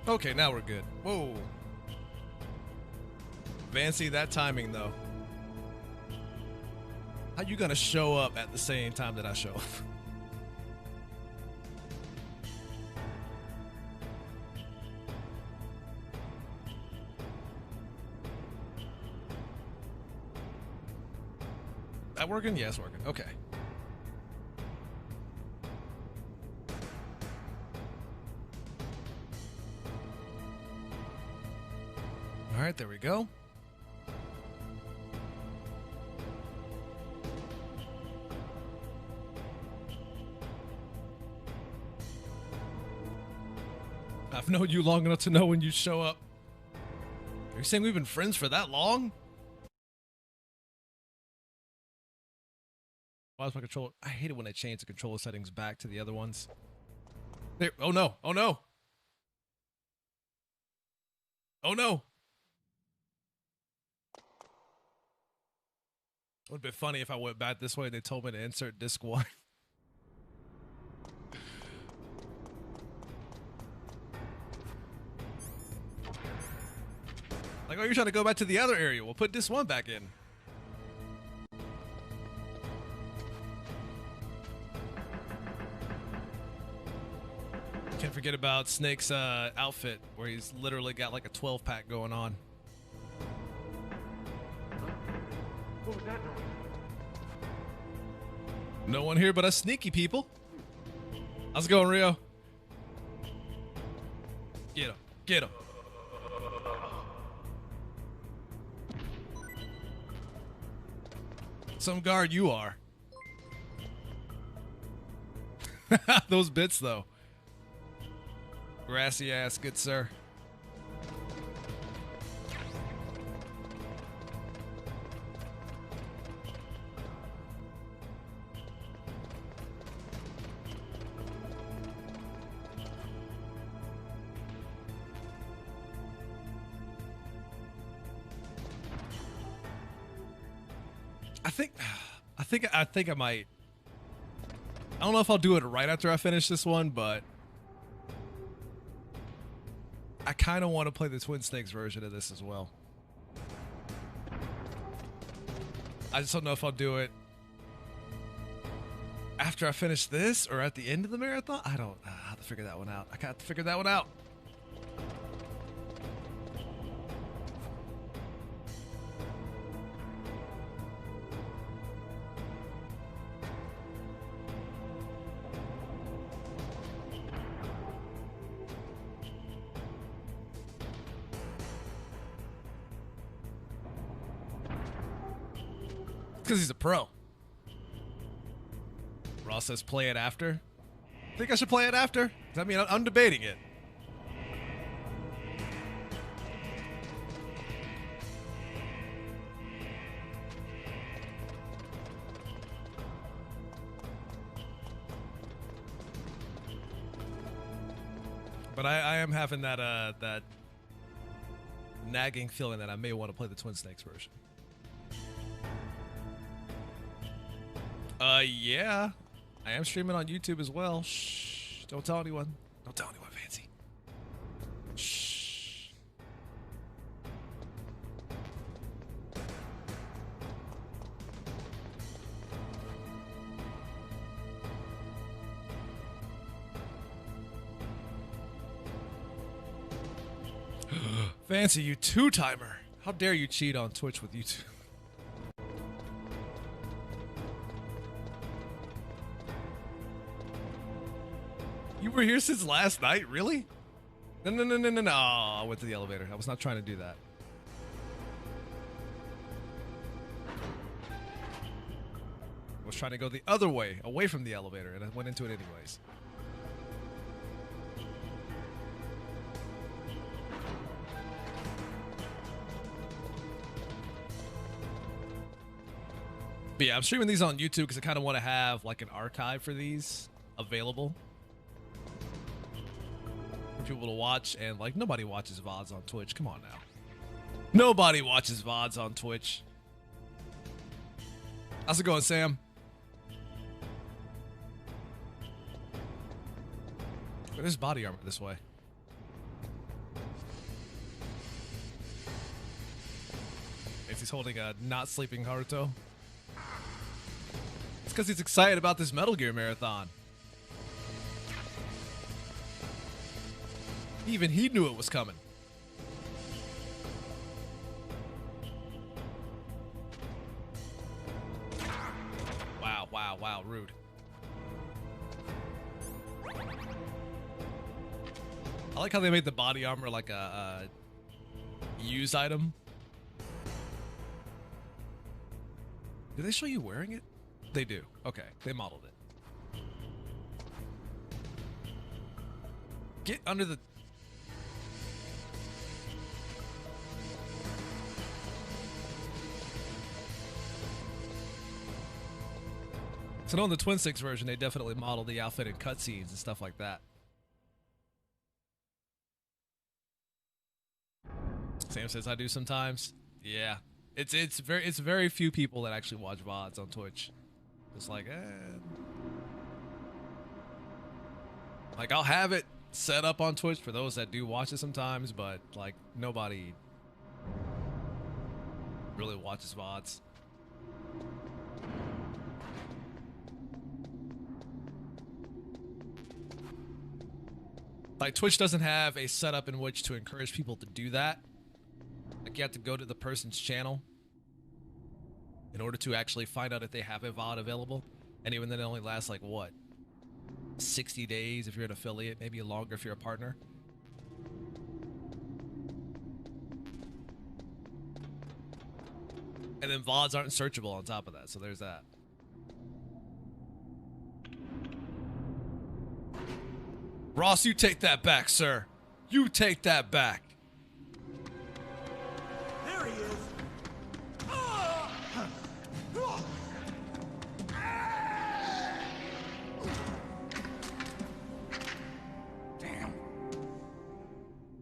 Okay, now we're good. Whoa. Fancy that timing, though. How you gonna show up at the same time that I show up? That working? Yes, working. Okay. All right, there we go. I've known you long enough to know when you show up. Are you saying we've been friends for that long? Why is my controller? I hate it when I change the controller settings back to the other ones. There. Oh no. Oh no. Oh no. It would have been funny if I went back this way and they told me to insert disc 1. Like, oh, you're trying to go back to the other area. We'll put disc 1 back in. Can't forget about Snake's outfit, where he's literally got like a 12-pack going on. What was that noise? No one here but us sneaky people. How's it going, Rio? Get him. Get him. Some guard you are. Those bits, though. Grassy ass, good sir. I think I might. I don't know if I'll do it right after I finish this one, but I kind of want to play the Twin Snakes version of this as well. I just don't know if I'll do it after I finish this or at the end of the marathon. I don't have to figure that one out. I got to figure that one out. Because he's a pro. Ross says play it after. Think I should play it after? I mean, I'm debating it. But I am having that that nagging feeling that I may want to play the Twin Snakes version. Yeah. I am streaming on YouTube as well. Shh. Don't tell anyone. Don't tell anyone, Fancy. Shh. Fancy, you two-timer. How dare you cheat on Twitch with YouTube? You were here since last night? Really? No. Oh, I went to the elevator. I was not trying to do that. I was trying to go the other way, away from the elevator, and I went into it anyways. But yeah, I'm streaming these on YouTube because I kind of want to have like an archive for these available for people to watch. And like, nobody watches VODs on Twitch. Come on now. Nobody watches VODs on Twitch. How's it going, Sam? There's body armor this way. he's holding a not sleeping Haruto. It's because he's excited about this Metal Gear marathon. Even he knew it was coming. Wow, wow, wow, rude. I like how they made the body armor like a use item. Do they show you wearing it? They do. Okay, they modeled it. Get under the... So in the Twin Six version, they definitely modeled the outfit in cutscenes and stuff like that. Sam says I do sometimes. Yeah, it's very few people that actually watch VODs on Twitch. It's like, like I'll have it set up on Twitch for those that do watch it sometimes, but like nobody really watches VODs. Like Twitch doesn't have a setup in which to encourage people to do that. Like you have to go to the person's channel in order to actually find out if they have a VOD available. And even then it only lasts like what? 60 days if you're an affiliate, maybe longer if you're a partner. And then VODs aren't searchable on top of that, so there's that. Ross, you take that back, sir. You take that back. There he is. Damn.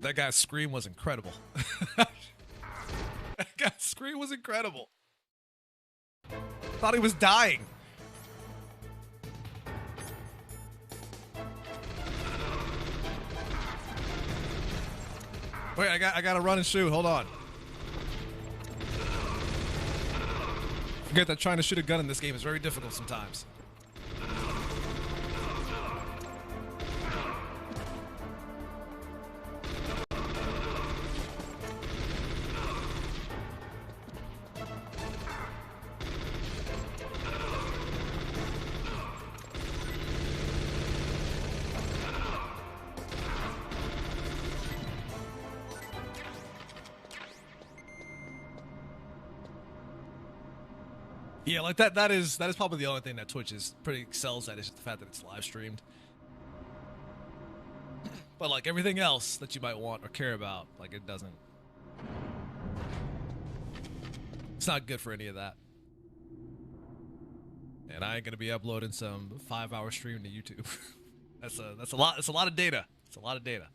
That guy's scream was incredible. That guy's scream was incredible. Thought he was dying. Wait, I gotta run and shoot. Hold on. Forget that trying to shoot a gun in this game is very difficult sometimes. Yeah, like that is probably the only thing that Twitch is pretty excels at, is just the fact that it's live streamed. But like everything else that you might want or care about, like it doesn't. It's not good for any of that. And I ain't gonna be uploading some 5-hour stream to YouTube. That's a lot of data. It's a lot of data.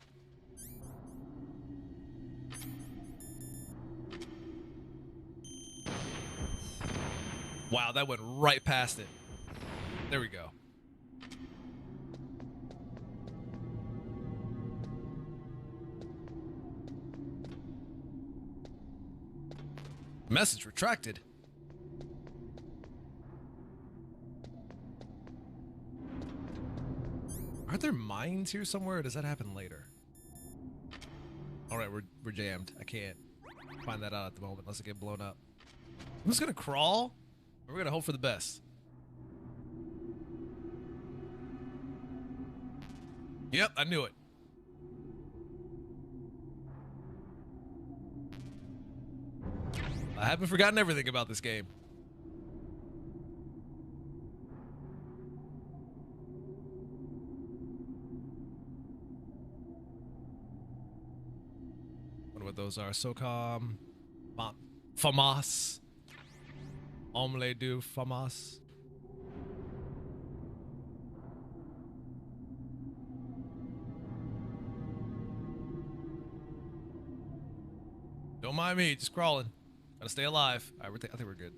Wow, that went right past it. There we go. Message retracted. Aren't there mines here somewhere, or does that happen later? Alright, we're jammed. I can't find that out at the moment unless I get blown up. I'm just gonna crawl. We're gonna hope for the best. Yep, I knew it. I haven't forgotten everything about this game. Wonder what those are. SOCOM, FAMAS. Omelette du FAMAS. Don't mind me, just crawling. Gotta stay alive. All right, I think we're good.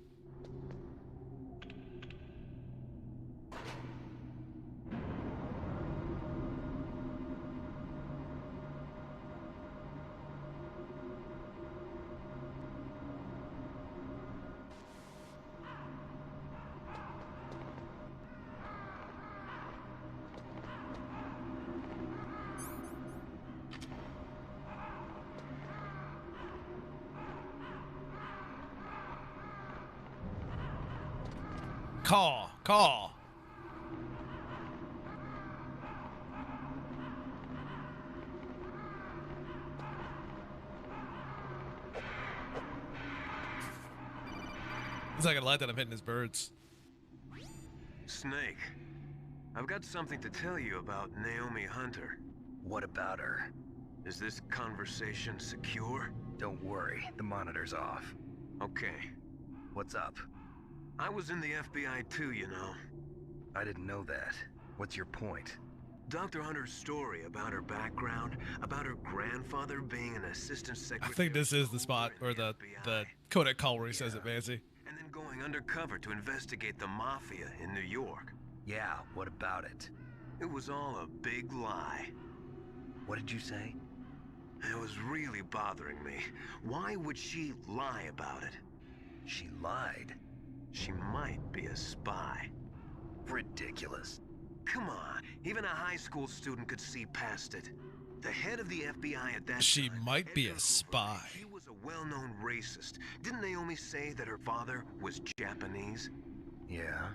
Call. He's not gonna like that I'm hitting his birds. Snake, I've got something to tell you about Naomi Hunter. What about her? Is this conversation secure? Don't worry, the monitor's off. Okay. What's up? I was in the FBI too, you know. I didn't know that. What's your point? Dr. Hunter's story about her background, about her grandfather being an assistant secretary. I think this is the spot or the codec call where he says it, Mancy. And then going undercover to investigate the mafia in New York. Yeah, what about it? It was all a big lie. What did you say? It was really bothering me. Why would she lie about it? She lied? She might be a spy. Ridiculous. Come on, even a high school student could see past it. The head of the FBI at that She time, might be Edgar a spy. Hoover, he was a well-known racist. Didn't Naomi say that her father was Japanese? Yeah?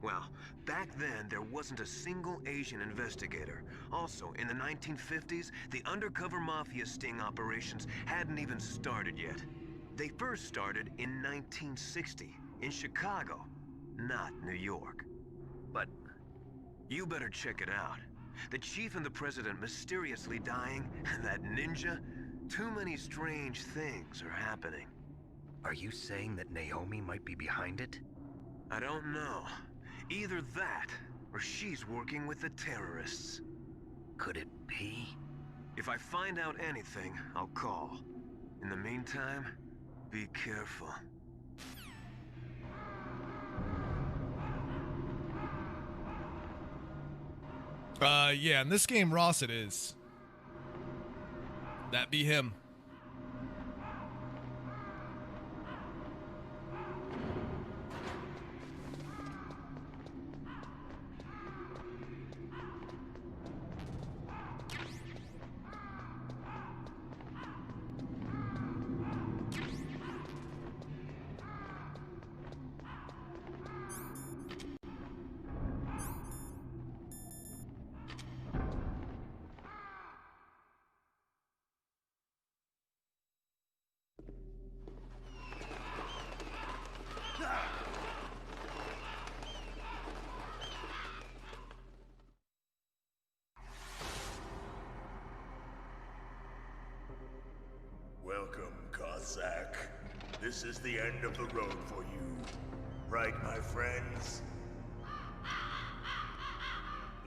Well, back then, there wasn't a single Asian investigator. Also, in the 1950s, the undercover mafia sting operations hadn't even started yet. They first started in 1960, in Chicago, not New York. But you better check it out. The chief and the president mysteriously dying, and that ninja, too many strange things are happening. are you saying that Naomi might be behind it? I don't know. Either that, or she's working with the terrorists. Could it be? If I find out anything, I'll call. In the meantime, be careful. Yeah, in this game, Ross, it is. That be him. Welcome, Cossack. This is the end of the road for you. Right, my friends?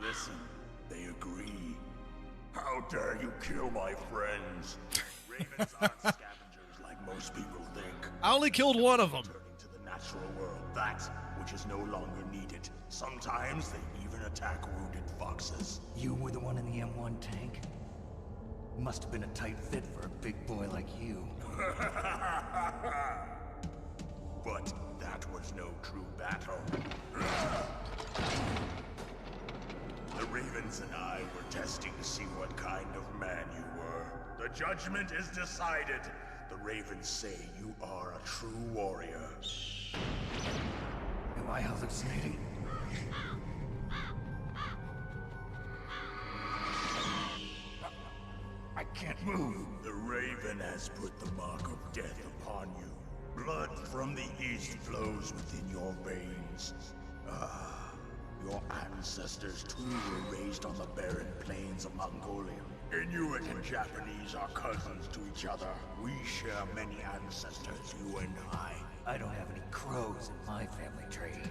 Listen, they agree. How dare you kill my friends? Ravens aren't scavengers like most people think. I only killed one of them. Returning to the natural world, that which is no longer needed. Sometimes they even attack wounded foxes. You were the one in the M1 tank? Must have been a tight fit for a big boy like you. But that was no true battle. The Ravens and I were testing to see what kind of man you were. The judgment is decided. The Ravens say you are a true warrior. Am I hallucinating? I can't move. The Raven has put the mark of death upon you. Blood from the east flows within your veins. Ah, your ancestors too were raised on the barren plains of Mongolia. Inuit and Japanese are cousins to each other. We share many ancestors, you and I. I don't have any crows in my family tree.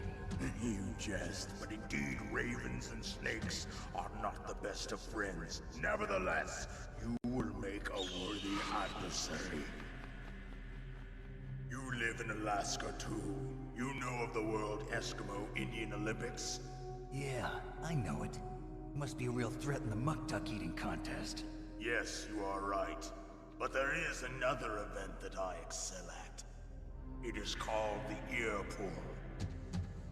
You jest, but indeed ravens and snakes are not the best of friends. Nevertheless, you will make a worthy adversary. You live in Alaska too. You know of the World Eskimo Indian Olympics? Yeah, I know it. Must be a real threat in the muck-duck eating contest. Yes, you are right. But there is another event that I excel at. It is called the ear pull.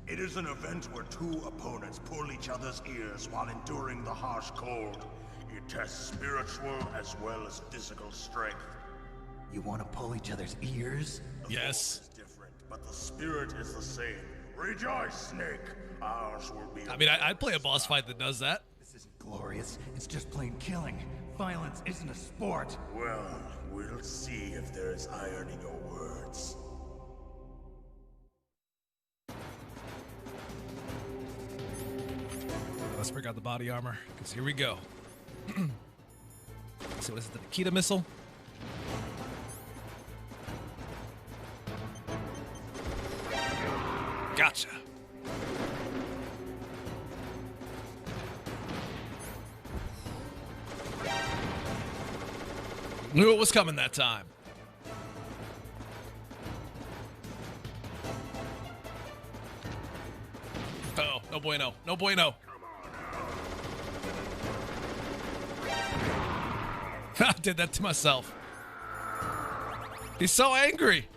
It is an event where two opponents pull each other's ears while enduring the harsh cold. It tests spiritual as well as physical strength. You want to pull each other's ears? The Yes. form is different, but the spirit is the same. Rejoice, Snake. Ours will be. I mean, I'd play a boss fight that does that. This isn't glorious. It's just plain killing. Violence isn't a sport. Well, we'll see if there's iron in your words. Let's break out the body armor, because here we go. So what is it, the Nikita missile? Gotcha. Knew it was coming that time. Uh-oh, no bueno, no bueno. I did that to myself. He's so angry.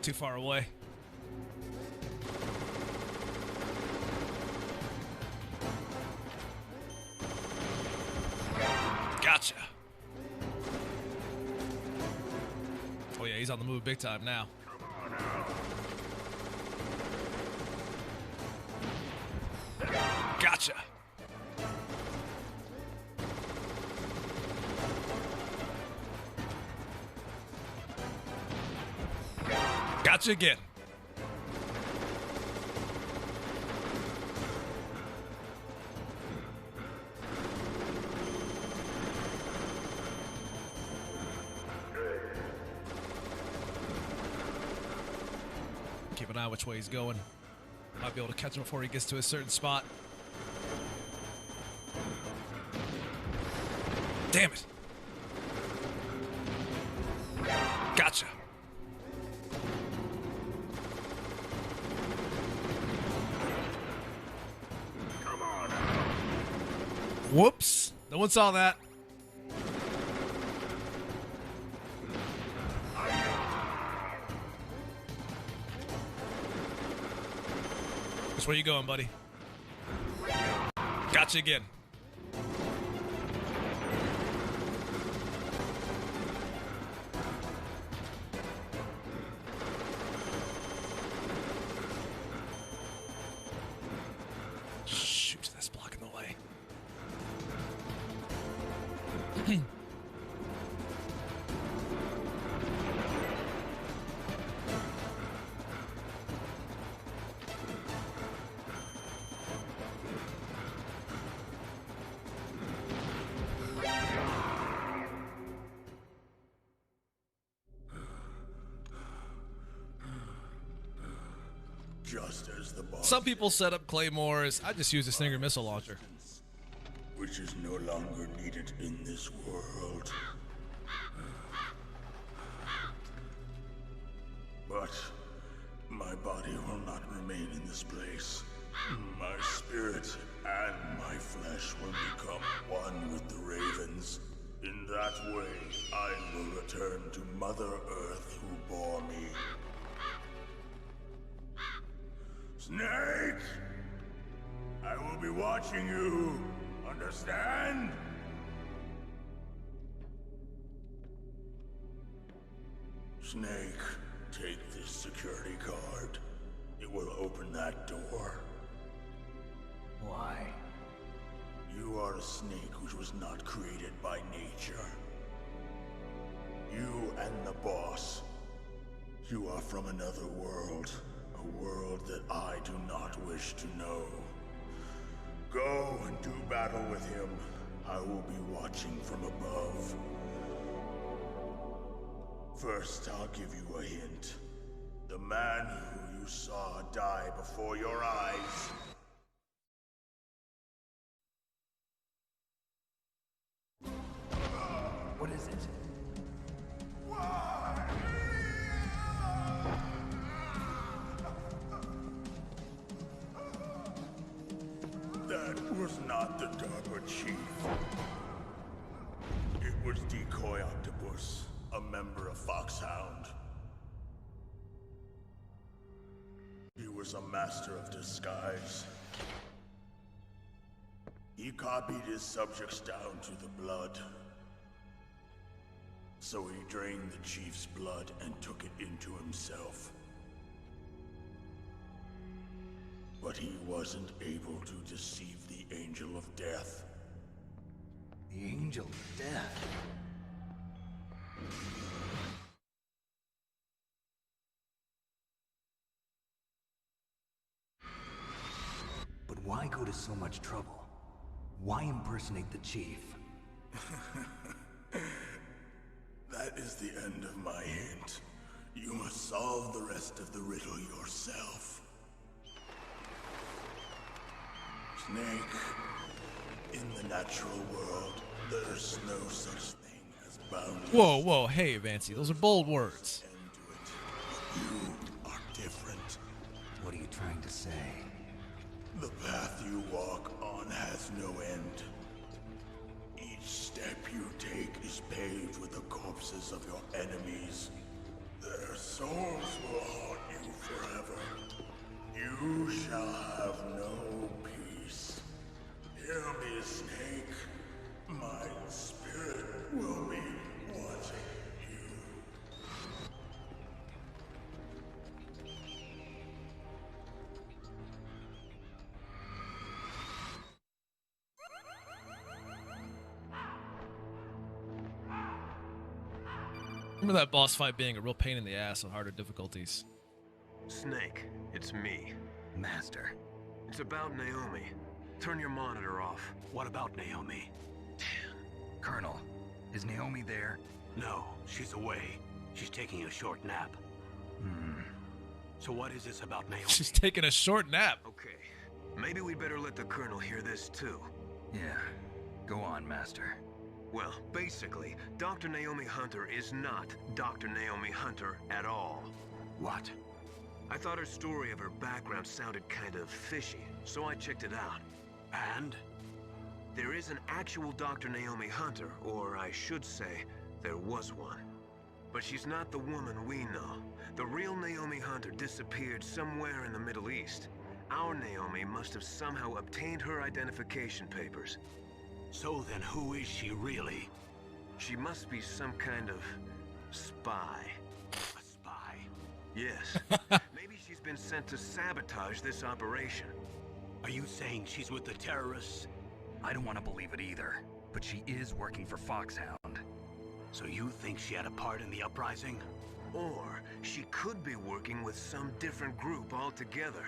Too far away. Gotcha. Oh yeah, he's on the move big time now. Gotcha. Gotcha again. Keep an eye which way he's going. Might be able to catch him before he gets to a certain spot. Damn it. Gotcha. Whoops. No one saw that. Which way you going, buddy? Gotcha again. Shoot, that's blocking the way. Just as the boss. Some people set up claymores. I just use a Stinger missile launcher. Which is no longer needed in this world. But my body will not remain in this place. My spirit and my flesh will become one with the ravens. In that way, I will return to Mother Earth who bore me. Snake! I will be watching you. Understand? Snake, take this security card. It will open that door. Why? You are a snake which was not created by nature. You and the boss. You are from another world. A world that I do not wish to know. Go and do battle with him. I will be watching from above. First, I'll give you a hint. The man who you saw die before your eyes. What is it? That was not the Darker Chief. It was Decoy Octopus, a member of Foxhound. was a master of disguise. He copied his subjects down to the blood. So he drained the chief's blood and took it into himself. But he wasn't able to deceive the Angel of Death. The Angel of Death? But why go to so much trouble? Why impersonate the chief? That is the end of my hint. You must solve the rest of the riddle yourself. Snake, in the natural world, there's no such thing as boundless. Whoa, whoa, hey, Vancy, those are bold words. End to it. But you are different. What are you trying to say? The path you walk on has no end. Each step you take is paved with the corpses of your enemies. Their souls will haunt you forever. You shall have no peace. Hear me, Snake. My spirit will be watching you. Remember that boss fight being a real pain in the ass on harder difficulties. Snake, it's me. Master. It's about Naomi. Turn your monitor off. What about Naomi? Colonel, is Naomi there? No, she's away. She's taking a short nap. So what is this about Naomi? She's taking a short nap. Okay, maybe we'd better let the Colonel hear this too. Yeah. Go on, Master. Well, basically, Dr. Naomi Hunter is not Dr. Naomi Hunter at all. What? I thought her story of her background sounded kind of fishy, so I checked it out. And? There is an actual Dr. Naomi Hunter, or I should say, there was one. But she's not the woman we know. The real Naomi Hunter disappeared somewhere in the Middle East. Our Naomi must have somehow obtained her identification papers. So then who is she really? She must be some kind of spy. A spy? Yes. Maybe she's been sent to sabotage this operation. Are you saying she's with the terrorists? I don't want to believe it either, but she is working for Foxhound. So you think she had a part in the uprising? Or she could be working with some different group altogether.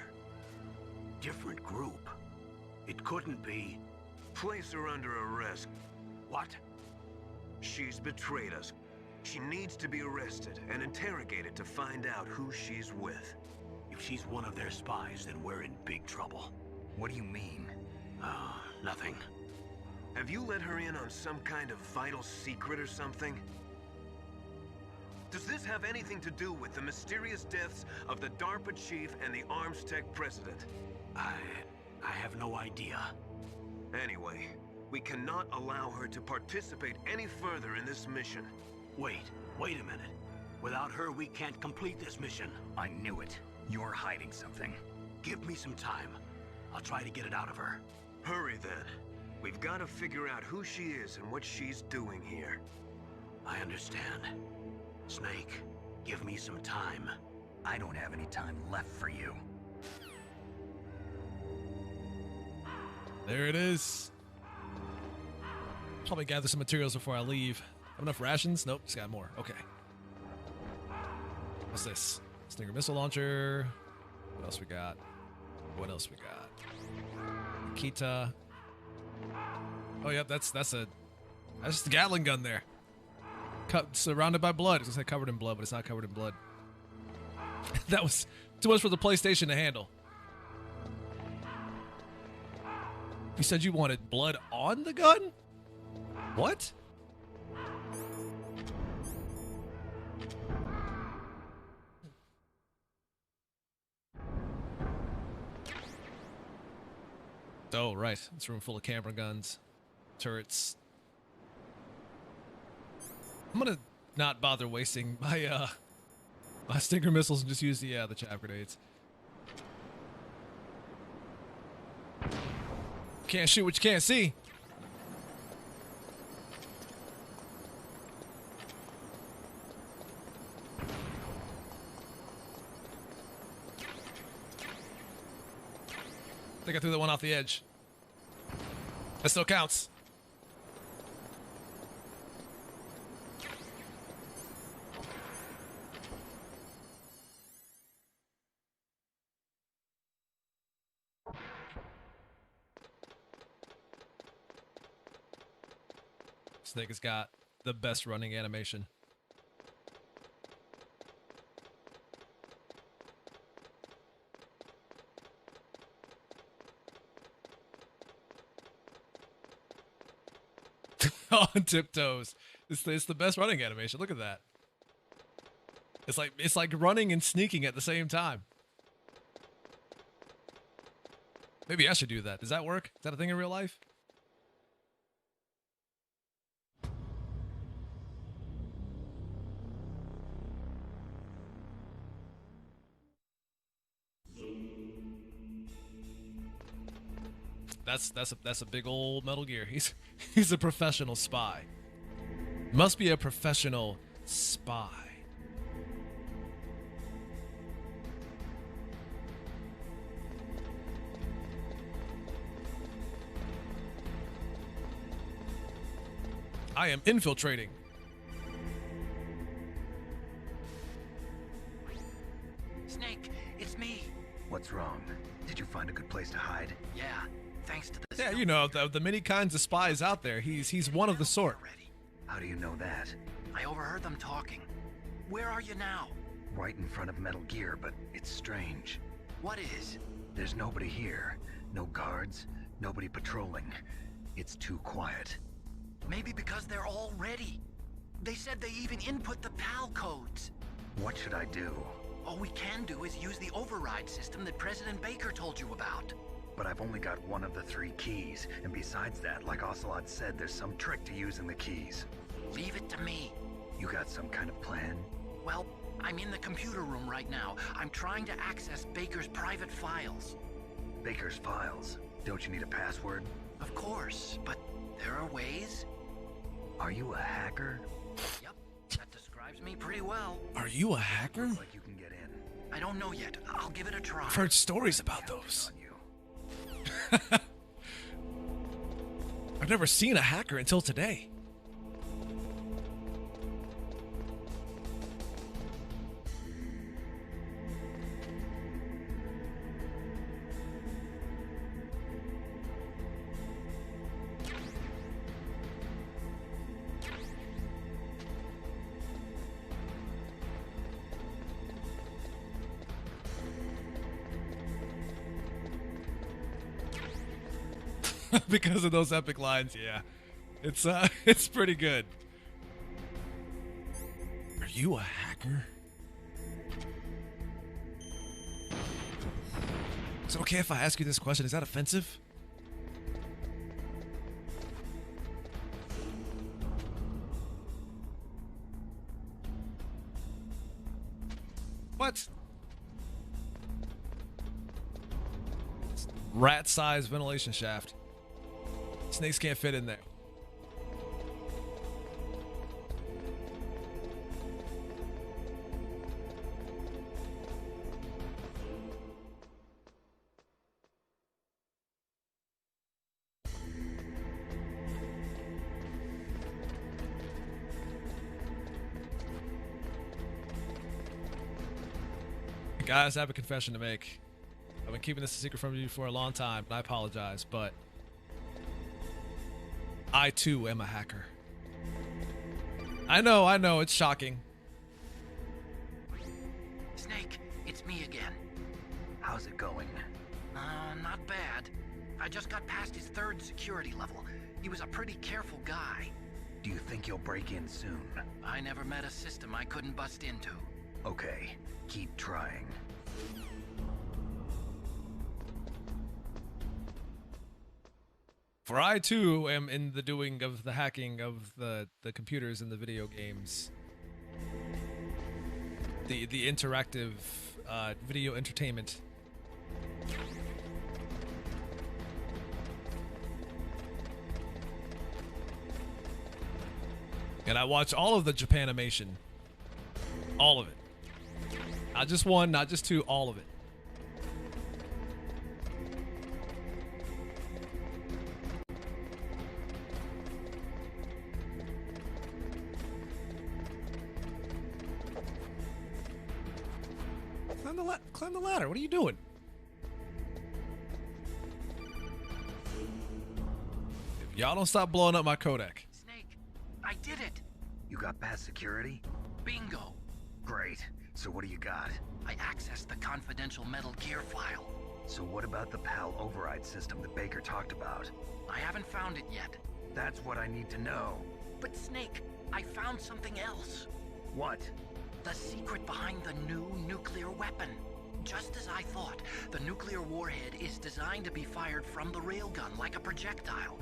Different group? It couldn't be. Place her under arrest. What? She's betrayed us. She needs to be arrested and interrogated to find out who she's with. If she's one of their spies, then we're in big trouble. What do you mean? Nothing. Have you let her in on some kind of vital secret or something? Does this have anything to do with the mysterious deaths of the DARPA chief and the Arms Tech president? I have no idea. Anyway, we cannot allow her to participate any further in this mission. Wait a minute. Without her, we can't complete this mission. I knew it. You're hiding something. Give me some time. I'll try to get it out of her. Hurry then. We've got to figure out who she is and what she's doing here. I understand. Snake, give me some time. I don't have any time left for you. There it is. Probably gather some materials before I leave. Have enough rations? Nope, just got more. Okay. What's this? Stinger missile launcher. What else we got? What else we got? Kita. Oh, yep, that's the Gatling gun there. Surrounded by blood. It's gonna say covered in blood, but it's not covered in blood. That was too much for the PlayStation to handle. You said you wanted blood on the gun? What? Oh, right. It's a room full of camera guns, turrets. I'm gonna not bother wasting my my Stinger missiles and just use the chaff grenades. Can't shoot what you can't see. I think I threw that one off the edge. That still counts. Snake has got the best running animation. On tiptoes. It's the best running animation. Look at that. It's like running and sneaking at the same time. Maybe I should do that. Does that work? Is that a thing in real life? That's a big old Metal Gear. He's a professional spy. Must be a professional spy. I am infiltrating. Snake, it's me. What's wrong? Did you find a good place to hide? Yeah, thanks to the... Yeah, you know, the many kinds of spies out there, he's one of the sort. How do you know that? I overheard them talking. Where are you now? Right in front of Metal Gear, but it's strange. What is? There's nobody here. No guards, nobody patrolling. It's too quiet. Maybe because they're all ready. They said they even input the PAL codes. What should I do? All we can do is use the override system that President Baker told you about. But I've only got one of the 3 keys, and besides that, like Ocelot said, there's some trick to using the keys. Leave it to me. You got some kind of plan? Well, I'm in the computer room right now. I'm trying to access Baker's private files. Baker's files? Don't you need a password? Of course, but there are ways. Are you a hacker? Yep, that describes me pretty well. Are you a hacker? Looks like you can get in. I don't know yet. I'll give it a try. I've heard stories about those. On you. I've never seen a hacker until today. Because of those epic lines, yeah. It's pretty good. Are you a hacker? Is it okay if I ask you this question? Is that offensive? What? Rat-sized ventilation shaft. Snakes can't fit in there. Guys, I have a confession to make. I've been keeping this a secret from you for a long time, and I apologize, but I too am a hacker. I know, it's shocking. Snake, it's me again. How's it going? Not bad. I just got past his 3rd security level. He was a pretty careful guy. Do you think you'll break in soon? I never met a system I couldn't bust into. Okay, keep trying. For I too am in the doing of the hacking of the computers in the video games. The interactive video entertainment. And I watch all of the Japanimation. All of it. Not just one, not just two, all of it. Climb the ladder. What are you doing? If y'all don't stop blowing up my Kodak. Snake, I did it. You got past security? Bingo. Great. So what do you got? I accessed the confidential Metal Gear file. So what about the PAL override system that Baker talked about? I haven't found it yet. That's what I need to know. But Snake, I found something else. What? The secret behind the new nuclear weapon. Just as I thought, the nuclear warhead is designed to be fired from the railgun like a projectile.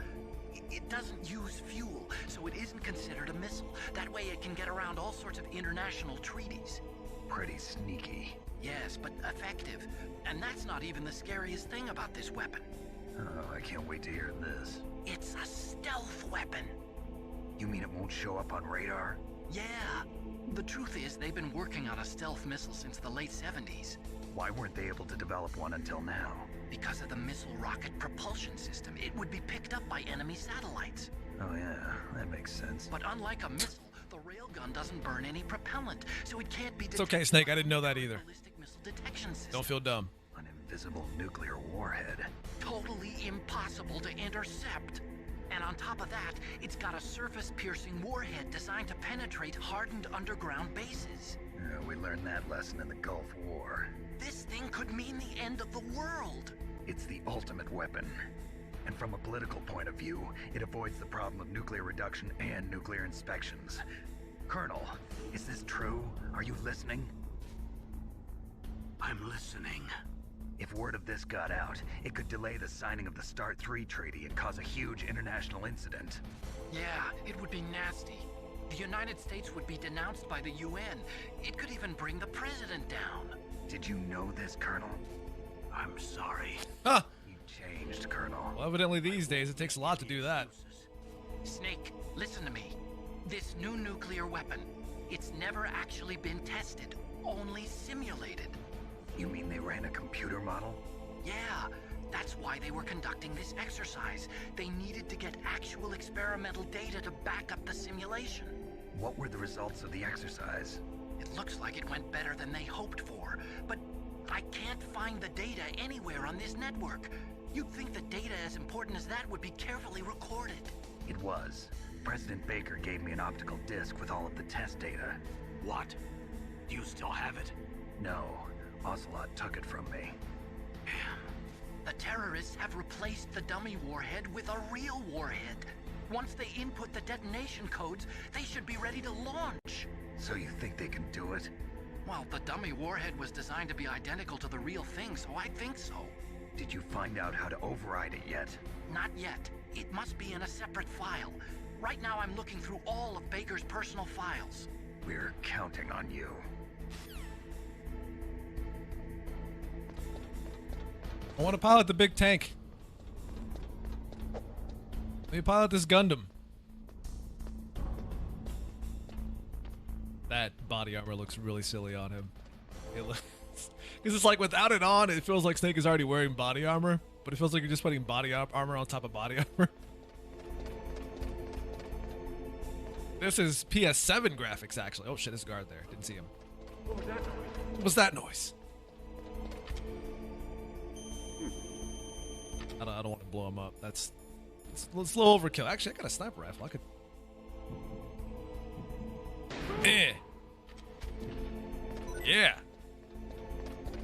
It doesn't use fuel, so it isn't considered a missile. That way it can get around all sorts of international treaties. Pretty sneaky. Yes, but effective. And that's not even the scariest thing about this weapon. Oh, I can't wait to hear this. It's a stealth weapon. You mean it won't show up on radar? Yeah. The truth is, they've been working on a stealth missile since the late 70s. Why weren't they able to develop one until now? Because of the missile rocket propulsion system, it would be picked up by enemy satellites. Oh yeah, that makes sense. But unlike a missile, the railgun doesn't burn any propellant, so it can't be. It's okay, Snake. I didn't know that either. Ballistic missile detection system. Don't feel dumb. An invisible nuclear warhead. Totally impossible to intercept. And on top of that, it's got a surface-piercing warhead designed to penetrate hardened underground bases. Yeah, we learned that lesson in the Gulf War. This thing could mean the end of the world. It's the ultimate weapon. And from a political point of view, it avoids the problem of nuclear reduction and nuclear inspections. Colonel, is this true? Are you listening? I'm listening. If word of this got out, it could delay the signing of the START 3 treaty and cause a huge international incident. Yeah, it would be nasty. The United States would be denounced by the UN. It could even bring the president down. Did you know this, Colonel? I'm sorry. Huh. You changed, Colonel. Well, evidently these days it takes a lot to do that. Snake, listen to me. This new nuclear weapon, it's never actually been tested, only simulated. You mean they ran a computer model? Yeah, that's why they were conducting this exercise. They needed to get actual experimental data to back up the simulation. What were the results of the exercise? It looks like it went better than they hoped for, but I can't find the data anywhere on this network. You'd think the data as important as that would be carefully recorded. It was. President Baker gave me an optical disc with all of the test data. What? Do you still have it? No, Ocelot took it from me. The terrorists have replaced the dummy warhead with a real warhead. Once they input the detonation codes, they should be ready to launch. So you think they can do it? Well, the dummy warhead was designed to be identical to the real thing, so I think so. Did you find out how to override it yet? Not yet. It must be in a separate file. Right now I'm looking through all of Baker's personal files. We're counting on you. I want to pilot the big tank. Let me pilot this Gundam. That body armor looks really silly on him. Because it's like without it on, it feels like Snake is already wearing body armor, but it feels like you're just putting body armor on top of body armor. This is PS7 graphics, actually. Oh shit, there's a guard there. Didn't see him. What was that noise? I don't want to blow him up. It's a little overkill. Actually, I got a sniper rifle. I could. Yeah.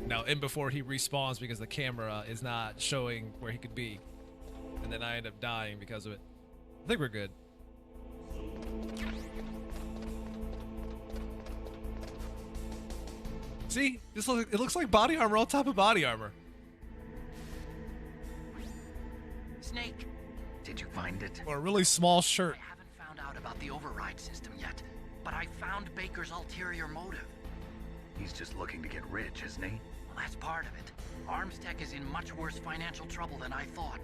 Now, in before he respawns because the camera is not showing where he could be, and then I end up dying because of it. I think we're good. See, it looks like body armor on top of body armor. Snake, Did you find it? Or a really small shirt. I haven't found out about the override system yet, but I found Baker's ulterior motive. He's just looking to get rich, isn't he? Well, that's part of it. Armstech is in much worse financial trouble than I thought.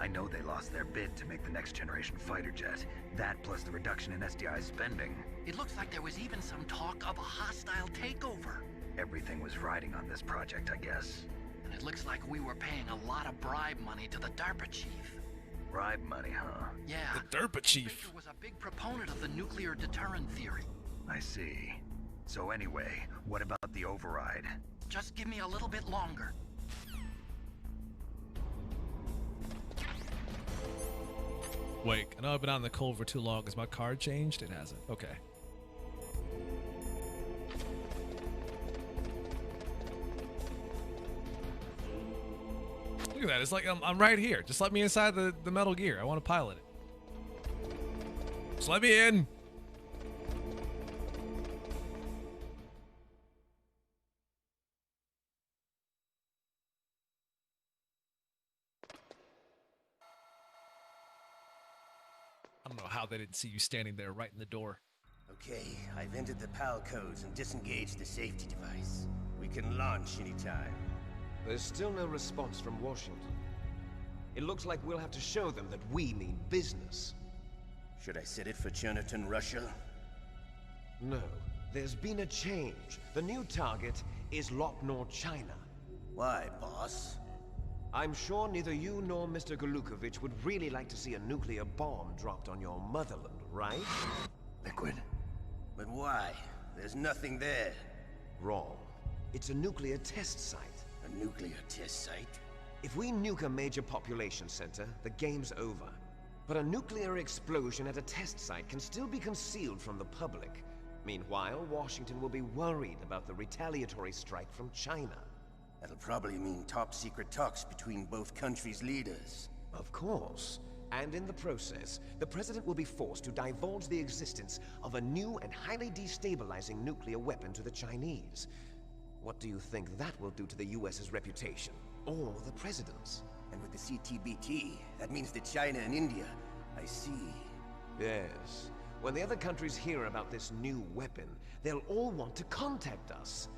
I know they lost their bid to make the next generation fighter jet. That plus the reduction in SDI spending. It looks like there was even some talk of a hostile takeover. Everything was riding on this project, I guess. And it looks like we were paying a lot of bribe money to the DARPA chief. Bribe money, huh? Yeah. The DARPA chief. Victor was a big proponent of the nuclear deterrent theory. I see. So anyway, what about the override? Just give me a little bit longer. Wait, I know I've been out in the cold for too long. Has my card changed? It hasn't. Okay. Look at that. It's like I'm right here. Just let me inside the Metal Gear. I want to pilot it. Just let me in. I don't know how they didn't see you standing there right in the door. Okay, I've entered the PAL codes and disengaged the safety device. We can launch anytime. There's still no response from Washington. It looks like we'll have to show them that we mean business. Should I set it for Cherniton, Russia? No, there's been a change. The new target is Lopnor, China. Why, boss? I'm sure neither you nor Mr. Golukovich would really like to see a nuclear bomb dropped on your motherland, right? Liquid. But why? There's nothing there. Wrong. It's a nuclear test site. A nuclear test site? If we nuke a major population center, the game's over. But a nuclear explosion at a test site can still be concealed from the public. Meanwhile, Washington will be worried about the retaliatory strike from China. That'll probably mean top-secret talks between both countries' leaders. Of course. And in the process, the President will be forced to divulge the existence of a new and highly destabilizing nuclear weapon to the Chinese. What do you think that will do to the US's reputation? Or the President's? And with the CTBT, that means that China and India... I see. Yes. When the other countries hear about this new weapon, they'll all want to contact us.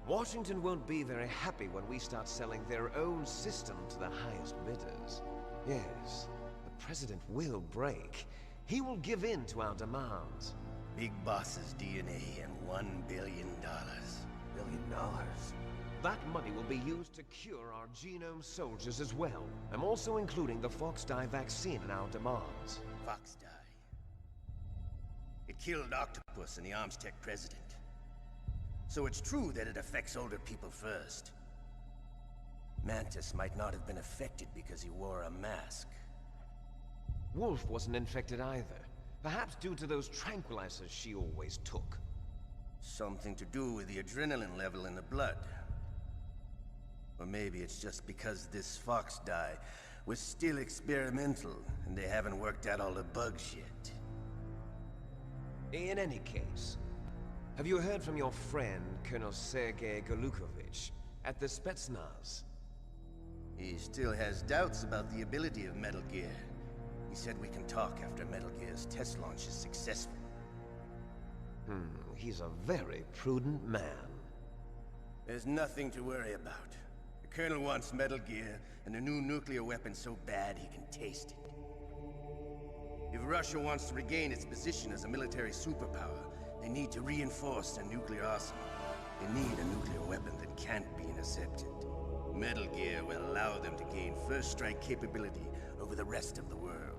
Washington won't be very happy when we start selling their own system to the highest bidders. Yes, the President will break. He will give in to our demands. Big Boss's DNA and $1 billion. $1 billion? That money will be used to cure our genome soldiers as well. I'm also including the Fox dye vaccine in our demands. Fox dye? It killed Octopus and the Armstech president. So it's true that it affects older people first. Mantis might not have been affected because he wore a mask. Wolf wasn't infected either. Perhaps due to those tranquilizers she always took. Something to do with the adrenaline level in the blood. Or maybe it's just because this Fox dye was still experimental and they haven't worked out all the bugs yet. In any case, have you heard from your friend, Colonel Sergei Golukovich, at the Spetsnaz? He still has doubts about the ability of Metal Gear. He said we can talk after Metal Gear's test launch is successful. He's a very prudent man. There's nothing to worry about. The Colonel wants Metal Gear and a new nuclear weapon so bad he can taste it. If Russia wants to regain its position as a military superpower, they need to reinforce their nuclear arsenal. They need a nuclear weapon that can't be intercepted. Metal Gear will allow them to gain first strike capability over the rest of the world.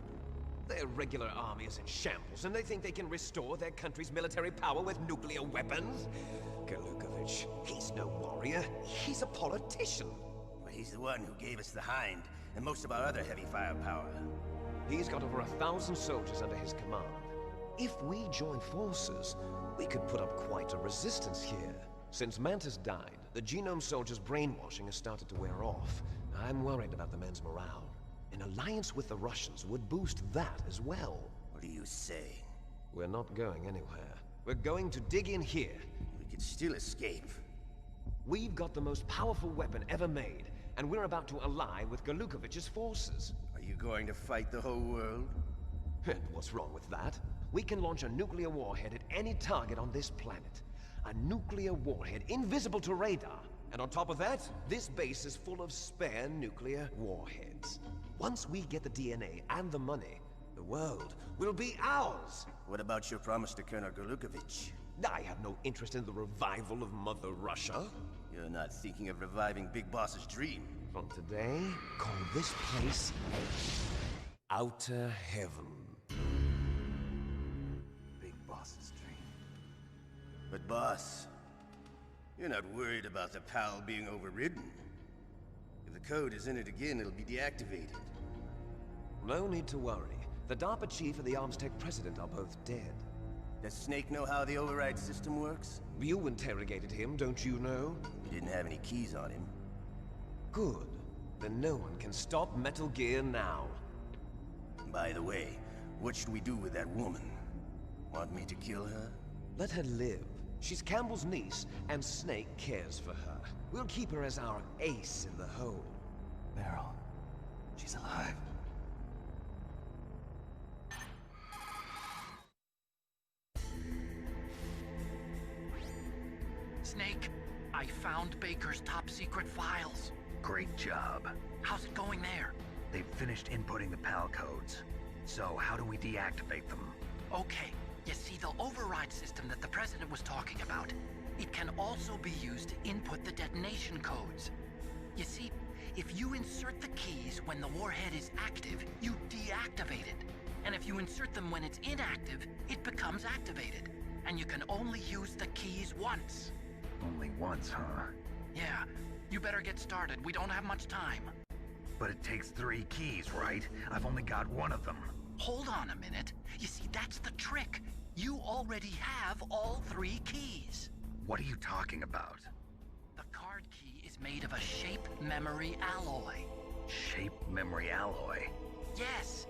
Their regular army is in shambles, and they think they can restore their country's military power with nuclear weapons? Golukovich, he's no warrior. He's a politician. Well, he's the one who gave us the Hind, and most of our other heavy firepower. He's got over 1,000 soldiers under his command. If we join forces, we could put up quite a resistance here. Since Mantis died, the genome soldiers' brainwashing has started to wear off. I'm worried about the men's morale. An alliance with the Russians would boost that as well. What are you saying? We're not going anywhere. We're going to dig in here. We could still escape. We've got the most powerful weapon ever made, and we're about to ally with Golukovich's forces. Are you going to fight the whole world? And what's wrong with that? We can launch a nuclear warhead at any target on this planet. A nuclear warhead invisible to radar. And on top of that, this base is full of spare nuclear warheads. Once we get the DNA and the money, the world will be ours! What about your promise to Colonel Golukovich? I have no interest in the revival of Mother Russia. You're not thinking of reviving Big Boss's dream. From today, call this place Outer Heaven. Big Boss's dream. But boss, you're not worried about the PAL being overridden. If the code is in it again, it'll be deactivated. No need to worry. The DARPA chief and the Arms Tech president are both dead. Does Snake know how the override system works? You interrogated him, don't you know? He didn't have any keys on him. Good. Then no one can stop Metal Gear now. By the way, what should we do with that woman? Want me to kill her? Let her live. She's Campbell's niece, and Snake cares for her. We'll keep her as our ace in the hole. Meryl, she's alive. Snake, I found Baker's top-secret files. Great job. How's it going there? They've finished inputting the PAL codes. So how do we deactivate them? Okay, you see the override system that the President was talking about. It can also be used to input the detonation codes. You see, if you insert the keys when the warhead is active, you deactivate it. And if you insert them when it's inactive, it becomes activated. And you can only use the keys once. Only once, huh? Yeah, you better get started. We don't have much time. But it takes 3 keys, right? I've only got one of them. Hold on a minute. You see, that's the trick. You already have all 3 keys. What are you talking about? The card key is made of a shape memory alloy. Shape memory alloy? Yes.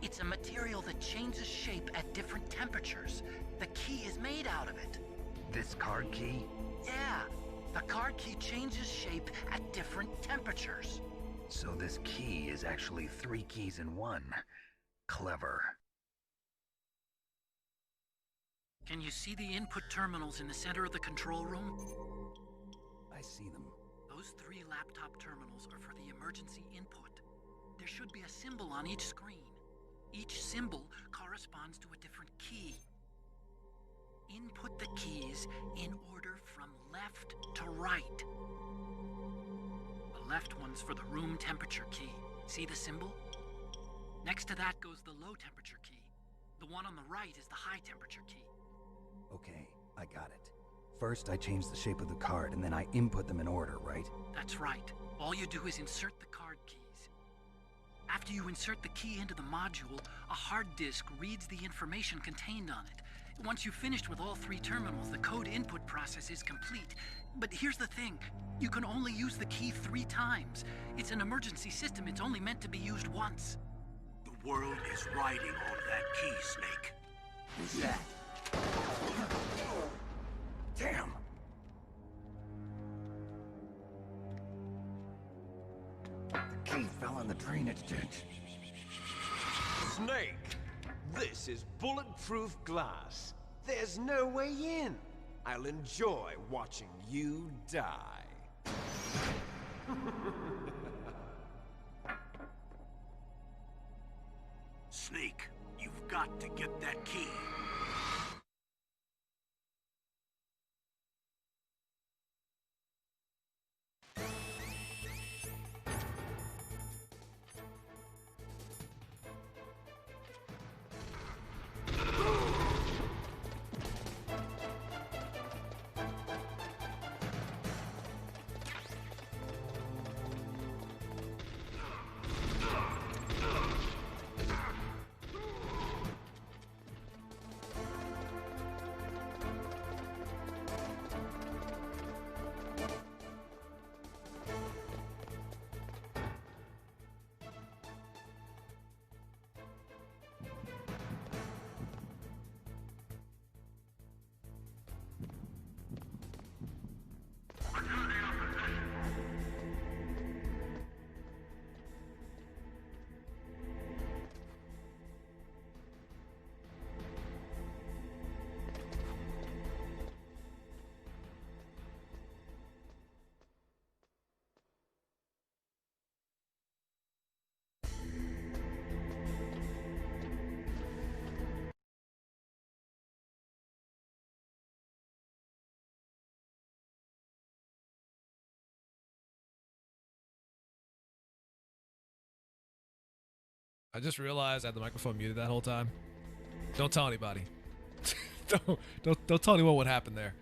It's a material that changes shape at different temperatures. The key is made out of it. This card key? Yeah. The card key changes shape at different temperatures. So this key is actually 3 keys in one. Clever. Can you see the input terminals in the center of the control room? I see them. Those 3 laptop terminals are for the emergency input. There should be a symbol on each screen. Each symbol corresponds to a different key. Input the keys in order from left to right. The left one's for the room temperature key. See the symbol? Next to that goes the low temperature key. The one on the right is the high temperature key. Okay, I got it. First, I change the shape of the card, and then I input them in order, right? That's right. All you do is insert the card keys. After you insert the key into the module, a hard disk reads the information contained on it. Once you've finished with all 3 terminals, the code input process is complete. But here's the thing. You can only use the key 3 times. It's an emergency system. It's only meant to be used once. The world is riding on that key, Snake. Who's that? Damn! The key fell in the drainage ditch. Snake! This is bulletproof glass. There's no way in. I'll enjoy watching you die. Snake, you've got to get that key. I just realized I had the microphone muted that whole time. Don't tell anybody. don't tell anyone what happened there.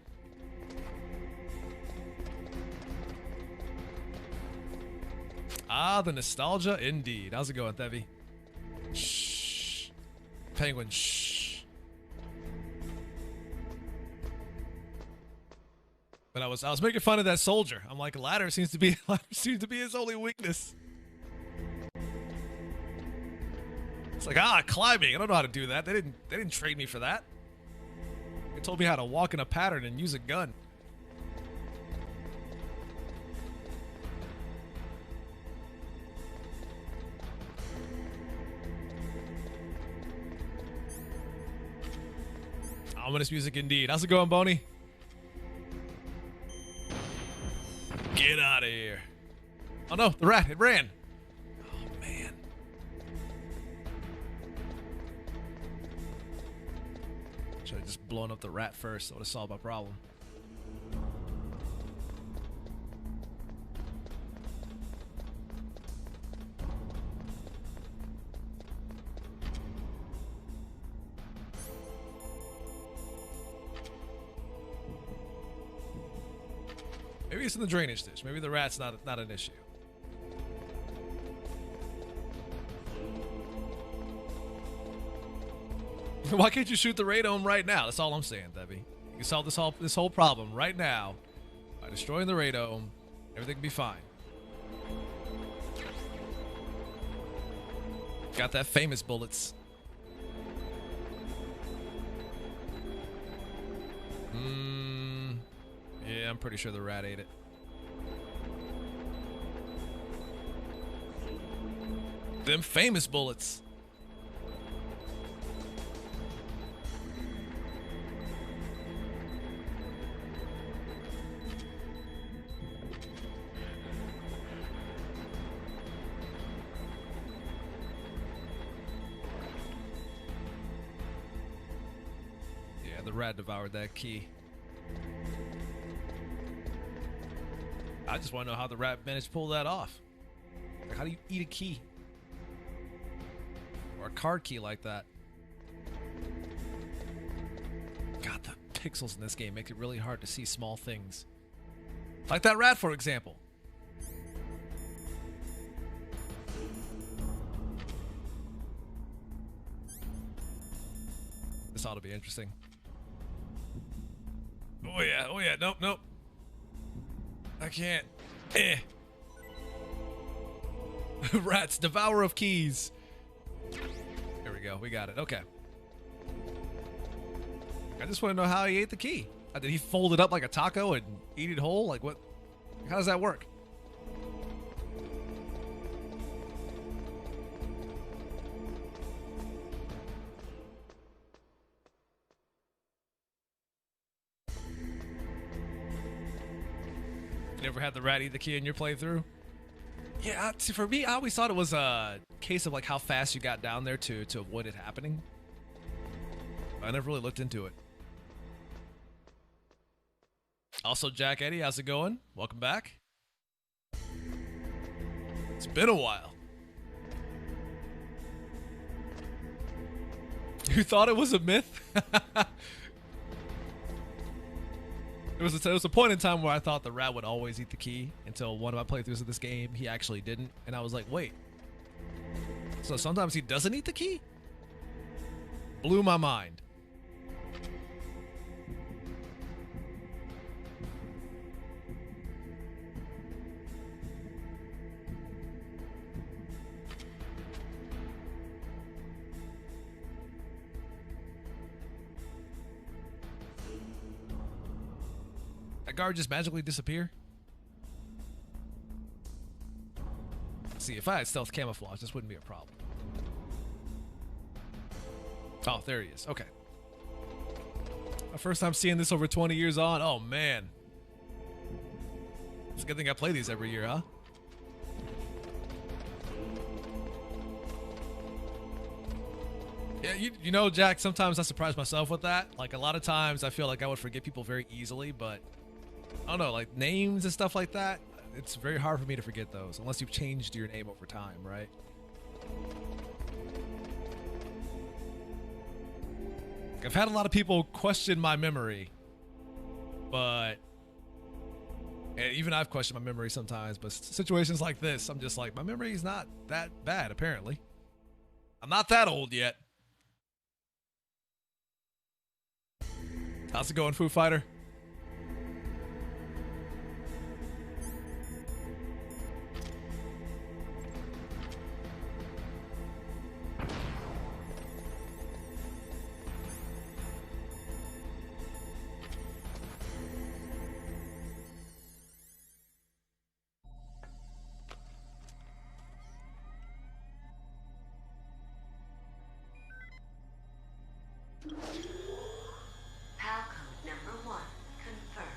Ah, the nostalgia indeed. How's it going, Thevi? Shh. Penguin, shh. But I was making fun of that soldier. I'm like, ladder seems to be his only weakness. It's like, climbing. I don't know how to do that. They didn't train me for that. They told me how to walk in a pattern and use a gun. Ominous music indeed. How's it going, Boney? Get out of here. Oh no, the rat, it ran. Oh man. Should have just blown up the rat first. That would have solved my problem. Maybe it's in the drainage ditch. Maybe the rat's not an issue. Why can't you shoot the radome right now? That's all I'm saying, Debbie. You can solve this whole problem right now by destroying the radome. Everything will be fine. Got that famous bullets. Yeah, I'm pretty sure the rat ate it. Them famous bullets. Yeah, the rat devoured that key. I just want to know how the rat managed to pull that off. Like, how do you eat a key? Or a card key like that? God, the pixels in this game make it really hard to see small things. Like that rat, for example. This ought to be interesting. Oh yeah, nope. I can't. Rats, devourer of keys. There we go. We got it. Okay. I just want to know how he ate the key. Did he fold it up like a taco and eat it whole? Like what? How does that work? Ever had the rat eat the key in your playthrough? Yeah, see, for me, I always thought it was a case of like how fast you got down there to avoid it happening. I never really looked into it. Also, Jack Eddie, how's it going? Welcome back. It's been a while. You thought it was a myth? There was a point in time where I thought the rat would always eat the key until one of my playthroughs of this game, he actually didn't. And I was like, wait. So sometimes he doesn't eat the key? Blew my mind. That guard just magically disappear? See, if I had stealth camouflage, this wouldn't be a problem. Oh, there he is. Okay. My first time seeing this over 20 years on. Oh, man. It's a good thing I play these every year, huh? Yeah, you know, Jack, sometimes I surprise myself with that. Like, a lot of times I feel like I would forget people very easily, but I don't know, like names and stuff like that, it's very hard for me to forget those unless you've changed your name over time, right? I've had a lot of people question my memory, but and even I've questioned my memory sometimes, but situations like this, I'm just like, my memory is not that bad, apparently. I'm not that old yet. How's it going, Foo Fighter? PAL code number 1 confirmed.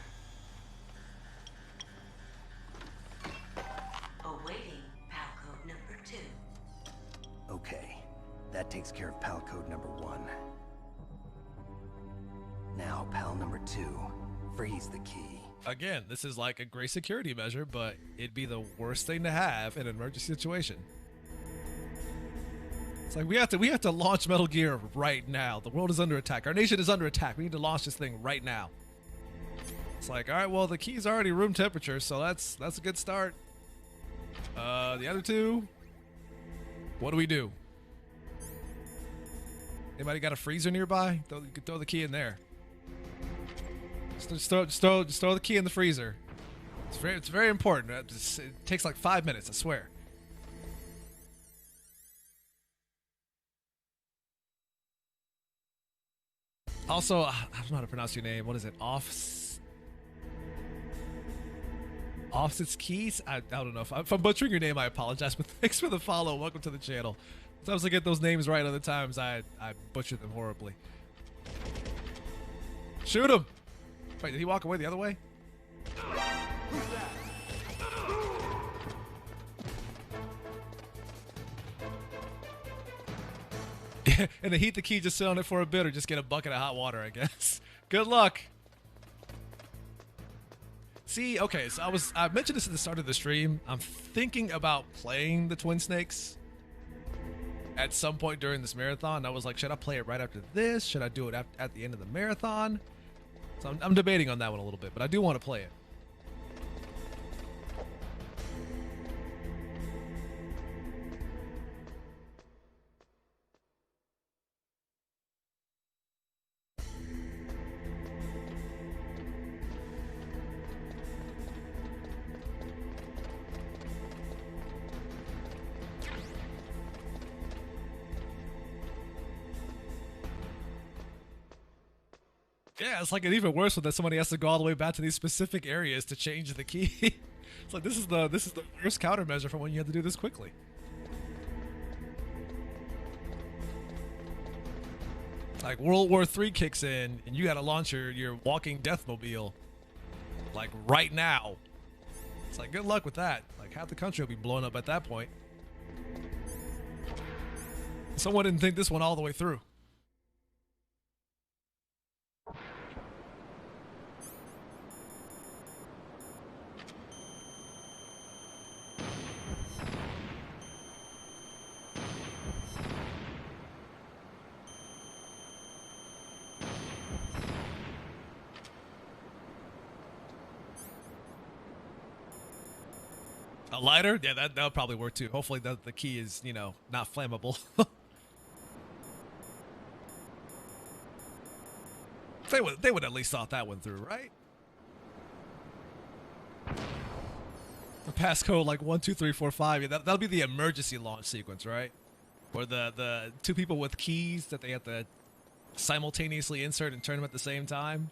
Awaiting PAL code number 2. Okay, that takes care of PAL code number 1. Now, PAL number 2, freeze the key. Again, this is like a great security measure, but it'd be the worst thing to have in an emergency situation. It's like we have to launch Metal Gear right now. The world is under attack. Our nation is under attack. We need to launch this thing right now. It's like, all right, well, the key's already room temperature, so that's a good start. The other two, what do we do? Anybody got a freezer nearby? You could throw the key in there. Just throw the key in the freezer. It's very important. It takes like 5 minutes, I swear. Also, I don't know how to pronounce your name. What is it? Offset's Keys? I don't know. If I'm butchering your name, I apologize. But thanks for the follow. Welcome to the channel. Sometimes I get those names right. Other times I butcher them horribly. Shoot him! Wait, did he walk away the other way? And to heat the key, just sit on it for a bit or just get a bucket of hot water, I guess. Good luck. See, okay, so I mentioned this at the start of the stream. I'm thinking about playing the Twin Snakes at some point during this marathon. I was like, should I play it right after this? Should I do it at the end of the marathon? So I'm debating on that one a little bit, but I do want to play it. Yeah, it's like an even worse one that somebody has to go all the way back to these specific areas to change the key. It's like this is the worst countermeasure for when you have to do this quickly. Like World War III kicks in and you gotta launch your walking deathmobile like right now. It's like good luck with that. Like half the country will be blown up at that point. Someone didn't think this one all the way through. A lighter? Yeah, that would probably work too. Hopefully the key is, you know, not flammable. They would at least thought that one through, right? The passcode like 1, 2, 3, 4, 5. Yeah, that'll be the emergency launch sequence, right? Where the two people with keys that they have to simultaneously insert and turn them at the same time.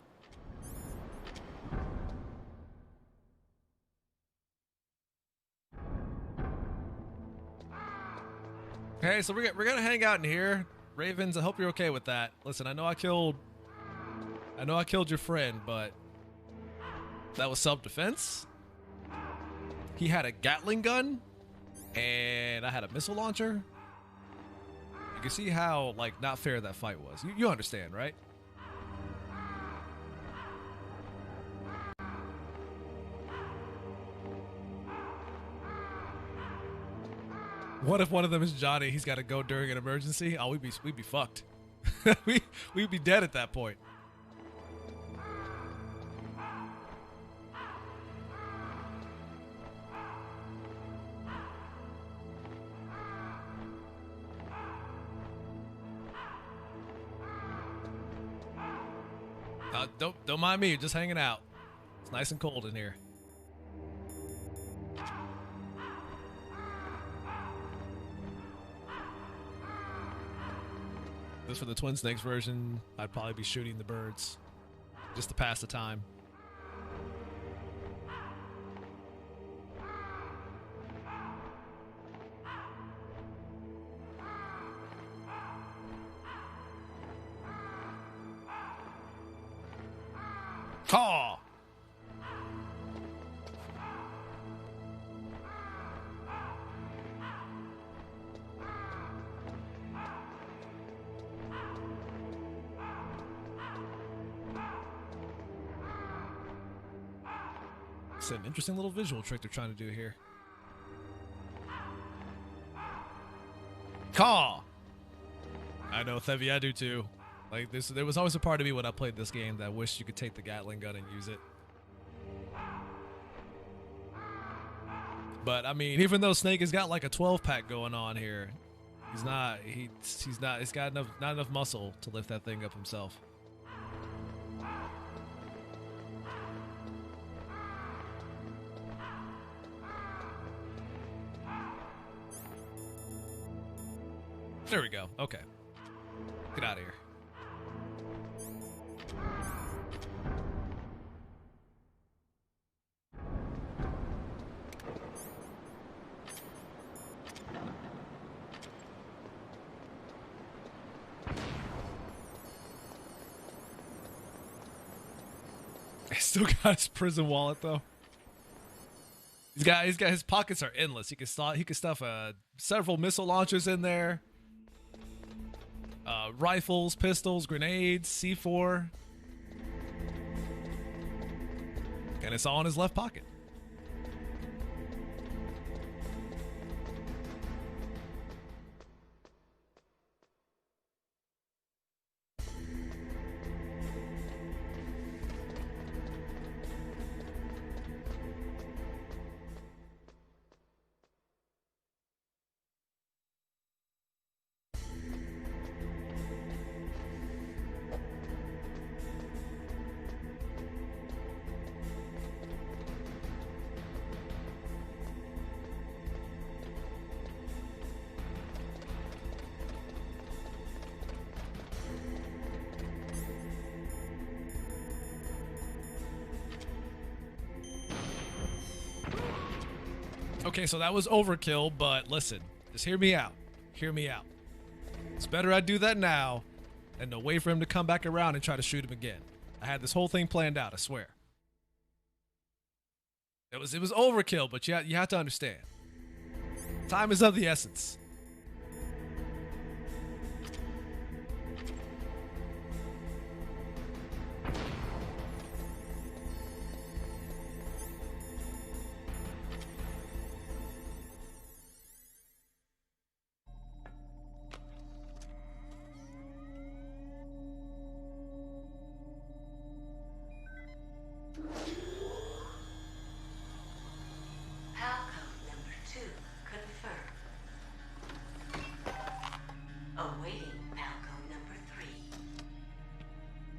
Okay, so we're gonna hang out in here, Ravens. I hope you're okay with that. Listen, I know I killed your friend, but that was self-defense. He had a Gatling gun, and I had a missile launcher. You can see how like not fair that fight was. You understand, right? What if one of them is Johnny? He's got to go during an emergency. Oh, we'd be fucked. We'd be dead at that point. Don't mind me, just hanging out. It's nice and cold in here. This for the Twin Snakes version, I'd probably be shooting the birds just to pass the time. Caw! It's an interesting little visual trick they're trying to do here. Caw! I know, Thevi, I do too. Like this, there was always a part of me when I played this game that wished you could take the Gatling gun and use it. But I mean, even though Snake has got like a 12-pack going on here, he's got not enough muscle to lift that thing up himself. There we go. Okay. Get out of here. He's still got his prison wallet though. He's got his pockets are endless. He could stuff several missile launchers in there. Rifles, pistols, grenades, C4. And it's all in his left pocket. Okay, so that was overkill, but listen, just hear me out. Hear me out. It's better I do that now than to wait for him to come back around and try to shoot him again. I had this whole thing planned out, I swear. It was overkill, but you have to understand. Time is of the essence.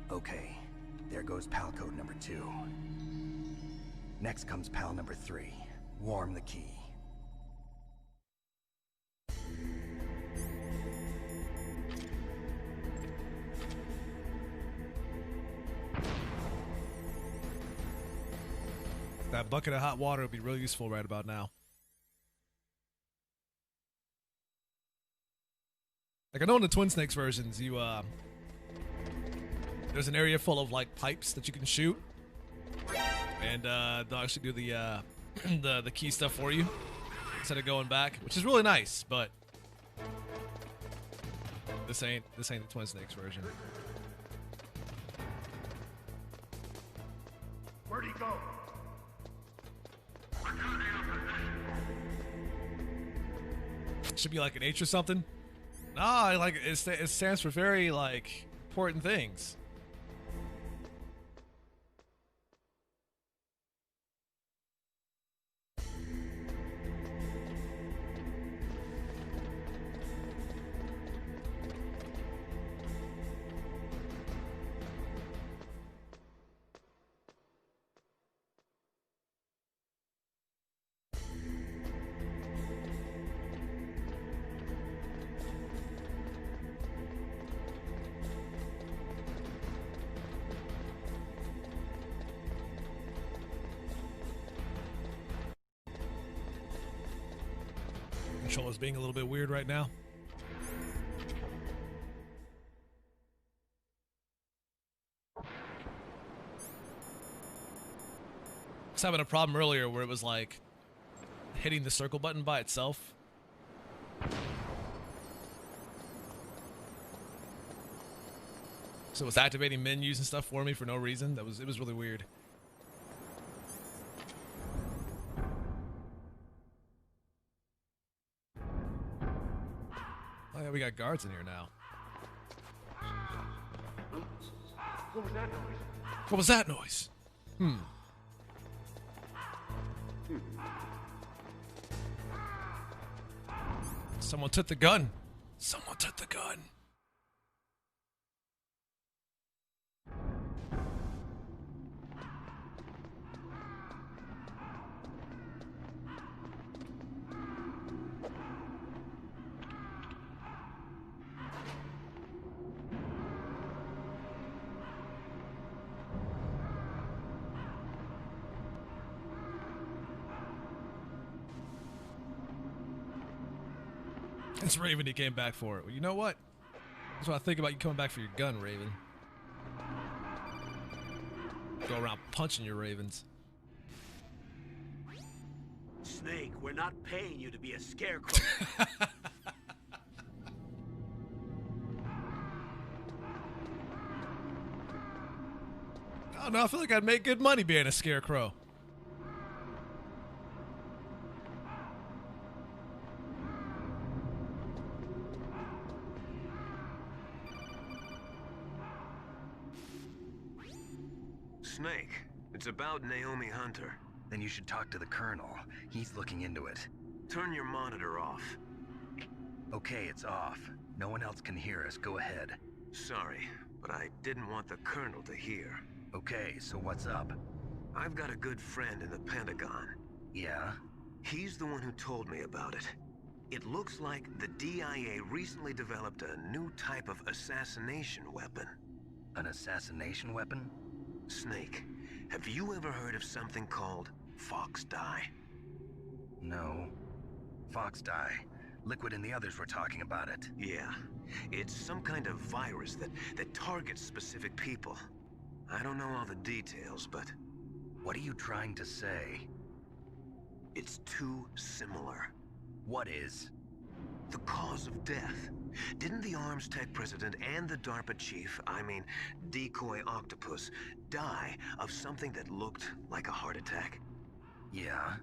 Okay, there goes pal code number 2. Next comes pal number 3. Warm the key. That bucket of hot water would be real useful right about now. Like I know in the Twin Snakes versions, there's an area full of like pipes that you can shoot, and they'll actually do the key stuff for you instead of going back, which is really nice. But this ain't the Twin Snakes version. Where'd he go? Should be like an H or something. No, like it stands for very like important things. Controller's being a little bit weird right now. I was having a problem earlier where it was like hitting the circle button by itself. So it was activating menus and stuff for me for no reason. It was really weird. Oh yeah, we got guards in here now. What was that noise? What was that noise? Someone took the gun. Someone took the gun. It's Raven he came back for. Well, you know what? That's what I think about you coming back for your gun, Raven. Go around punching your ravens. Snake, we're not paying you to be a scarecrow. Oh no, I feel like I'd make good money being a scarecrow. Snake, it's about Naomi Hunter. Then you should talk to the Colonel. He's looking into it. Turn your monitor off. Okay, it's off. No one else can hear us. Go ahead. Sorry, but I didn't want the Colonel to hear. Okay, so what's up? I've got a good friend in the Pentagon. Yeah? He's the one who told me about it. It looks like the DIA recently developed a new type of assassination weapon. An assassination weapon? Snake, have you ever heard of something called Fox Dye? No. Fox Dye. Liquid and the others were talking about it. Yeah. It's some kind of virus that targets specific people. I don't know all the details, but... What are you trying to say? It's too similar. What is? The cause of death. Didn't the Arms Tech president and the DARPA chief, I mean, Decoy Octopus, die of something that looked like a heart attack? Yeah?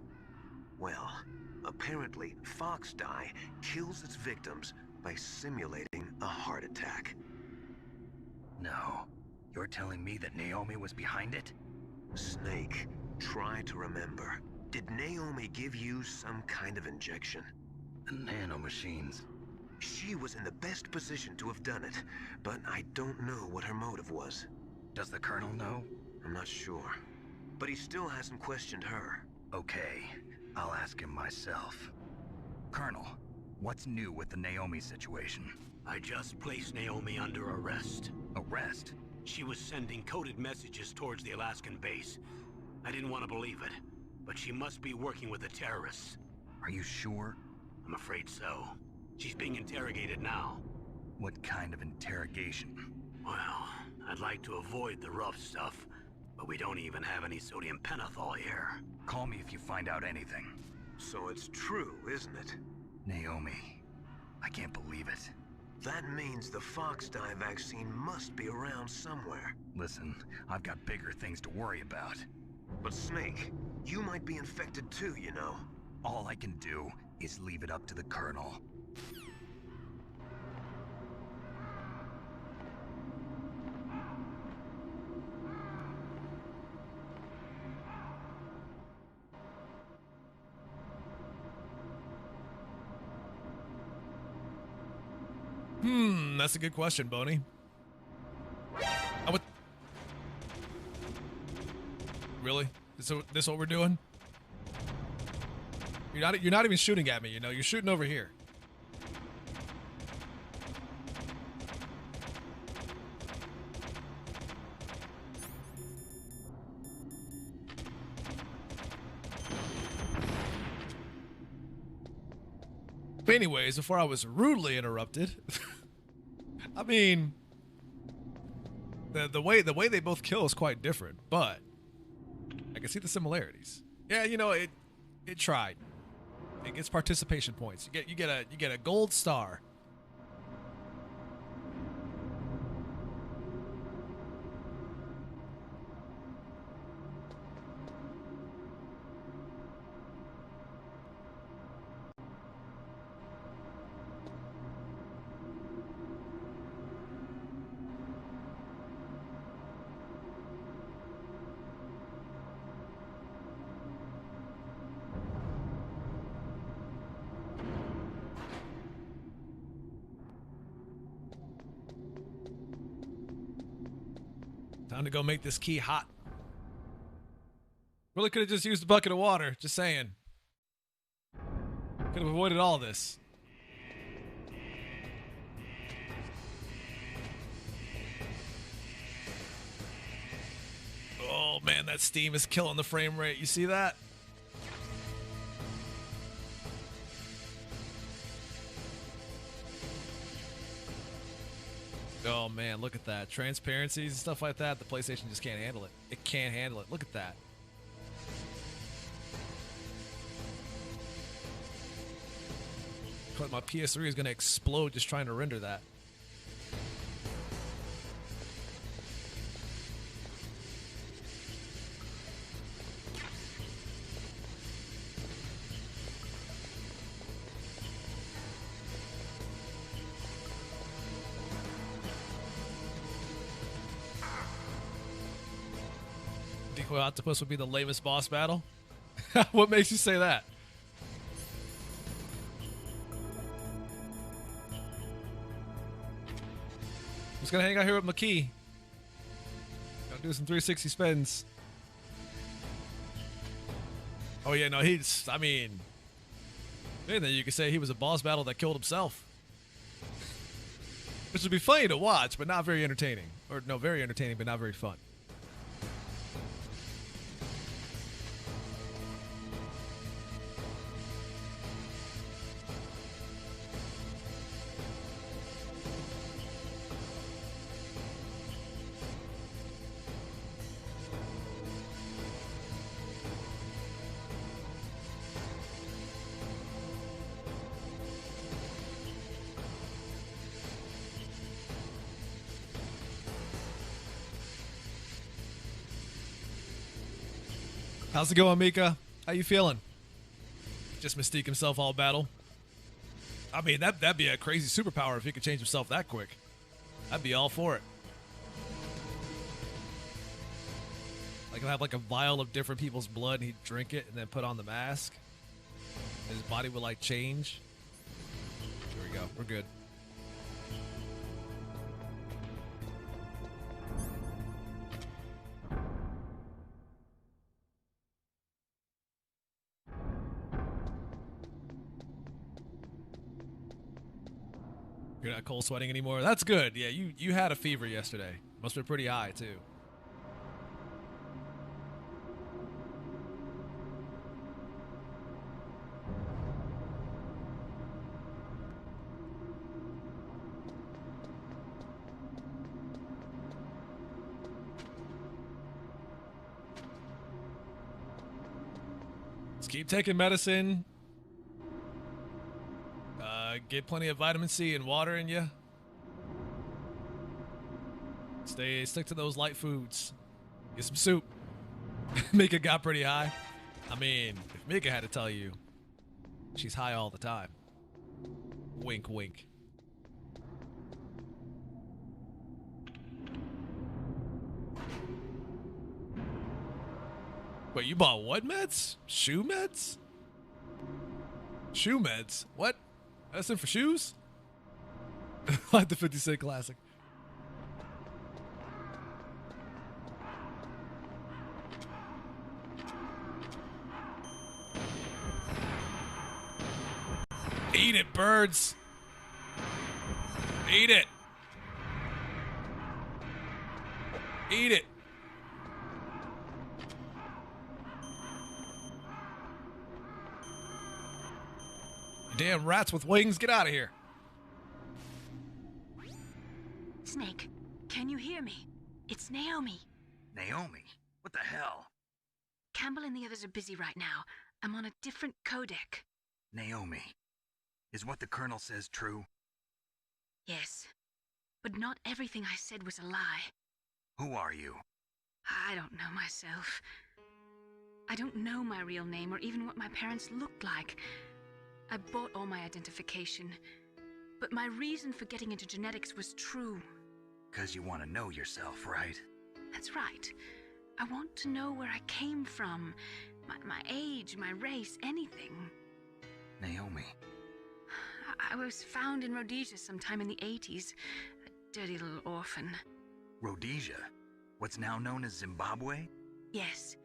Well, apparently Fox Dye kills its victims by simulating a heart attack. No. You're telling me that Naomi was behind it? Snake, try to remember. Did Naomi give you some kind of injection? The nanomachines. She was in the best position to have done it, but I don't know what her motive was. Does the Colonel know? I'm not sure. But he still hasn't questioned her. Okay, I'll ask him myself. Colonel, what's new with the Naomi situation? I just placed Naomi under arrest. Arrest? She was sending coded messages towards the Alaskan base. I didn't want to believe it, but she must be working with the terrorists. Are you sure? I'm afraid so. She's being interrogated now. What kind of interrogation? Well, I'd like to avoid the rough stuff, but we don't even have any sodium pentothal here. Call me if you find out anything. So it's true, isn't it? Naomi, I can't believe it. That means the Fox Dye vaccine must be around somewhere. Listen, I've got bigger things to worry about. But Snake, you might be infected too, you know. All I can do is leave it up to the Colonel. That's a good question, Boney. Really? This what we're doing? You're not even shooting at me, you know. You're shooting over here. But anyways, before I was rudely interrupted, I mean, the way they both kill is quite different, but I can see the similarities. Yeah, you know, it tried. It gets participation points. You get a gold star. Time to go make this key hot. Really could have just used a bucket of water. Just saying. Could have avoided all this. Oh man, that steam is killing the frame rate. You see that? Oh man, look at that. Transparencies and stuff like that. The PlayStation just can't handle it. It can't handle it. Look at that. But my PS3 is going to explode just trying to render that. Decoy Octopus would be the lamest boss battle? What makes you say that? Just gonna hang out here with McKee. Gonna do some 360 spins. Oh yeah, no, I mean, anything you could say he was a boss battle that killed himself. Which would be funny to watch, but not very entertaining. Or no, very entertaining, but not very fun. How's it going, Mika? How you feeling? Just Mystique himself all battle. I mean, that'd be a crazy superpower if he could change himself that quick. I'd be all for it. Like, he'll have like a vial of different people's blood, and he'd drink it and then put on the mask. And his body would like change. There we go. We're good. You're not cold sweating anymore. That's good. Yeah, you had a fever yesterday. Must have been pretty high, too. Just keep taking medicine. Get plenty of vitamin C and water in you. Stick to those light foods. Get some soup. Mika got pretty high. I mean, if Mika had to tell you, she's high all the time. Wink, wink. Wait, you bought what meds? Shoe meds? Shoe meds? What? Medicine for shoes? Like the 50 Cent classic. Eat it, birds. Eat it. Eat it. Damn rats with wings, get out of here. Snake, can you hear me? It's Naomi. Naomi? What the hell? Campbell and the others are busy right now. I'm on a different codec. Naomi, is what the Colonel says true? Yes, but not everything I said was a lie. Who are you? I don't know myself. I don't know my real name or even what my parents looked like. I bought all my identification, but my reason for getting into genetics was true. 'Cause you want to know yourself, right? That's right. I want to know where I came from, my age, my race, anything. Naomi. I was found in Rhodesia sometime in the 80s, a dirty little orphan. Rhodesia? What's now known as Zimbabwe? Yes.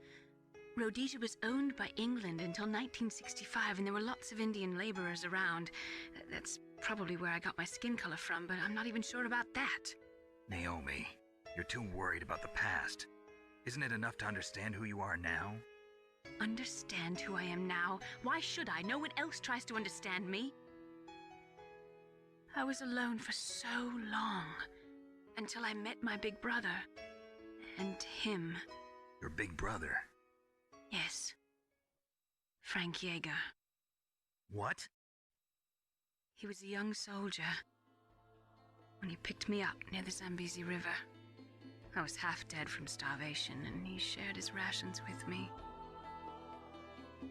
Rhodesia was owned by England until 1965, and there were lots of Indian laborers around. That's probably where I got my skin color from, but I'm not even sure about that. Naomi, you're too worried about the past. Isn't it enough to understand who you are now? Understand who I am now? Why should I? No one else tries to understand me. I was alone for so long, until I met my big brother. And him. Your big brother? Yes. Frank Yeager. What? He was a young soldier when he picked me up near the Zambezi River. I was half dead from starvation, and he shared his rations with me.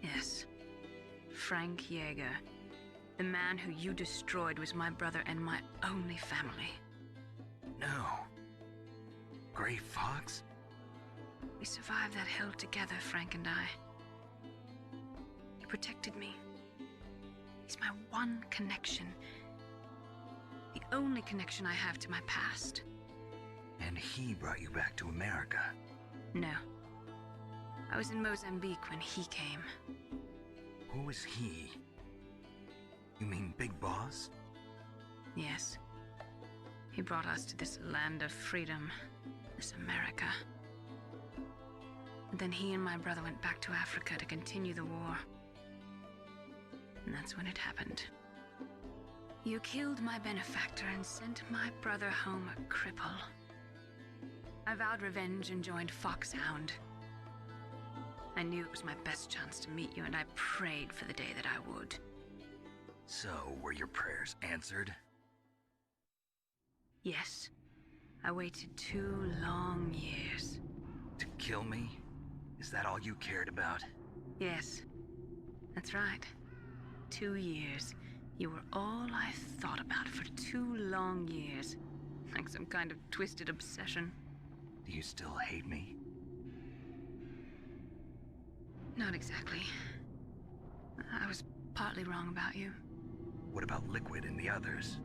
Yes, Frank Yeager. The man who you destroyed was my brother and my only family. No. Gray Fox? We survived that hell together, Frank and I. He protected me. He's my one connection. The only connection I have to my past. And he brought you back to America? No. I was in Mozambique when he came. Who is he? You mean Big Boss? Yes. He brought us to this land of freedom, this America. And then he and my brother went back to Africa to continue the war. And that's when it happened. You killed my benefactor and sent my brother home a cripple. I vowed revenge and joined Foxhound. I knew it was my best chance to meet you, and I prayed for the day that I would. So, were your prayers answered? Yes. I waited 2 long years. To kill me? Is that all you cared about? Yes. That's right. 2 years. You were all I thought about for 2 long years. Like some kind of twisted obsession. Do you still hate me? Not exactly. I was partly wrong about you. What about Liquid and the others?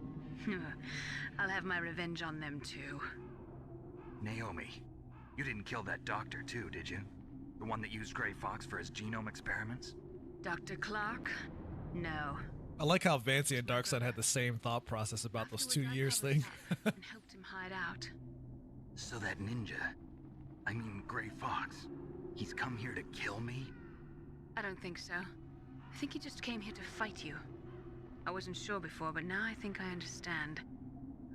I'll have my revenge on them too. Naomi, you didn't kill that doctor too, did you? The one that used Gray Fox for his genome experiments? Dr. Clark? No. I like how Vancy and Darkseid had the same thought process about those 2 years thing. And helped him hide out. So that ninja, I mean Gray Fox, he's come here to kill me? I don't think so. I think he just came here to fight you. I wasn't sure before, but now I think I understand.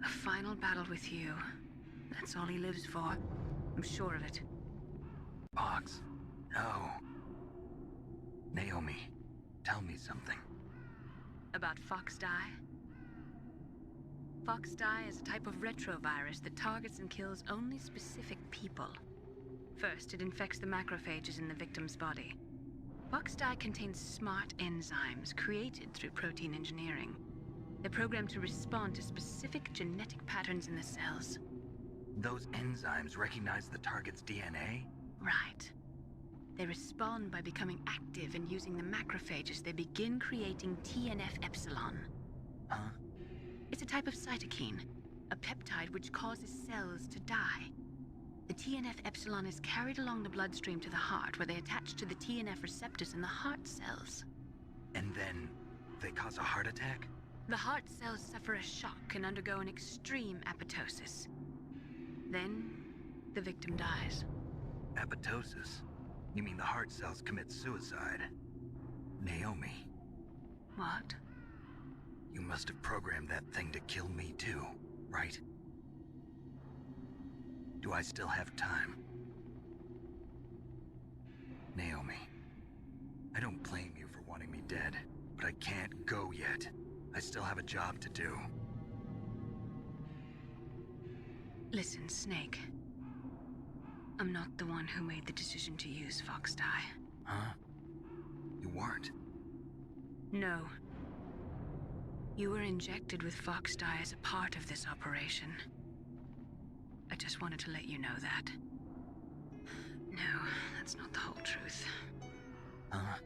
A final battle with you. That's all he lives for. I'm sure of it. Fox? No. Naomi, tell me something. About Fox Die? Fox Die is a type of retrovirus that targets and kills only specific people. First, it infects the macrophages in the victim's body. Fox Die contains smart enzymes created through protein engineering. They're programmed to respond to specific genetic patterns in the cells. Those enzymes recognize the target's DNA? Right. They respond by becoming active and using the macrophages. They begin creating TNF-epsilon. Huh? It's a type of cytokine, a peptide which causes cells to die. The TNF epsilon is carried along the bloodstream to the heart, where they attach to the TNF receptors in the heart cells. And then they cause a heart attack? The heart cells suffer a shock and undergo an extreme apoptosis. Then, the victim dies. Apoptosis? You mean the heart cells commit suicide? Naomi. What? You must have programmed that thing to kill me too, right? Do I still have time? Naomi, I don't blame you for wanting me dead, but I can't go yet. I still have a job to do. Listen, Snake. I'm not the one who made the decision to use Fox Dye. Huh? You weren't? No. You were injected with Fox Dye as a part of this operation. I just wanted to let you know that. No, that's not the whole truth. Huh?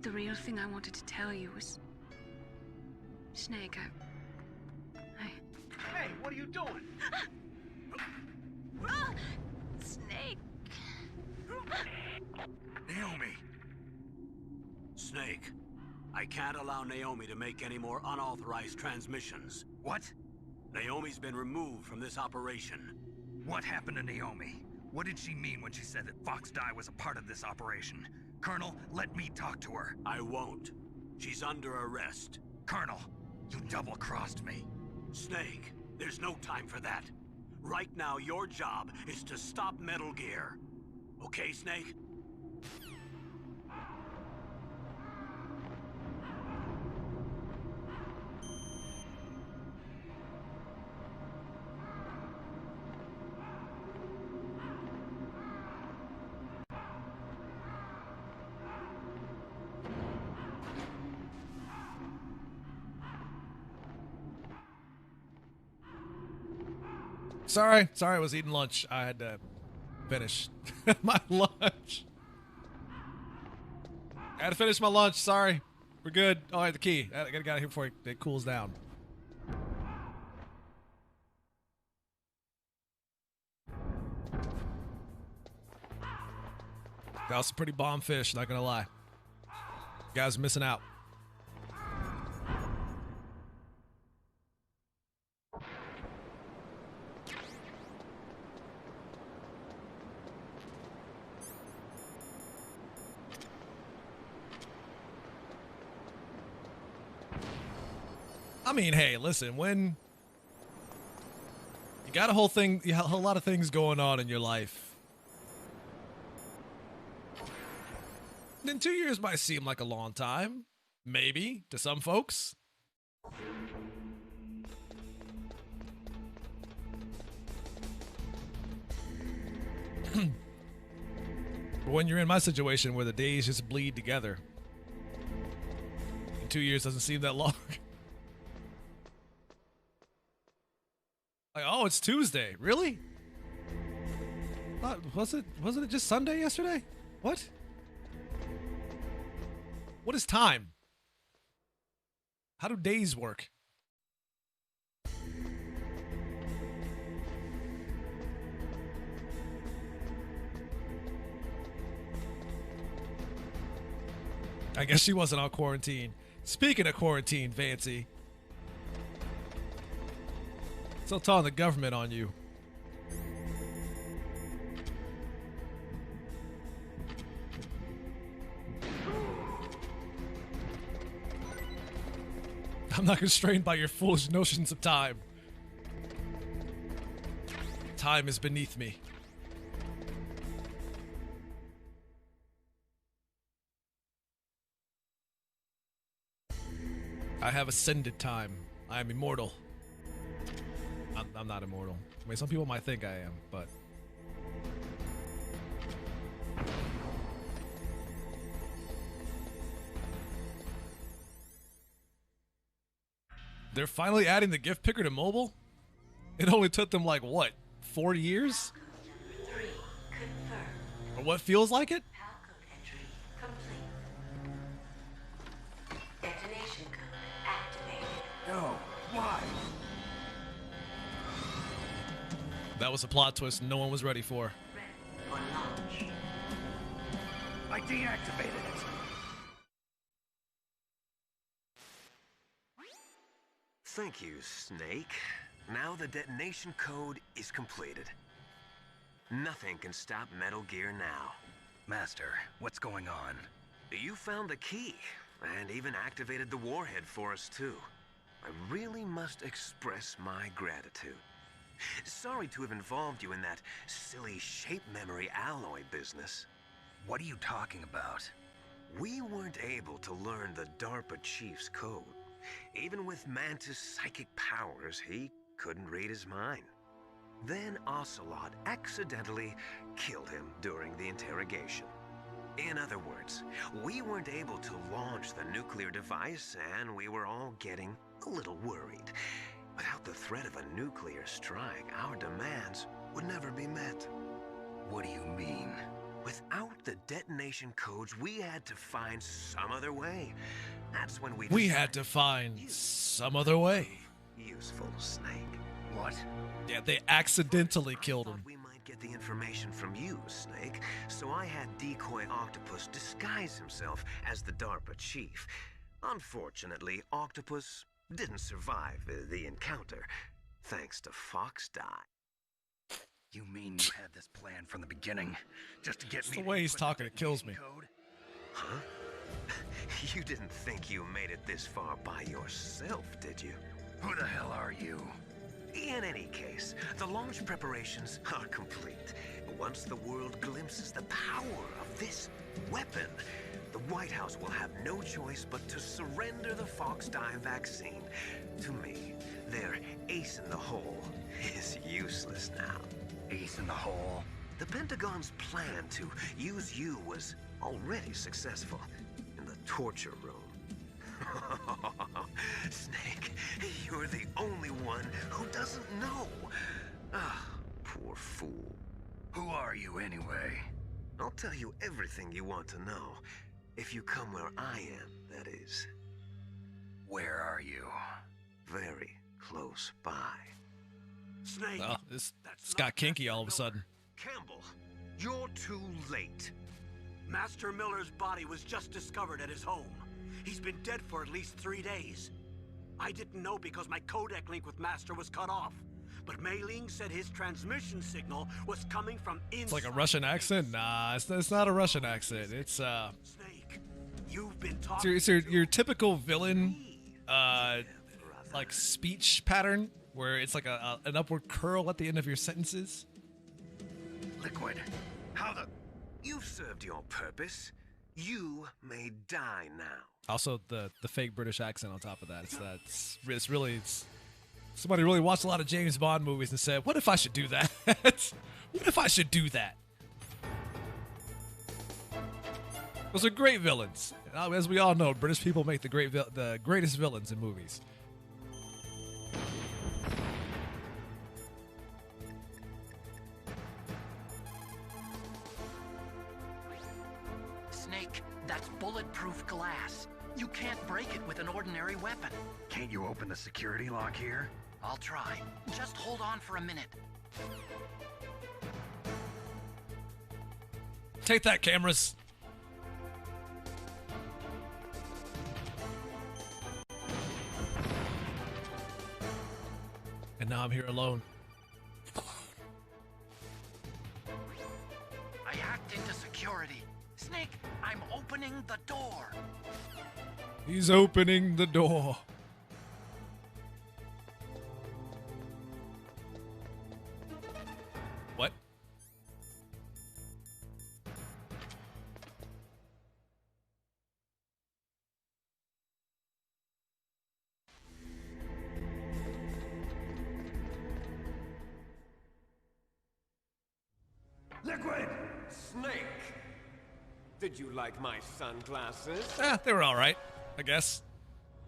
The real thing I wanted to tell you was... Snake, Hey, what are you doing? Snake! Naomi! Snake, I can't allow Naomi to make any more unauthorized transmissions. What? Naomi's been removed from this operation. What happened to Naomi? What did she mean when she said that Fox Dye was a part of this operation? Colonel, let me talk to her. I won't. She's under arrest. Colonel, you double-crossed me. Snake, there's no time for that. Right now, your job is to stop Metal Gear. Okay, Snake? Sorry, I was eating lunch. I had to finish my lunch. I had to finish my lunch. Sorry. We're good. Oh, I had the key. I gotta get out here before it cools down. That was some pretty bomb fish, not gonna lie. You guys are missing out. I mean, hey, listen, when you got a whole lot of things going on in your life, then 2 years might seem like a long time, maybe, to some folks. But when you're in my situation where the days just bleed together, and 2 years doesn't seem that long. Like, oh, it's Tuesday. Really? Wasn't it just Sunday yesterday? What? What is time? How do days work? I guess she wasn't on quarantine. Speaking of quarantine, Fancy. Still telling the government on you. I'm not constrained by your foolish notions of time. Time is beneath me. I have ascended time. I am immortal. I'm not immortal. I mean, some people might think I am, but... They're finally adding the gift picker to mobile? It only took them, like, what, 4 years? Or what feels like it? Detonation code activated. No, why? That was a plot twist no one was ready for. Ready for launch. I deactivated it. Thank you, Snake. Now the detonation code is completed. Nothing can stop Metal Gear now. Master, what's going on? You found the key, and even activated the warhead for us, too. I really must express my gratitude. Sorry to have involved you in that silly shape memory alloy business. What are you talking about? We weren't able to learn the DARPA chief's code. Even with Mantis' psychic powers, he couldn't read his mind. Then Ocelot accidentally killed him during the interrogation. In other words, we weren't able to launch the nuclear device, and we were all getting a little worried. Without the threat of a nuclear strike, our demands would never be met. What do you mean? Without the detonation codes, we had to find some other way. That's when we had to find some other way. Useful, Snake. What? Yeah, they accidentally killed him. We might get the information from you, Snake. So I had Decoy Octopus disguise himself as the DARPA chief. Unfortunately, Octopus didn't survive the encounter, thanks to Fox Die. You mean you had this plan from the beginning, just to get It's me? the way he's talking, it kills me. Code? Huh? You didn't think you made it this far by yourself, did you? Who the hell are you? In any case, the launch preparations are complete. Once the world glimpses the power of this weapon, the White House will have no choice but to surrender the Fox Die vaccine. To me, their ace in the hole is useless now. Ace in the hole? The Pentagon's plan to use you was already successful in the torture room. Snake, you're the only one who doesn't know. Ah, poor fool. Who are you anyway? I'll tell you everything you want to know. If you come where I am, that is. Where are you? Very close by. Snake! Oh, this got kinky all of a sudden. Campbell, you're too late. Master Miller's body was just discovered at his home. He's been dead for at least 3 days. I didn't know because my codec link with Master was cut off. But Mei Ling said his transmission signal was coming from inside. It's like a Russian accent? Nah, it's not a Russian accent. It's Snake, you've been talking. it's your typical villain, like speech pattern where it's like an upward curl at the end of your sentences. Liquid, how the? You've served your purpose. You may die now. Also, the fake British accent on top of that. It's really somebody really watched a lot of James Bond movies and said, "What if I should do that? What if I should do that?" Those are great villains. As we all know, British people make the greatest villains in movies. Snake, that's bulletproof glass. You can't break it with an ordinary weapon. Can't you open the security lock here? I'll try. Just hold on for a minute. Take that, cameras. And now I'm here alone. I hacked into security. Snake, I'm opening the door. He's opening the door. What? Liquid! Snake! Did you like my sunglasses? They were all right, I guess.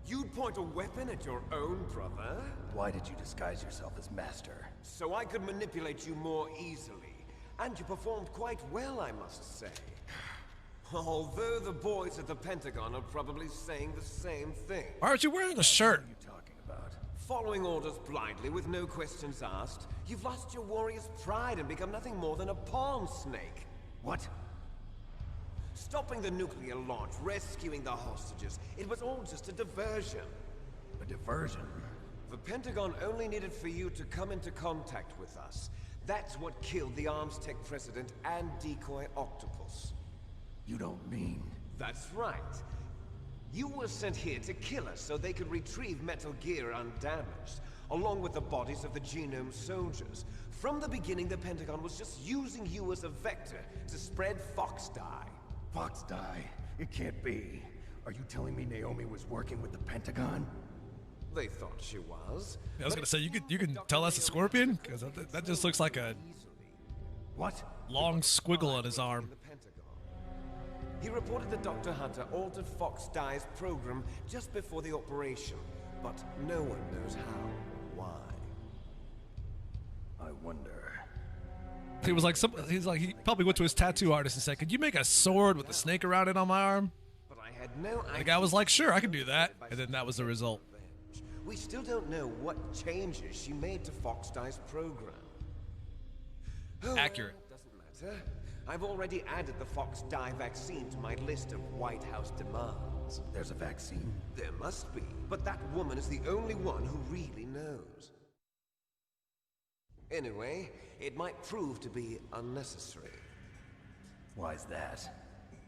You'd point a weapon at your own brother? Why did you disguise yourself as Master? So I could manipulate you more easily. And you performed quite well, I must say. Although the boys at the Pentagon are probably saying the same thing. Why aren't you wearing a shirt? about? Following orders blindly with no questions asked, you've lost your warrior's pride and become nothing more than a pawn snake. What? Stopping the nuclear launch, rescuing the hostages, it was all just a diversion. A diversion? The Pentagon only needed for you to come into contact with us. That's what killed the Arms Tech president and Decoy Octopus. You don't mean... That's right. You were sent here to kill us so they could retrieve Metal Gear undamaged, along with the bodies of the Genome soldiers. From the beginning, the Pentagon was just using you as a vector to spread Fox dye. Fox dye? It can't be. Are you telling me Naomi was working with the Pentagon? They thought she was. I was gonna say, you can tell that's a scorpion? Because that just looks like a... What? Long squiggle on his arm. He reported that Dr. Hunter altered Fox Dye's program just before the operation, but no one knows how or why. I wonder... He was like, he probably went to his tattoo artist and said, "Could you make a sword with a snake around it on my arm?" But I had no idea. The guy was like, "Sure, I can do that," and then that was the result. We still don't know what changes she made to Fox Dye's program. Accurate. Doesn't matter. I've already added the Fox Dye vaccine to my list of White House demands. There's a vaccine? There must be, but that woman is the only one who really knows. Anyway, it might prove to be unnecessary. Why's that?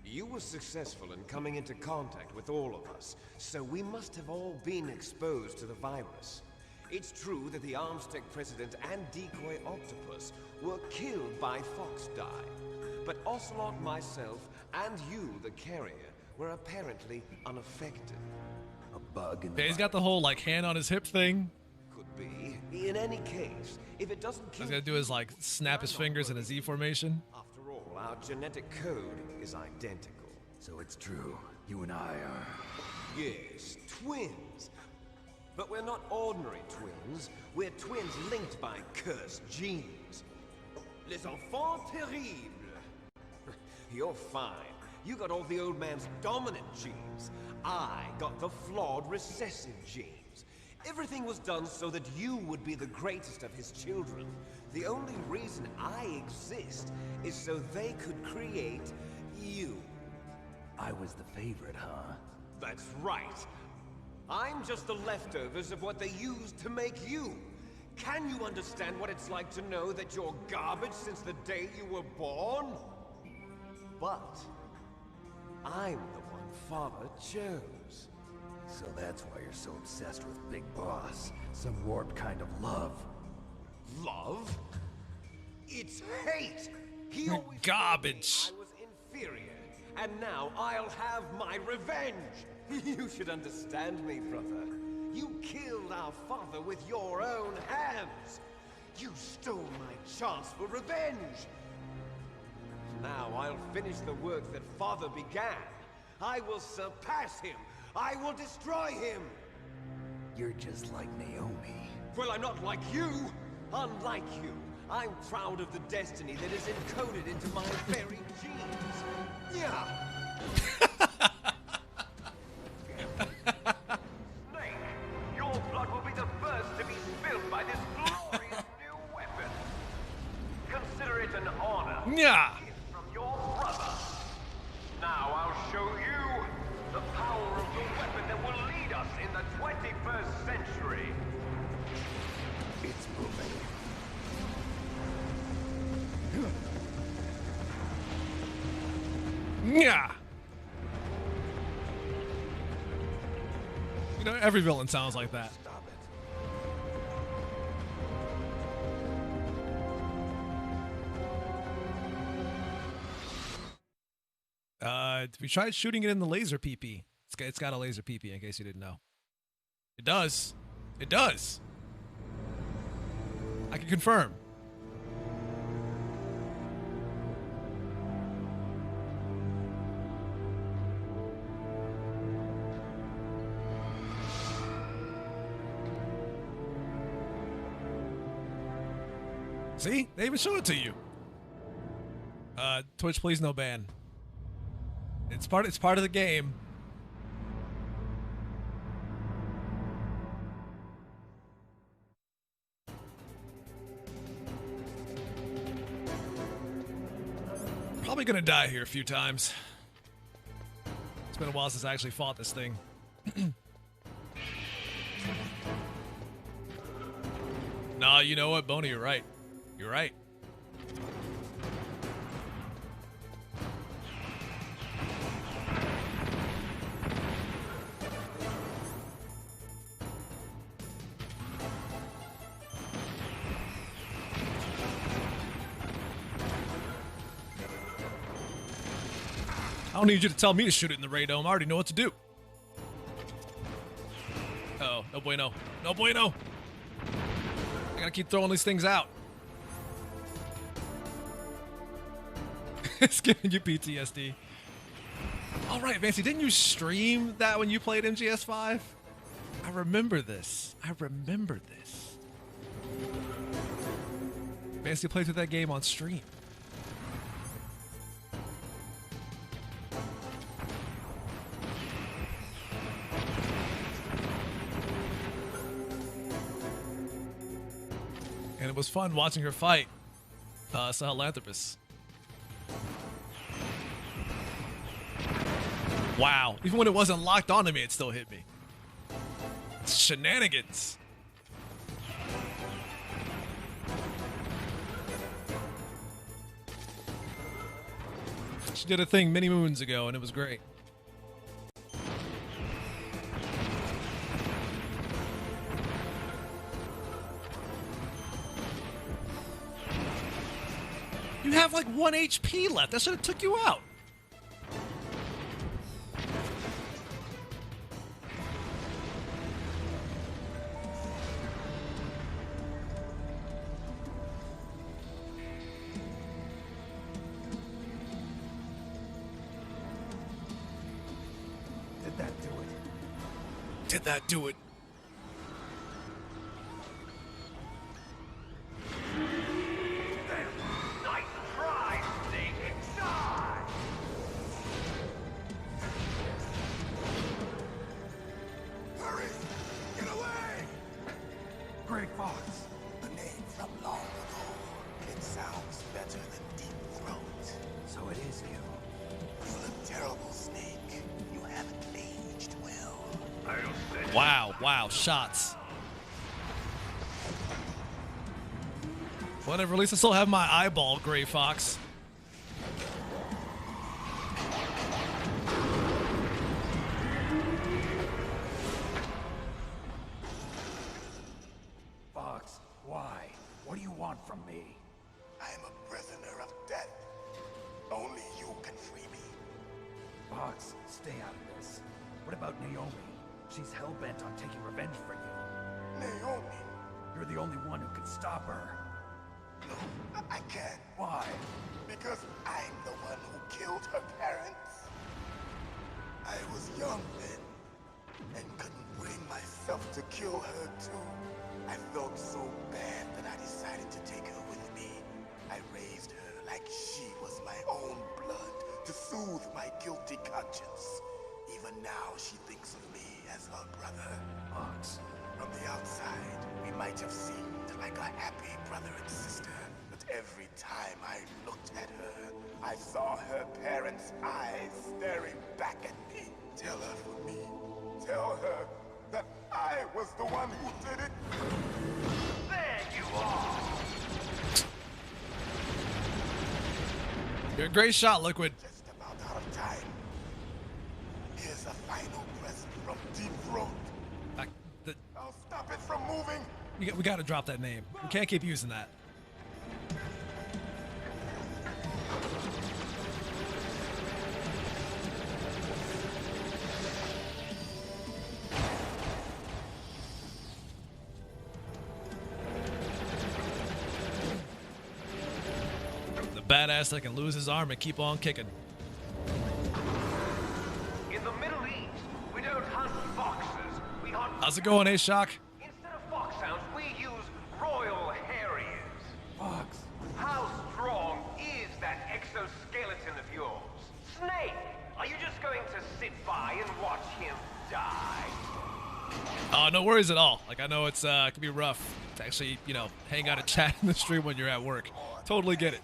You were successful in coming into contact with all of us, so we must have all been exposed to the virus. It's true that the Arms Tech president and Decoy Octopus were killed by Fox Dye, but Ocelot, myself, and you, the carrier, were apparently unaffected. A bug in the... Yeah, he's got the whole, like, hand on his hip thing. Could be. In any case, if it doesn't kill... He's gonna do his, like, snap his fingers in a Z formation. After all, our genetic code is identical. So it's true. You and I are... Yes, twins. But we're not ordinary twins. We're twins linked by cursed genes. Les enfants terribles. You're fine. You got all the old man's dominant genes. I got the flawed recessive genes. Everything was done so that you would be the greatest of his children. The only reason I exist is so they could create you. I was the favorite, huh? That's right. I'm just the leftovers of what they used to make you. Can you understand what it's like to know that you're garbage since the day you were born? But I'm the one Father chose. So that's why you're so obsessed with Big Boss. Some warped kind of love. Love? It's hate! He always garbage. told me I was inferior, and now I'll have my revenge! You should understand me, brother. You killed our father with your own hands! You stole my chance for revenge! Now I'll finish the work that Father began. I will surpass him! I will destroy him! You're just like Naomi. Well, I'm not like you! Unlike you, I'm proud of the destiny that is encoded into my very genes. Yeah! Snake, your blood will be the first to be spilled by this glorious new weapon. Consider it an honor. Yeah. Gift from your brother. Now I'll show you the power of the weapon that will lead us in the 21st century. It's moving. Yeah. You know, every villain sounds like that. Stop it. We tried shooting it in the laser PP. It's got a laser PP in case you didn't know. It does. It does. I can confirm. See? They even show it to you. Twitch, please no ban. It's part of the game. Probably gonna die here a few times. It's been a while since I actually fought this thing. Nah, you know what, Boney, you're right. You're right. I don't need you to tell me to shoot it in the ray dome. I already know what to do. Uh-oh, no bueno. No bueno. I gotta keep throwing these things out. It's giving you PTSD. All right, Vancy, didn't you stream that when you played MGS5? I remember this. I remember this. Vancy played through that game on stream. And it was fun watching her fight Sahelanthropus. Wow. Even when it wasn't locked onto me, it still hit me. It's shenanigans. She did a thing many moons ago, and it was great. You have like 1 HP left. That should have took you out. Did that do it? Did that do it? Wow, shots. Whatever, at least I still have my eyeball, Gray Fox. Fox, why? What do you want from me? I am a prisoner of death. Only you can free me. Fox, stay out of this. What about Naomi? She's hell-bent on taking revenge for you. Naomi? You're the only one who can stop her. No, I can't. Why? Because I'm the one who killed her parents. I was young then, and couldn't bring myself to kill her too. I felt so bad that I decided to take her with me. I raised her like she was my own blood, to soothe my guilty conscience. Even now, she thinks of me as her brother. Fox. From the outside, we might have seemed like a happy brother and sister, but every time I looked at her, I saw her parents' eyes staring back at me. Tell her for me. Tell her that I was the one who did it. There you are! You're a great shot, Liquid. Just about out of time. Here's a final present from Deep Throat. I'll stop it from moving. We got to drop that name. We can't keep using that. The badass that can lose his arm and keep on kicking. In the Middle East, we don't hunt foxes. We hunt... How's it going, A-Shock? Instead of foxhounds, we use Royal Harriers. Fox. How strong is that exoskeleton of yours? Snake, are you just going to sit by and watch him die? Oh, no worries at all. Like, I know it's it can be rough to actually, you know, hang out and chat in the stream when you're at work. Totally get it.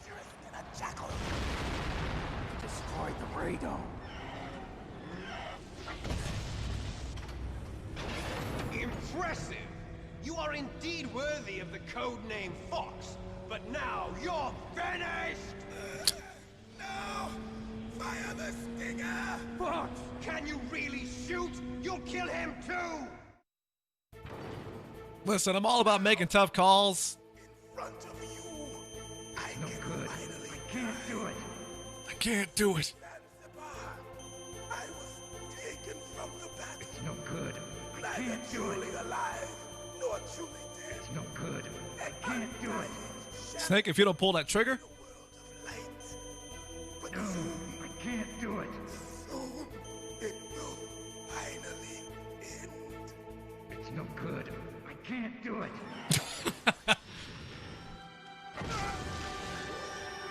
freedom. Impressive! You are indeed worthy of the codename Fox, but now you're finished! No! Fire the stinger! Fox, can you really shoot? You'll kill him too! Listen, I'm all about making tough calls. In front of you, I No can good. finally I can't do it. I can't do it. Zanzibar. I was taken from the battle. It's no good. I Neither can't do it. truly alive, nor truly dead. It's no good. I can't do it. Snake, if you don't pull that trigger, But No, I can't do it. soon it will finally end. It's no good. I can't do it.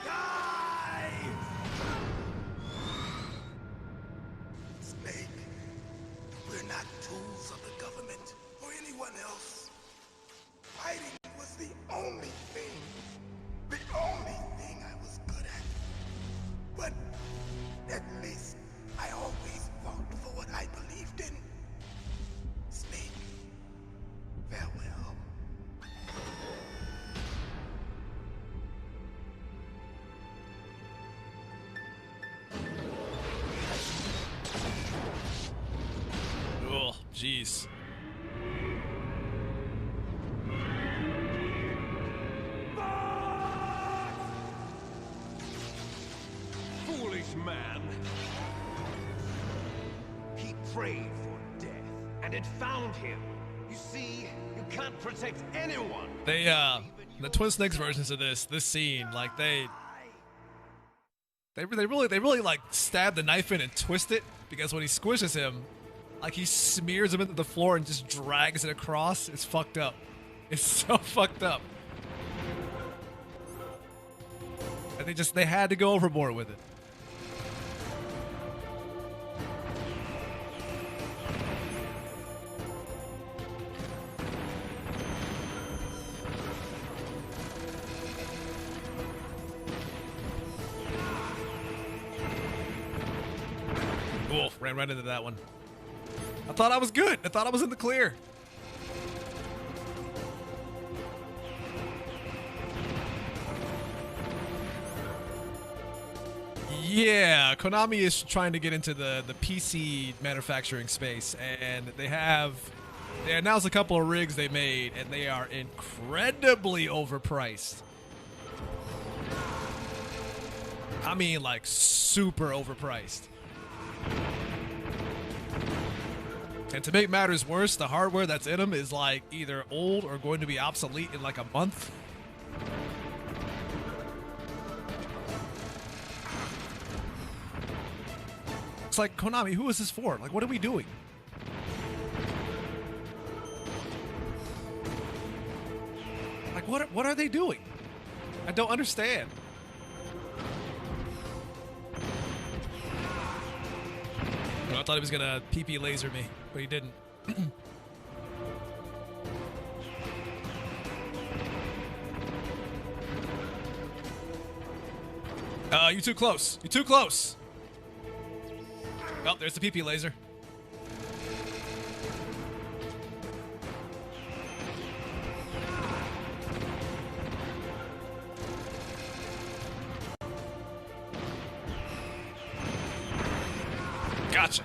Die! Snake, we're not tools of the government or anyone else. Fighting was the only thing I was good at. But at least I always fought for what I believed in. Snake, farewell. oh, jeez. Foolish man! He prayed for death, and it found him. You see, you can't protect anyone. They, the Twin Snakes versions of this scene, like they really like stab the knife in and twist it, because when he squishes him, like he smears him into the floor and just drags it across. It's fucked up. It's so fucked up. And they had to go overboard with it. Wolf ran right into that one. I thought I was good. I thought I was in the clear. Yeah, Konami is trying to get into the PC manufacturing space, and they announced a couple of rigs they made, and they are incredibly overpriced. I mean, like, super overpriced. And to make matters worse, the hardware that's in them is like either old or going to be obsolete in like a month. It's like, Konami, who is this for? Like, what are we doing? Like, what are they doing? I don't understand. I thought he was gonna PP laser me, but he didn't. You too close. You too close. Oh, there's the PP laser. Gotcha.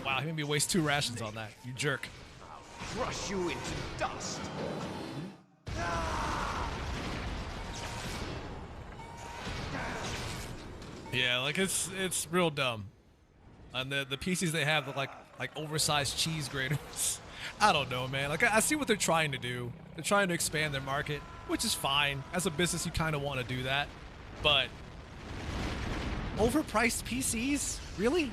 Wow, he made me waste 2 rations on that. You jerk. I'll crush you into dust. Yeah, like it's real dumb. And the PCs they have, like oversized cheese graters. I don't know, man. Like I see what they're trying to do. They're trying to expand their market, which is fine. As a business, you kind of want to do that, but overpriced PCs, really?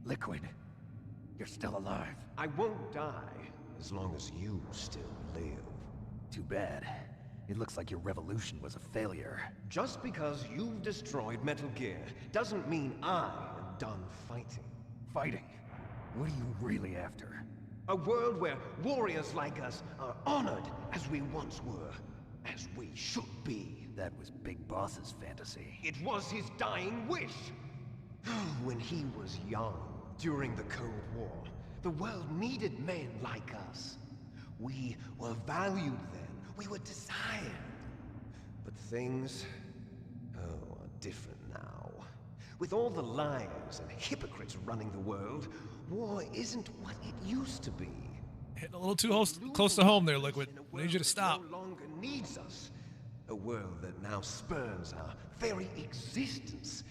Liquid, you're still alive. I won't die as long as you still live. Too bad. It looks like your revolution was a failure. Just because you've destroyed Metal Gear doesn't mean I am done fighting. Fighting? What are you really after? A world where warriors like us are honored as we once were, as we should be. That was Big Boss's fantasy. It was his dying wish. When he was young, during the Cold War, the world needed men like us. We were valued then. We were desired. But things, are different now. With all the liars and hypocrites running the world, war isn't what it used to be. Hitting a little too close to home there, Liquid. I need you to stop. No longer needs us. A world that now spurns our very existence.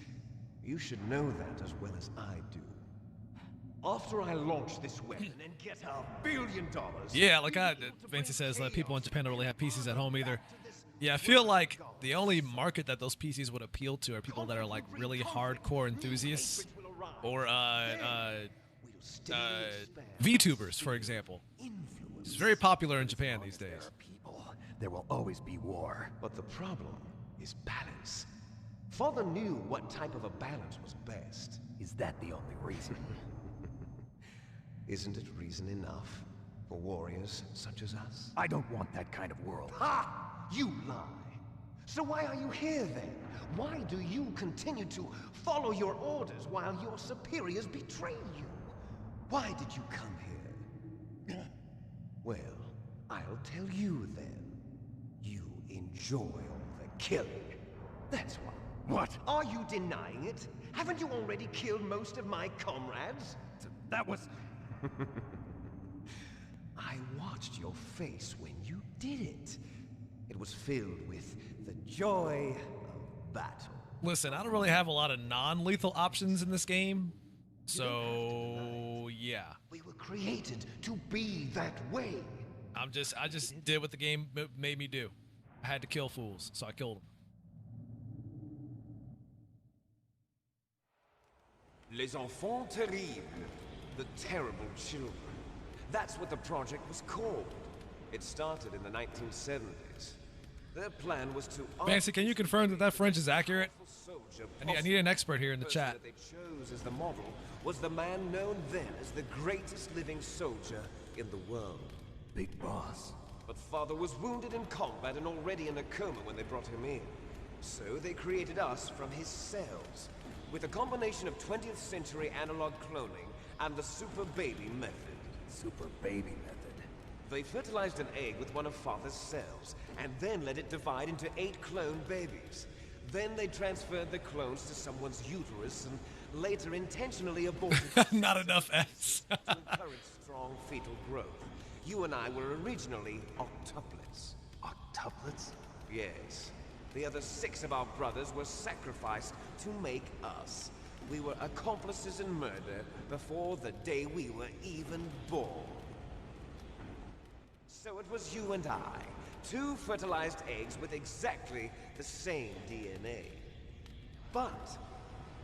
You should know that as well as I do. After I launch this weapon and get $1 billion... Yeah, like Fancy says, people in Japan don't really have PCs at home either. Yeah, I feel like the only market that those PCs would appeal to are people that are like really hardcore enthusiasts or VTubers, for example. It's very popular in Japan these days. There will always be war. But the problem is balance. Father knew what type of a balance was best. Is that the only reason? Isn't it reason enough for warriors such as us? I don't want that kind of world. Ha! You lie! So why are you here then? Why do you continue to follow your orders while your superiors betray you? Why did you come here? Well, I'll tell you then. You enjoy all the killing. That's why. What? Are you denying it? Haven't you already killed most of my comrades? That was... I watched your face when you did it. It was filled with the joy of battle. Listen, I don't really have a lot of non-lethal options in this game. So, yeah. We were created to be that way. I just did what the game made me do. I had to kill fools, so I killed them. Les enfants terribles. The terrible children. That's what the project was called. It started in the 1970s. Their plan was to... Fancy, can you confirm that that French is accurate? I need an expert here in the chat. That they chose as the model was the man known then as the greatest living soldier in the world. Big Boss. But Father was wounded in combat and already in a coma when they brought him in. So they created us from his cells, with a combination of 20th century analog cloning and the super baby method. Super baby method. They fertilized an egg with one of Father's cells, and then let it divide into 8 clone babies. Then they transferred the clones to someone's uterus and later intentionally aborted Not enough S. to encourage strong fetal growth. You and I were originally octuplets. Octuplets? Yes. The other 6 of our brothers were sacrificed to make us. We were accomplices in murder before the day we were even born. So it was you and I, 2 fertilized eggs with exactly the same DNA. But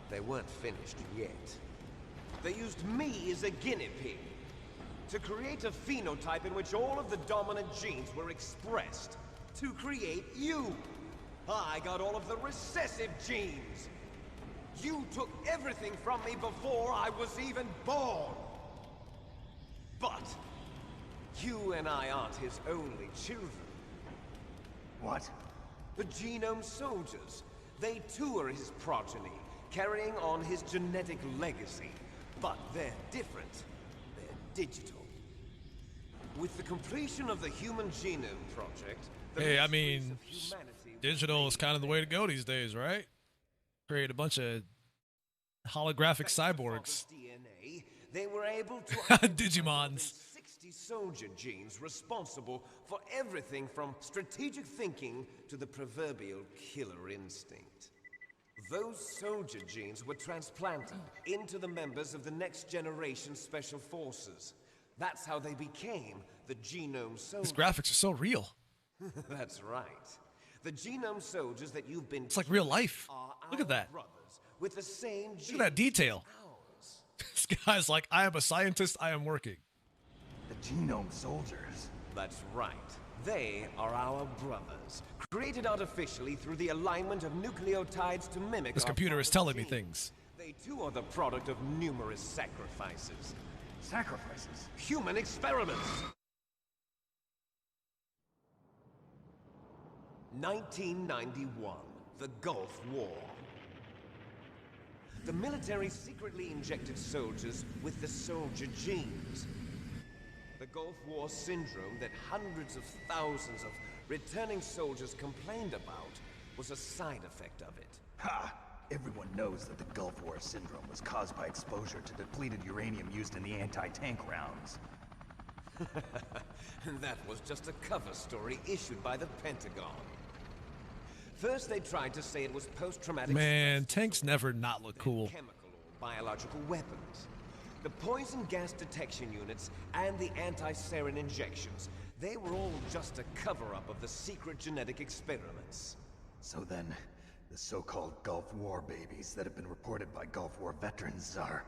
they weren't finished yet. They used me as a guinea pig to create a phenotype in which all of the dominant genes were expressed to create you. I got all of the recessive genes. You took everything from me before I was even born. But you and I aren't his only children. What? The Genome Soldiers. They too are his progeny, carrying on his genetic legacy. But they're different. They're digital. With the completion of the Human Genome Project... Hey, I mean, digital is kind of the way to go these days, right? Create a bunch of holographic cyborgs. DNA, they were able to Digimons. 60 soldier genes responsible for everything from strategic thinking to the proverbial killer instinct. Those soldier genes were transplanted into the members of the next generation special forces. That's how they became the Genome Soldiers. These graphics are so real. That's right. The Genome Soldiers that you've been... It's like real life. Look at that. With the same Look at that detail. This guy's like, I am a scientist, I am working. The genome soldiers. That's right. They are our brothers, created artificially through the alignment of nucleotides to mimic This our computer is father's telling me genes. things. They too are the product of numerous sacrifices. Sacrifices? Human experiments! 1991, the Gulf War. The military secretly injected soldiers with the soldier genes. The Gulf War syndrome that hundreds of thousands of returning soldiers complained about was a side effect of it. Ha! Everyone knows that the Gulf War syndrome was caused by exposure to depleted uranium used in the anti-tank rounds. That was just a cover story issued by the Pentagon. First, they tried to say it was post-traumatic... Man, tanks never not look cool. ...chemical or biological weapons. The poison gas detection units and the anti-sarin injections, they were all just a cover-up of the secret genetic experiments. So then, the so-called Gulf War babies that have been reported by Gulf War veterans are...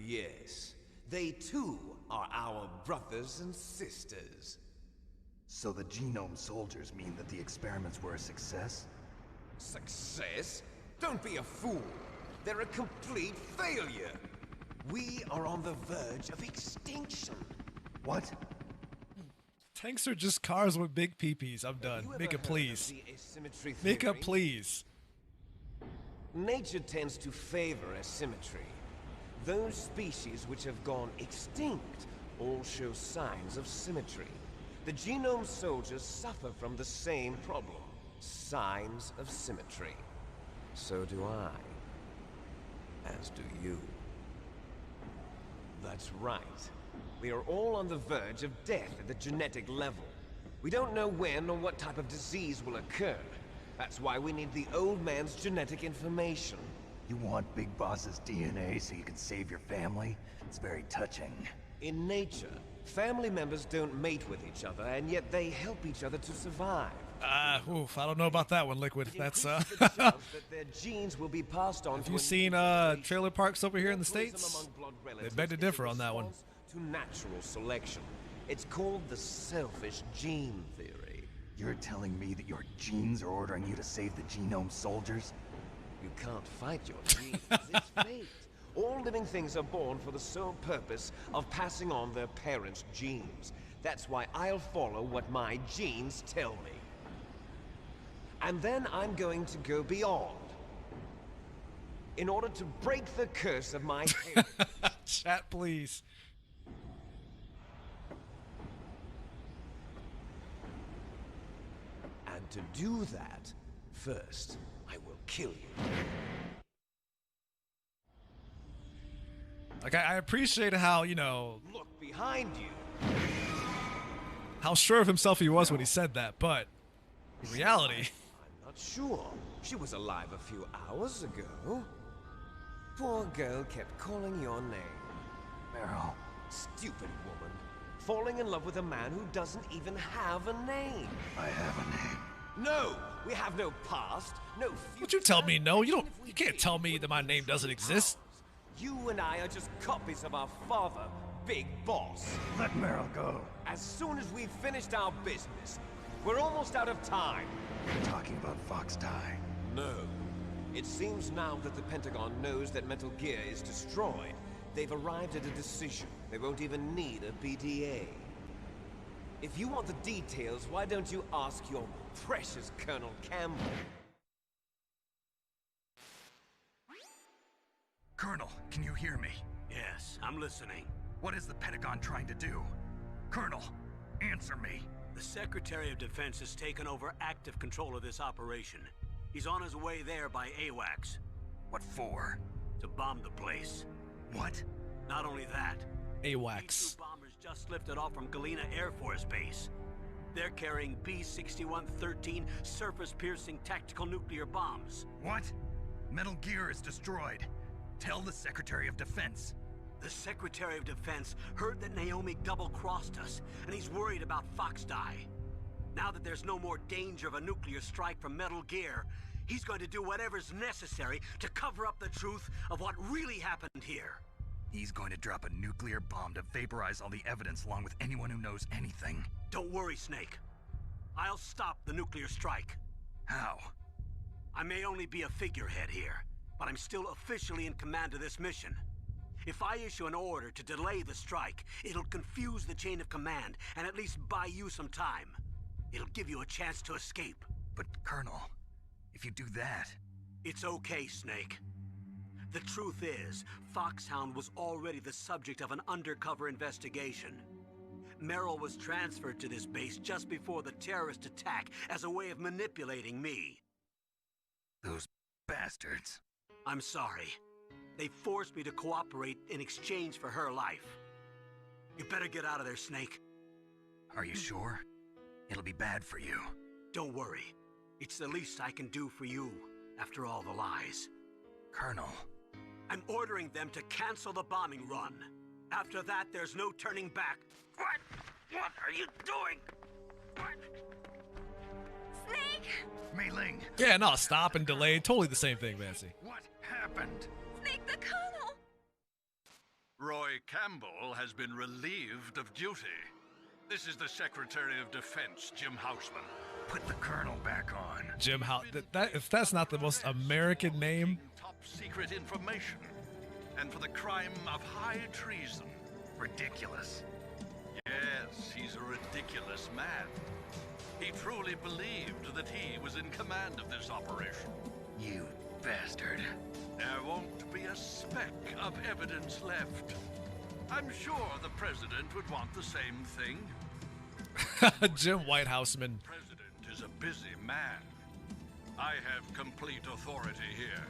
Yes. They too are our brothers and sisters. So the genome soldiers mean that the experiments were a success? Success? Don't be a fool. They're a complete failure. We are on the verge of extinction. What? Tanks are just cars with big peepees. I'm done. Make it please. Make up please. Nature tends to favor asymmetry. Those species which have gone extinct all show signs of symmetry. The genome soldiers suffer from the same problem. Signs of symmetry. So do I. As do you. That's right. We are all on the verge of death at the genetic level. We don't know when or what type of disease will occur. That's why we need the old man's genetic information. You want Big Boss's DNA so you can save your family? It's very touching. In nature, family members don't mate with each other, and yet they help each other to survive. Oof, I don't know about that one, Liquid. That's, that their genes will be passed on. Have you seen, trailer parks over here in the States? They beg to differ on that one. To natural selection. It's called the selfish gene theory. You're telling me that your genes are ordering you to save the genome soldiers? You can't fight your genes. It's fate. All living things are born for the sole purpose of passing on their parents' genes. That's why I'll follow what my genes tell me. And then I'm going to go beyond. In order to break the curse of my parents. Chat, please. And to do that, first, I will kill you. Like, I appreciate how, you know... Look behind you. How sure of himself he was when he said that, but... in reality... I'm not sure. She was alive a few hours ago. Poor girl kept calling your name. Meryl. Stupid woman. Falling in love with a man who doesn't even have a name. I have a name. No! We have no past, no future. Would you tell me no? You can't tell me that my name doesn't exist. You and I are just copies of our father, Big Boss. Let Meryl go. As soon as we've finished our business, we're almost out of time. You're talking about Fox Die. No. It seems now that the Pentagon knows that Metal Gear is destroyed. They've arrived at a decision. They won't even need a BDA. If you want the details, why don't you ask your precious Colonel Campbell? Colonel, can you hear me? Yes, I'm listening. What is the Pentagon trying to do? Colonel, answer me. The Secretary of Defense has taken over active control of this operation. He's on his way there by AWACS. What for? To bomb the place. What? Not only that, AWACS. These 2 bombers just lifted off from Galena Air Force Base. They're carrying B-6113 surface-piercing tactical nuclear bombs. What? Metal Gear is destroyed. Tell the Secretary of Defense. The Secretary of Defense heard that Naomi double-crossed us, and he's worried about Fox Die. Now that there's no more danger of a nuclear strike from Metal Gear, he's going to do whatever's necessary to cover up the truth of what really happened here. He's going to drop a nuclear bomb to vaporize all the evidence along with anyone who knows anything. Don't worry, Snake. I'll stop the nuclear strike. How? I may only be a figurehead here, but I'm still officially in command of this mission. If I issue an order to delay the strike, it'll confuse the chain of command and at least buy you some time. It'll give you a chance to escape. But, Colonel, if you do that... It's okay, Snake. The truth is, Foxhound was already the subject of an undercover investigation. Merrill was transferred to this base just before the terrorist attack as a way of manipulating me. Those bastards. I'm sorry. They forced me to cooperate in exchange for her life. You better get out of there, Snake. Are you sure? It'll be bad for you. Don't worry. It's the least I can do for you, after all the lies. Colonel. I'm ordering them to cancel the bombing run. After that, there's no turning back. What? What are you doing? What? Snake! Mei Ling! Yeah, no, stop and delay. Totally the same thing, Nancy. What happened? Snake the Colonel! Roy Campbell has been relieved of duty. This is the Secretary of Defense, Jim Houseman. Put the Colonel back on. Jim House. If that's not the most American name. Top secret information. And for the crime of high treason. Ridiculous. Yes, he's a ridiculous man. He truly believed that he was in command of this operation. You bastard. There won't be a speck of evidence left. I'm sure the President would want the same thing. Jim Whitehouseman. The President is a busy man. I have complete authority here.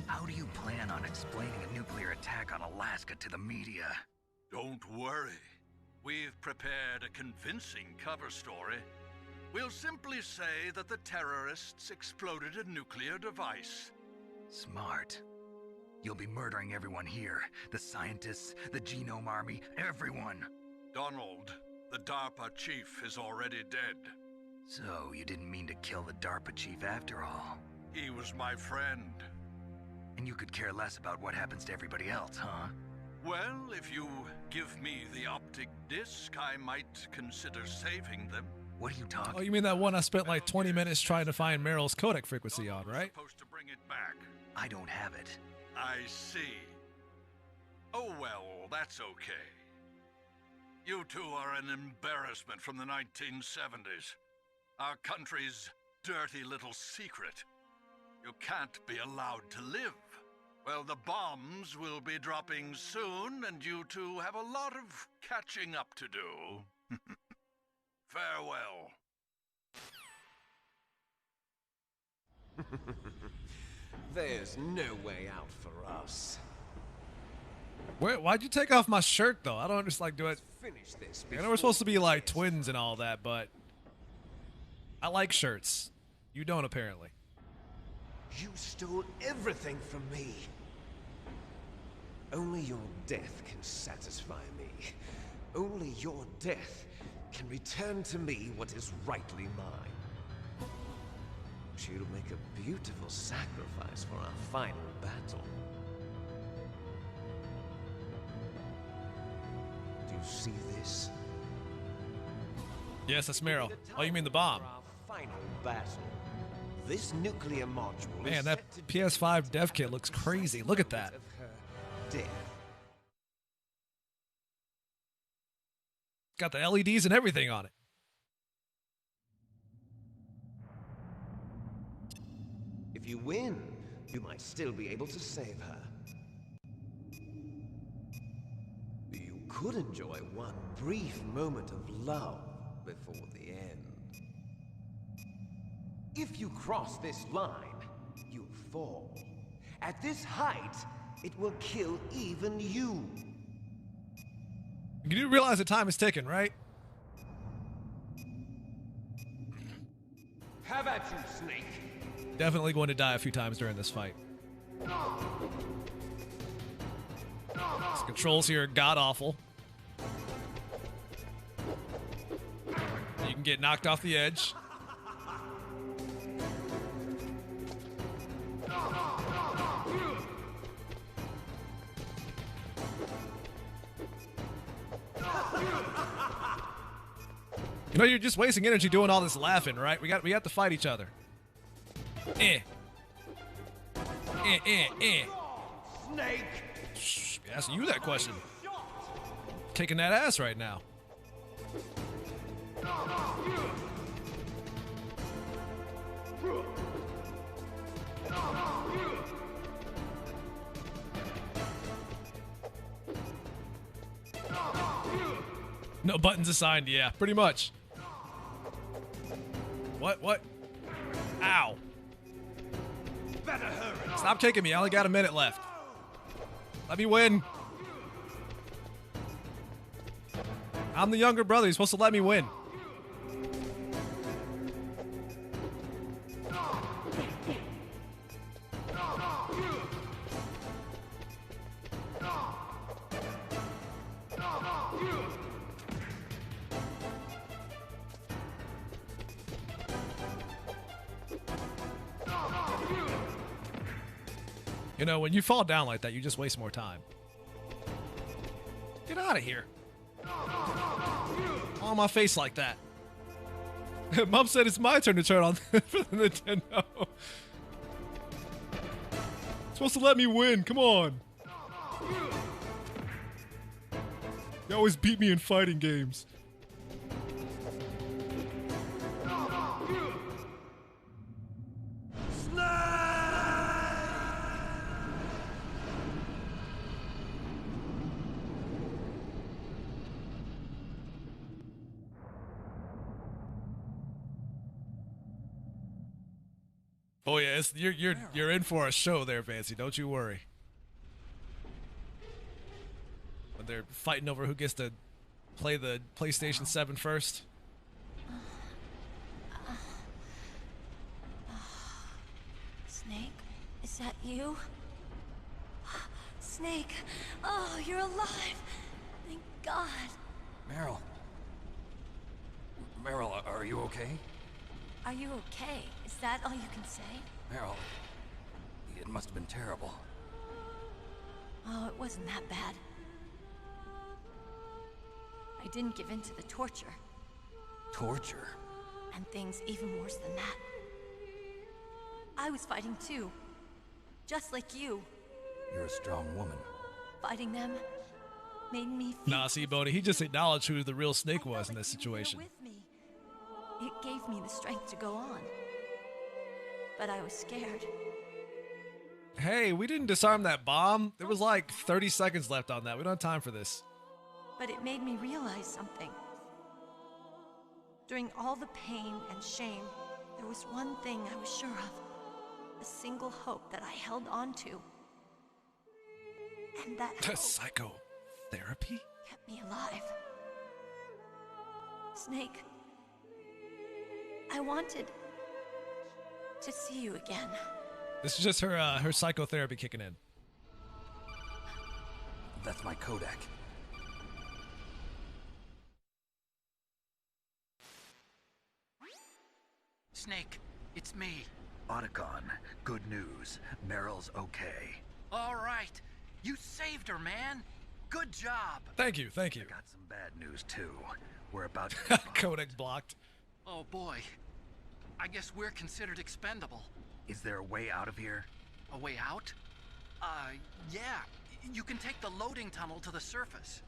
How do you plan on explaining a nuclear attack on Alaska to the media? Don't worry. We've prepared a convincing cover story. We'll simply say that the terrorists exploded a nuclear device. Smart. You'll be murdering everyone here. The scientists, the Genome Army, everyone. Donald, the DARPA chief, is already dead. So, you didn't mean to kill the DARPA chief after all? He was my friend. And you could care less about what happens to everybody else, huh? Well, if you give me the optic disc, I might consider saving them. What are you talking? Oh, you mean that one I spent like 20 minutes trying to find Merrill's codec frequency on, right? Supposed to bring it back. I don't have it. I see. Oh well, that's okay. You two are an embarrassment from the 1970s. Our country's dirty little secret. You can't be allowed to live. Well, the bombs will be dropping soon, and you two have a lot of catching up to do. Farewell. There's no way out for us. Wait, why'd you take off my shirt, though? I don't just like do it. Finish this. I know we're supposed to be like twins and all that, but I like shirts. You don't, apparently. You stole everything from me. Only your death can satisfy me. Only your death can return to me what is rightly mine. She'll make a beautiful sacrifice for our final battle. Do you see this? Yes, that's Merrill. Oh, you mean the bomb? For our final battle. This nuclear module. Man, is that set to PS5 dev kit looks crazy. Look at that. of her death. Got the LEDs and everything on it. If you win, you might still be able to save her. You could enjoy one brief moment of love before the end. If you cross this line, you'll fall. At this height, it will kill even you. You do realize the time is ticking, right? Have at you, Snake. Definitely going to die a few times during this fight. These controls here are god-awful. You can get knocked off the edge. No, you're just wasting energy doing all this laughing, right? We got to fight each other. Snake! Shh, asking you that question. Kicking that ass right now. No buttons assigned, yeah, pretty much. What? Ow. Stop kicking me, I only got a minute left. Let me win. I'm the younger brother, you're supposed to let me win. You know, when you fall down like that, you just waste more time. Get out of here. On my face like that. Mom said it's my turn to turn on for the Nintendo. Supposed to let me win, come on. You always beat me in fighting games. Oh yeah, you're in for a show there, Fancy. Don't you worry. When they're fighting over who gets to play the PlayStation 7 first. Snake, is that you? Snake, oh, you're alive. Thank God. Meryl. Meryl, are you okay? Are you okay? Is that all you can say? Meryl, it must have been terrible. Oh, it wasn't that bad. I didn't give in to the torture. Torture? And things even worse than that. I was fighting too. Just like you. You're a strong woman. Fighting them made me feel... Nah, see, Bodhi, he just acknowledged who the real Snake was in this situation. It gave me the strength to go on. But I was scared. Hey, we didn't disarm that bomb. There was like 30 seconds left on that. We don't have time for this. But it made me realize something. During all the pain and shame, there was one thing I was sure of. A single hope that I held on to. And that hope psychotherapy kept me alive. Snake, I wanted to see you again. This is just her psychotherapy kicking in. That's my Kodak. Snake, it's me. Otacon, good news. Meryl's okay. All right. You saved her, man. Good job. Thank you, thank you. I got some bad news, too. We're about to... Kodak blocked. Oh, boy. I guess we're considered expendable. Is there a way out of here? A way out? Yeah. You can take the loading tunnel to the surface.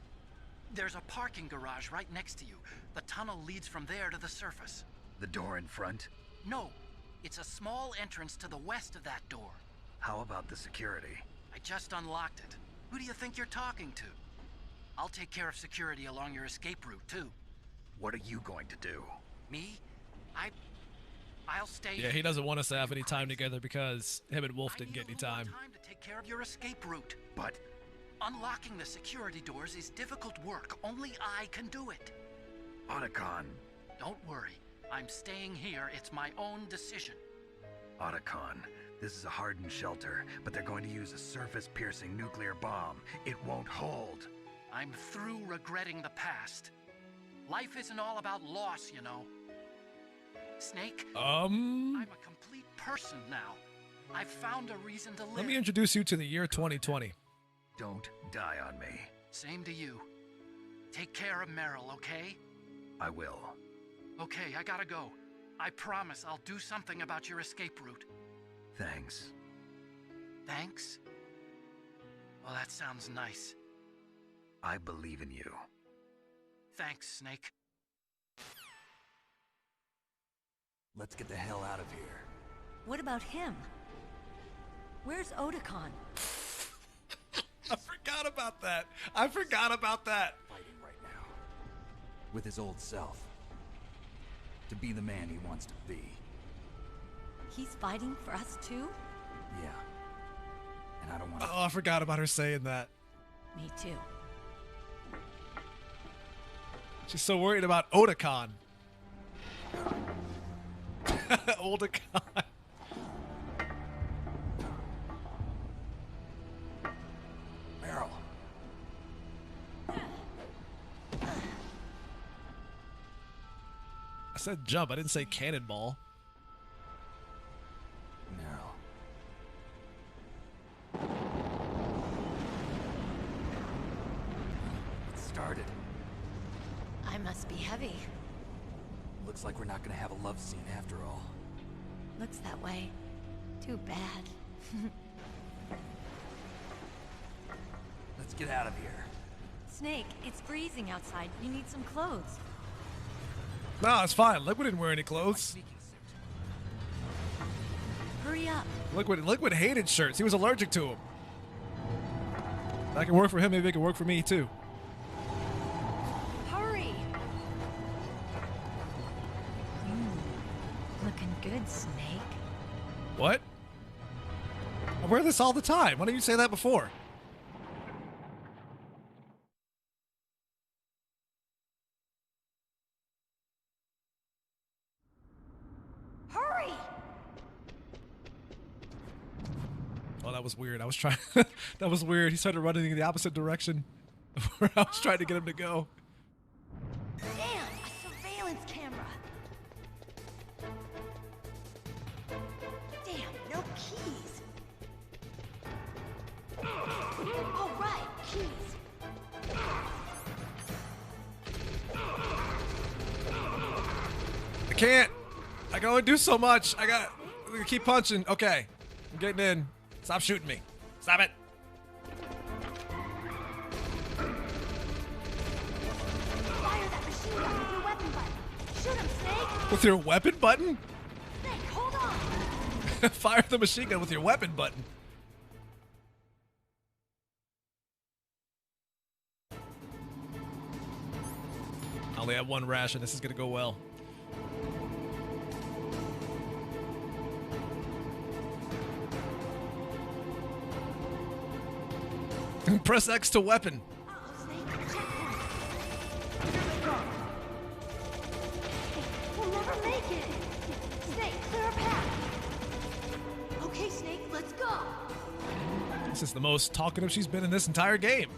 There's a parking garage right next to you. The tunnel leads from there to the surface. The door in front? No. It's a small entrance to the west of that door. How about the security? I just unlocked it. Who do you think you're talking to? I'll take care of security along your escape route, too. What are you going to do? Me? I'll stay. Yeah, he doesn't want us to have any time together because him and Wolf didn't get any time. Time to take care of your escape route. But unlocking the security doors is difficult work. Only I can do it. Otacon. Don't worry. I'm staying here. It's my own decision. Otacon, this is a hardened shelter, but they're going to use a surface-piercing nuclear bomb. It won't hold. I'm through regretting the past. Life isn't all about loss, you know. Snake, I'm a complete person now. I've found a reason to live. Let me introduce you to the year 2020. Don't die on me. Same to you. Take care of Meryl, okay? I will. Okay, I gotta go. I promise I'll do something about your escape route. Thanks. Thanks? Well, that sounds nice. I believe in you. Thanks, Snake. Let's get the hell out of here. What about him? Where's Otakon? I forgot about that. I forgot about that. Fighting right now. With his old self. To be the man he wants to be. He's fighting for us too? Yeah. And I don't want to... Oh, I forgot about her saying that. Me too. She's so worried about Otakon. Otakon. Meryl. I said jump. I didn't say cannonball. Meryl. It started. I must be heavy. Looks like we're not gonna have a love scene after all. Looks that way. Too bad. Let's get out of here. Snake, it's freezing outside. You need some clothes. No, it's fine. Liquid didn't wear any clothes. Hurry up. Liquid hated shirts. He was allergic to them. That can work for him. Maybe it can work for me too. Hurry. Looking good, Snake. What? I wear this all the time. Why didn't you say that before? Hurry! Oh, that was weird. I was trying. That was weird. He started running in the opposite direction of where I was trying to get him to go. Damn, a surveillance camera. Damn, no keys. All right, keys. I can't. I can only do so much. I'm gonna keep punching. Okay. I'm getting in. Stop shooting me. Stop it. Fire that machine gun with your weapon button. Shoot him, Snake. With your weapon button? Snake, hold on. Fire the machine gun with your weapon button. I only have one ration. This is gonna go well. Press X to weapon. We'll never make it. Snake, clear a path. Okay, Snake, let's go. This is the most talkative she's been in this entire game.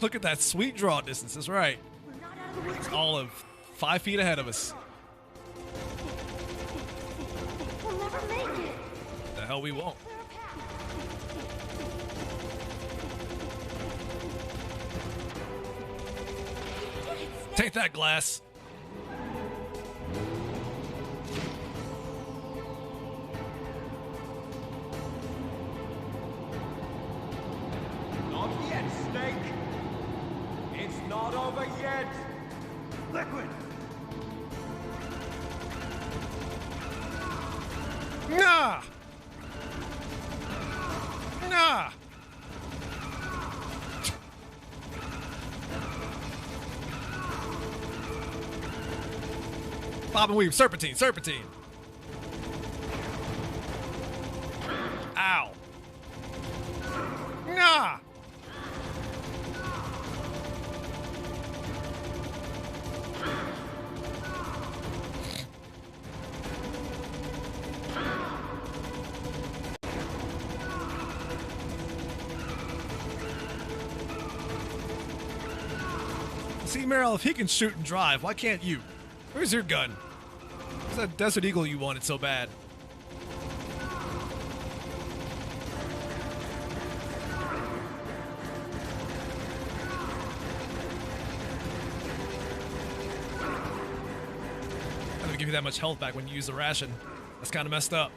Look at that sweet draw distance. That's right. We're not out of the woods. All of 5 feet ahead of us. We'll never make it. The hell we won't. Clear a path. You did it, Snake. Take that, Glass. Not yet, Snake. It's not over yet. Liquid! Nah! Nah! Bob and weave. Serpentine. Serpentine. Ow. Nah! See, Meryl, if he can shoot and drive, why can't you? Where's your gun? Where's that Desert Eagle you wanted so bad? doesn't give you that much health back when you use the ration. That's kind of messed up.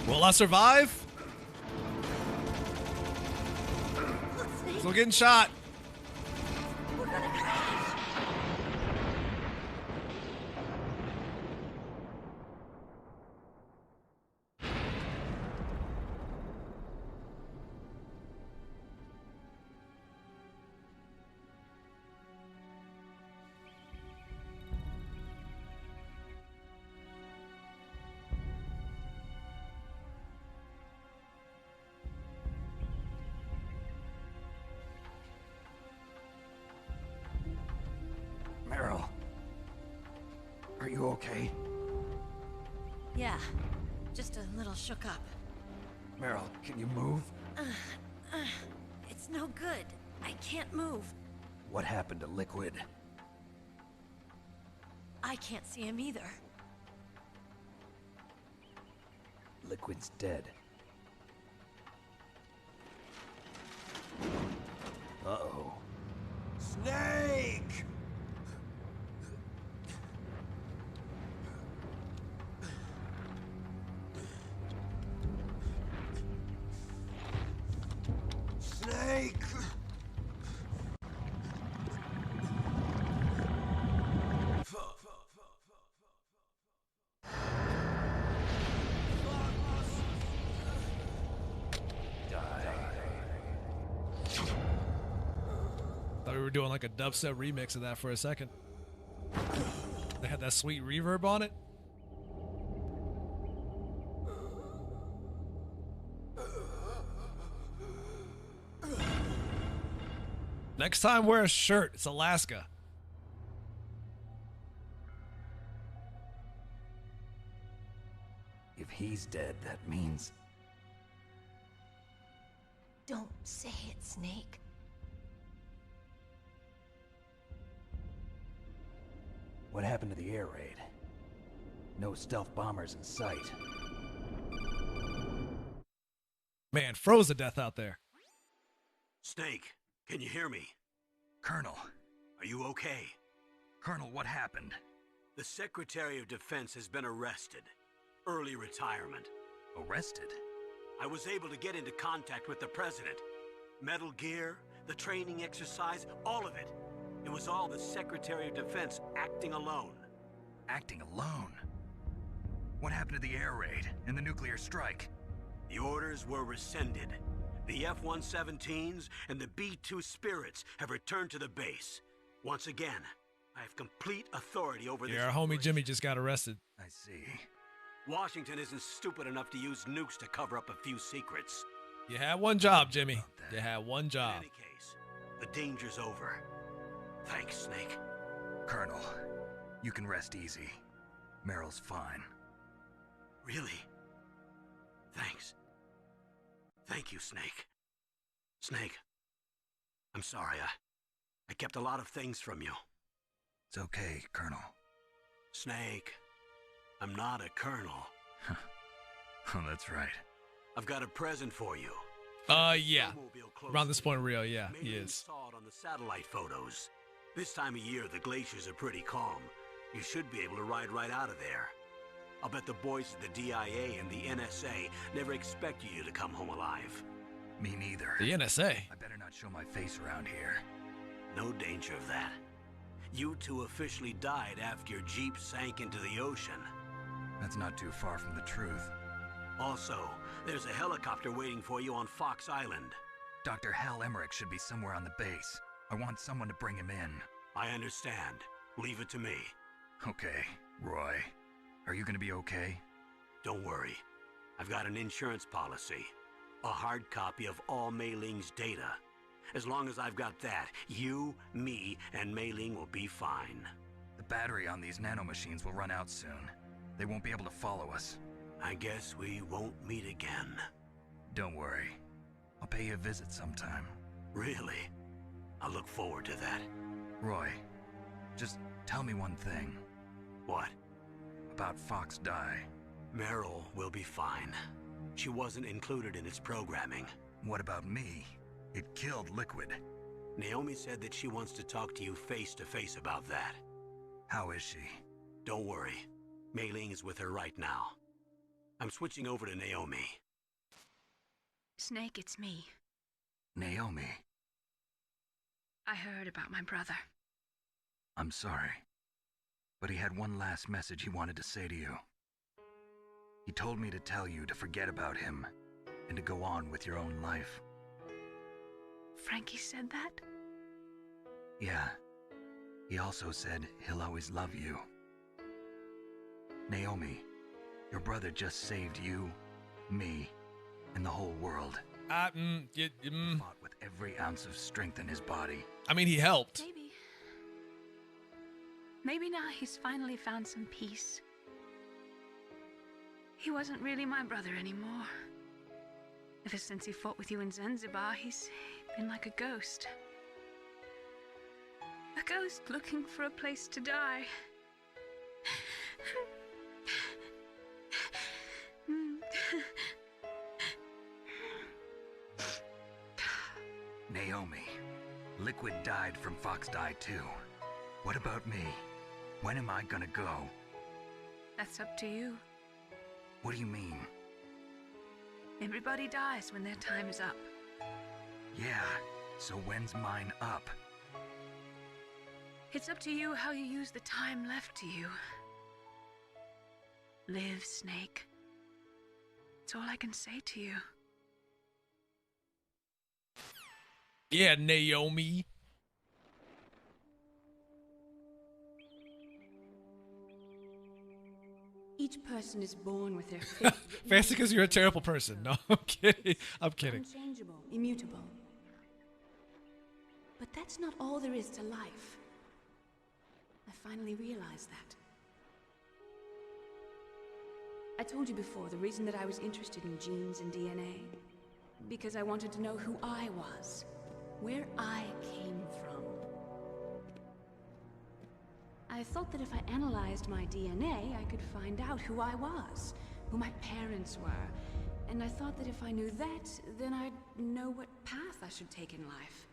Will I survive? Still getting shot. We're gonna crash. Meryl. Are you okay? Yeah, just a little shook up. Meryl, can you move? It's no good. I can't move. What happened to Liquid? I can't see him either. Liquid's dead. Uh-oh. Snake! Snake! Thought we were doing like a dubstep remix of that for a second. They had that sweet reverb on it. Next time, wear a shirt. It's Alaska. If he's dead, that means... Don't say it, Snake. What happened to the air raid? No stealth bombers in sight. Man, froze to death out there. Snake, can you hear me? Colonel. Are you okay? Colonel, what happened? The Secretary of Defense has been arrested. Early retirement. Arrested? I was able to get into contact with the President. Metal Gear, the training exercise, all of it. It was all the Secretary of Defense acting alone. Acting alone? What happened to the air raid and the nuclear strike? The orders were rescinded. The F-117s and the B-2 Spirits have returned to the base. Once again, I have complete authority over this. Yeah, our homie Jimmy just got arrested. I see. Washington isn't stupid enough to use nukes to cover up a few secrets. You had one job, Jimmy. You had one In job. any case, the danger's over. Thanks, Snake. Colonel, you can rest easy. Meryl's fine. Really? Thanks. Thank you, Snake. Snake, I'm sorry. I kept a lot of things from you. It's okay, Colonel. Snake, I'm not a colonel. Oh, that's right. I've got a present for you. Yeah. Around this point, Rio, yeah, Maybe he you is. saw it on the satellite photos. This time of year, the glaciers are pretty calm. You should be able to ride right out of there. I'll bet the boys at the DIA and the NSA never expected you to come home alive. Me neither. The NSA? I better not show my face around here. No danger of that. You two officially died after your Jeep sank into the ocean. That's not too far from the truth. Also, there's a helicopter waiting for you on Fox Island. Dr. Hal Emmerich should be somewhere on the base. I want someone to bring him in. I understand. Leave it to me. Okay, Roy. Are you gonna be okay? Don't worry. I've got an insurance policy. A hard copy of all Mei Ling's data. As long as I've got that, you, me, and Mei Ling will be fine. The battery on these nanomachines will run out soon. They won't be able to follow us. I guess we won't meet again. Don't worry. I'll pay you a visit sometime. Really? I look forward to that. Roy, just tell me one thing. What? About Fox Die. Meryl will be fine. She wasn't included in its programming. What about me? It killed Liquid. Naomi said that she wants to talk to you face to face about that. How is she? Don't worry. Mei Ling is with her right now. I'm switching over to Naomi. Snake, it's me. Naomi. I heard about my brother. I'm sorry. But he had one last message he wanted to say to you. He told me to tell you to forget about him and to go on with your own life. Frankie said that? Yeah. He also said he'll always love you. Naomi, your brother just saved you, me, and the whole world. He fought with every ounce of strength in his body. I mean, he helped. Maybe now he's finally found some peace. He wasn't really my brother anymore. Ever since he fought with you in Zanzibar, he's been like a ghost. A ghost looking for a place to die. Naomi, Liquid died from Fox Die too. What about me? When am I gonna go? That's up to you. What do you mean? Everybody dies when their time is up. Yeah, so when's mine up? It's up to you how you use the time left to you. Live, Snake. That's all I can say to you. Yeah, Naomi. Each person is born with their fate. Fancy because you're a terrible person. No, I'm kidding. I'm kidding. Unchangeable, immutable. But that's not all there is to life. I finally realized that. I told you before the reason that I was interested in genes and DNA. Because I wanted to know who I was. Where I came from. I thought that if I analyzed my DNA, I could find out who I was, who my parents were, and I thought that if I knew that, then I'd know what path I should take in life.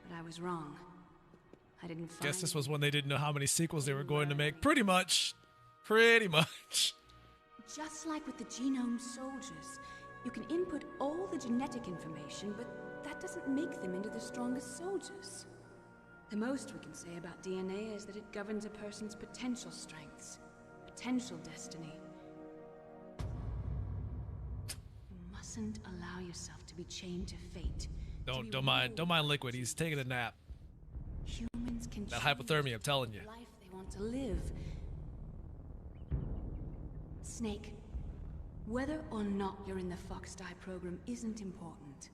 But I was wrong. I didn't find... Guess this was when they didn't know how many sequels they were going to make. Pretty much. Pretty much. Just like with the genome soldiers, you can input all the genetic information, but that doesn't make them into the strongest soldiers. The most we can say about DNA is that it governs a person's potential strengths, potential destiny. You mustn't allow yourself to be chained to fate. Don't mind Liquid. He's taking a nap. Humans can that hypothermia, I'm telling you. The life they want to live. Snake, whether or not you're in the Fox Die program isn't important.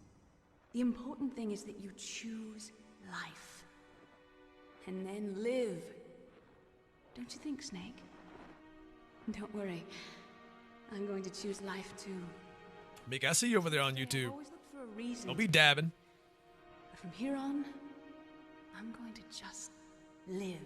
The important thing is that you choose life. And then live. Don't you think, Snake? Don't worry. I'm going to choose life too. Mick, I see you over there on YouTube. Always look for a reason. Don't be dabbing. But from here on, I'm going to just live.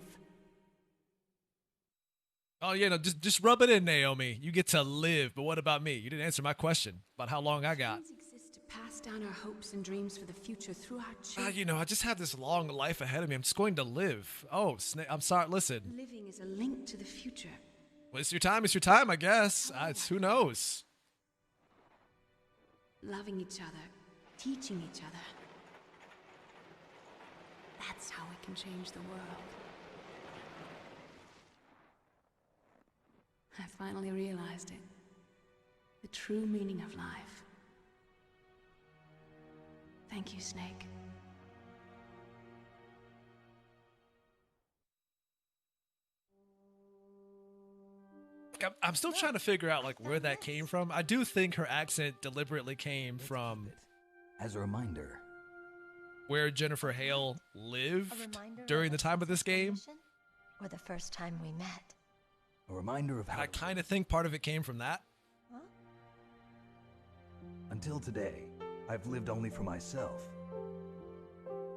Oh yeah, no, just rub it in, Naomi. You get to live. But what about me? You didn't answer my question about how long I got. Exist to pass down our hopes and dreams for the future through our children. You know, I just have this long life ahead of me. I'm just going to live. Oh, Snake, I'm sorry. Listen. Living is a link to the future. Well, it's your time. It's your time, I guess. Who knows? Loving each other, teaching each other. That's how we can change the world. I finally realized it. The true meaning of life. Thank you, Snake. I'm still trying to figure out like where that came from. I do think her accent deliberately came from as a reminder where Jennifer Hale lived during the time of this game. Or the first time we met. A reminder of how I kind of think part of it came from that. Huh? Until today, I've lived only for myself.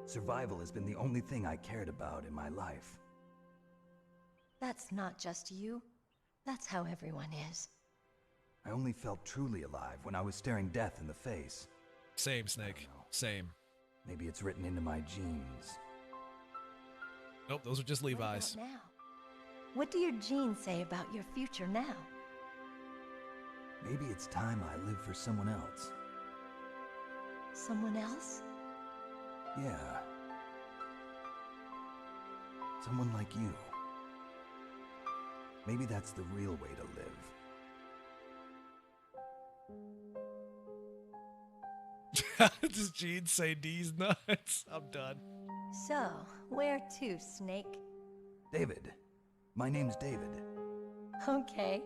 Survival has been the only thing I cared about in my life. That's not just you. That's how everyone is. I only felt truly alive when I was staring death in the face. Same, Snake. Same. Maybe it's written into my genes. Nope, those are just Levi's. What about now? What do your genes say about your future now? Maybe it's time I live for someone else. Someone else? Yeah. Someone like you. Maybe that's the real way to live. Does Gene say D's nuts? I'm done. So, where to, Snake? David. My name's David. Okay.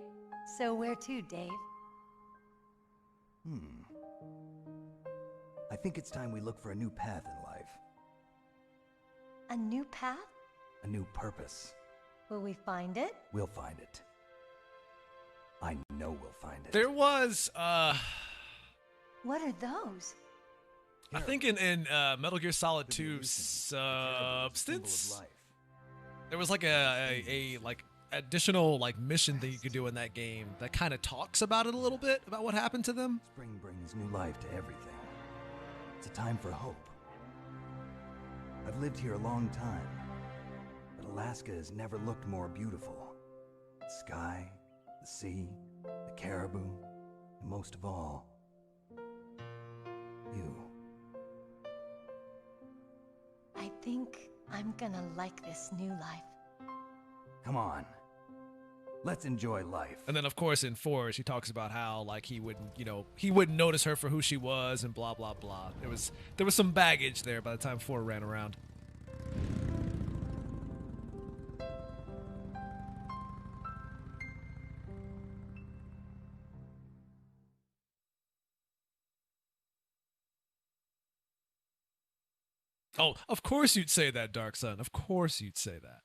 So where to, Dave? I think it's time we look for a new path in life. A new path? A new purpose. Will we find it? We'll find it. I know we'll find it. There was, What are those? I think in Metal Gear Solid 2 Substance, there was like a like additional like mission that you could do in that game that kind of talks about it a little bit, about what happened to them. Spring brings new life to everything. It's a time for hope. I've lived here a long time, but Alaska has never looked more beautiful. The sky, the sea, the caribou, and most of all, you. I think I'm gonna like this new life. Come on. Let's enjoy life. And then of course in 4 she talks about how like he wouldn't notice her for who she was and blah blah blah. There was some baggage there by the time 4 ran around. Oh, of course you'd say that, Dark Sun. Of course you'd say that.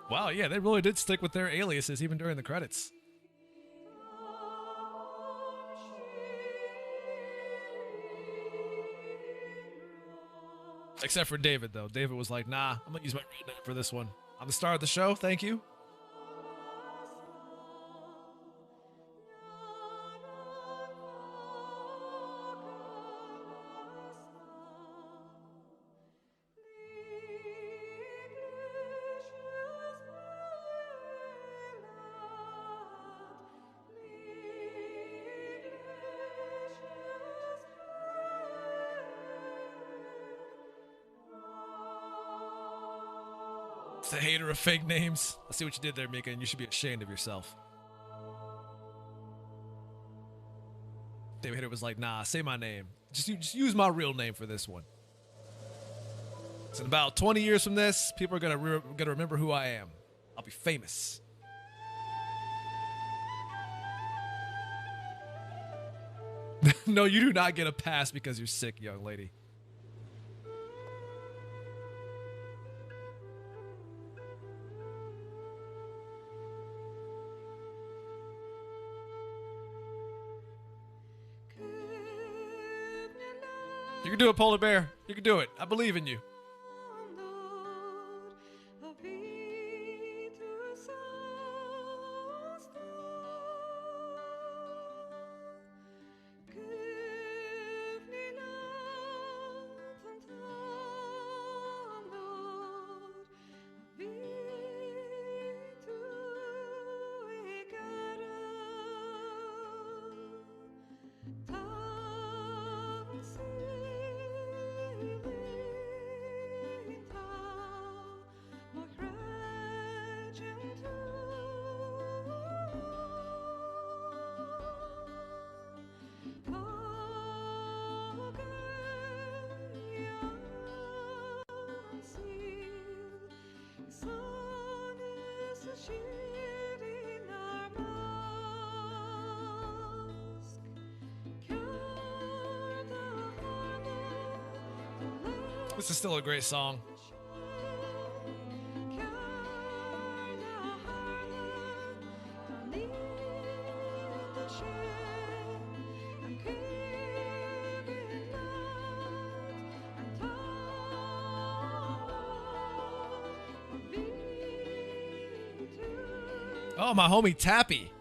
Wow, yeah, they really did stick with their aliases even during the credits. Except for David, though. David was like, nah, I'm gonna use my real name for this one. I'm the star of the show, thank you. It's a hater of fake names. I see what you did there, Mika, and you should be ashamed of yourself. David Hater was like, nah, say my name. Just use my real name for this one. So in about 20 years from this, people are gonna remember who I am. I'll be famous. No, you do not get a pass because you're sick, young lady. You can do it, Polar Bear. You can do it. I believe in you. This is still a great song. Oh, my homie Tappy.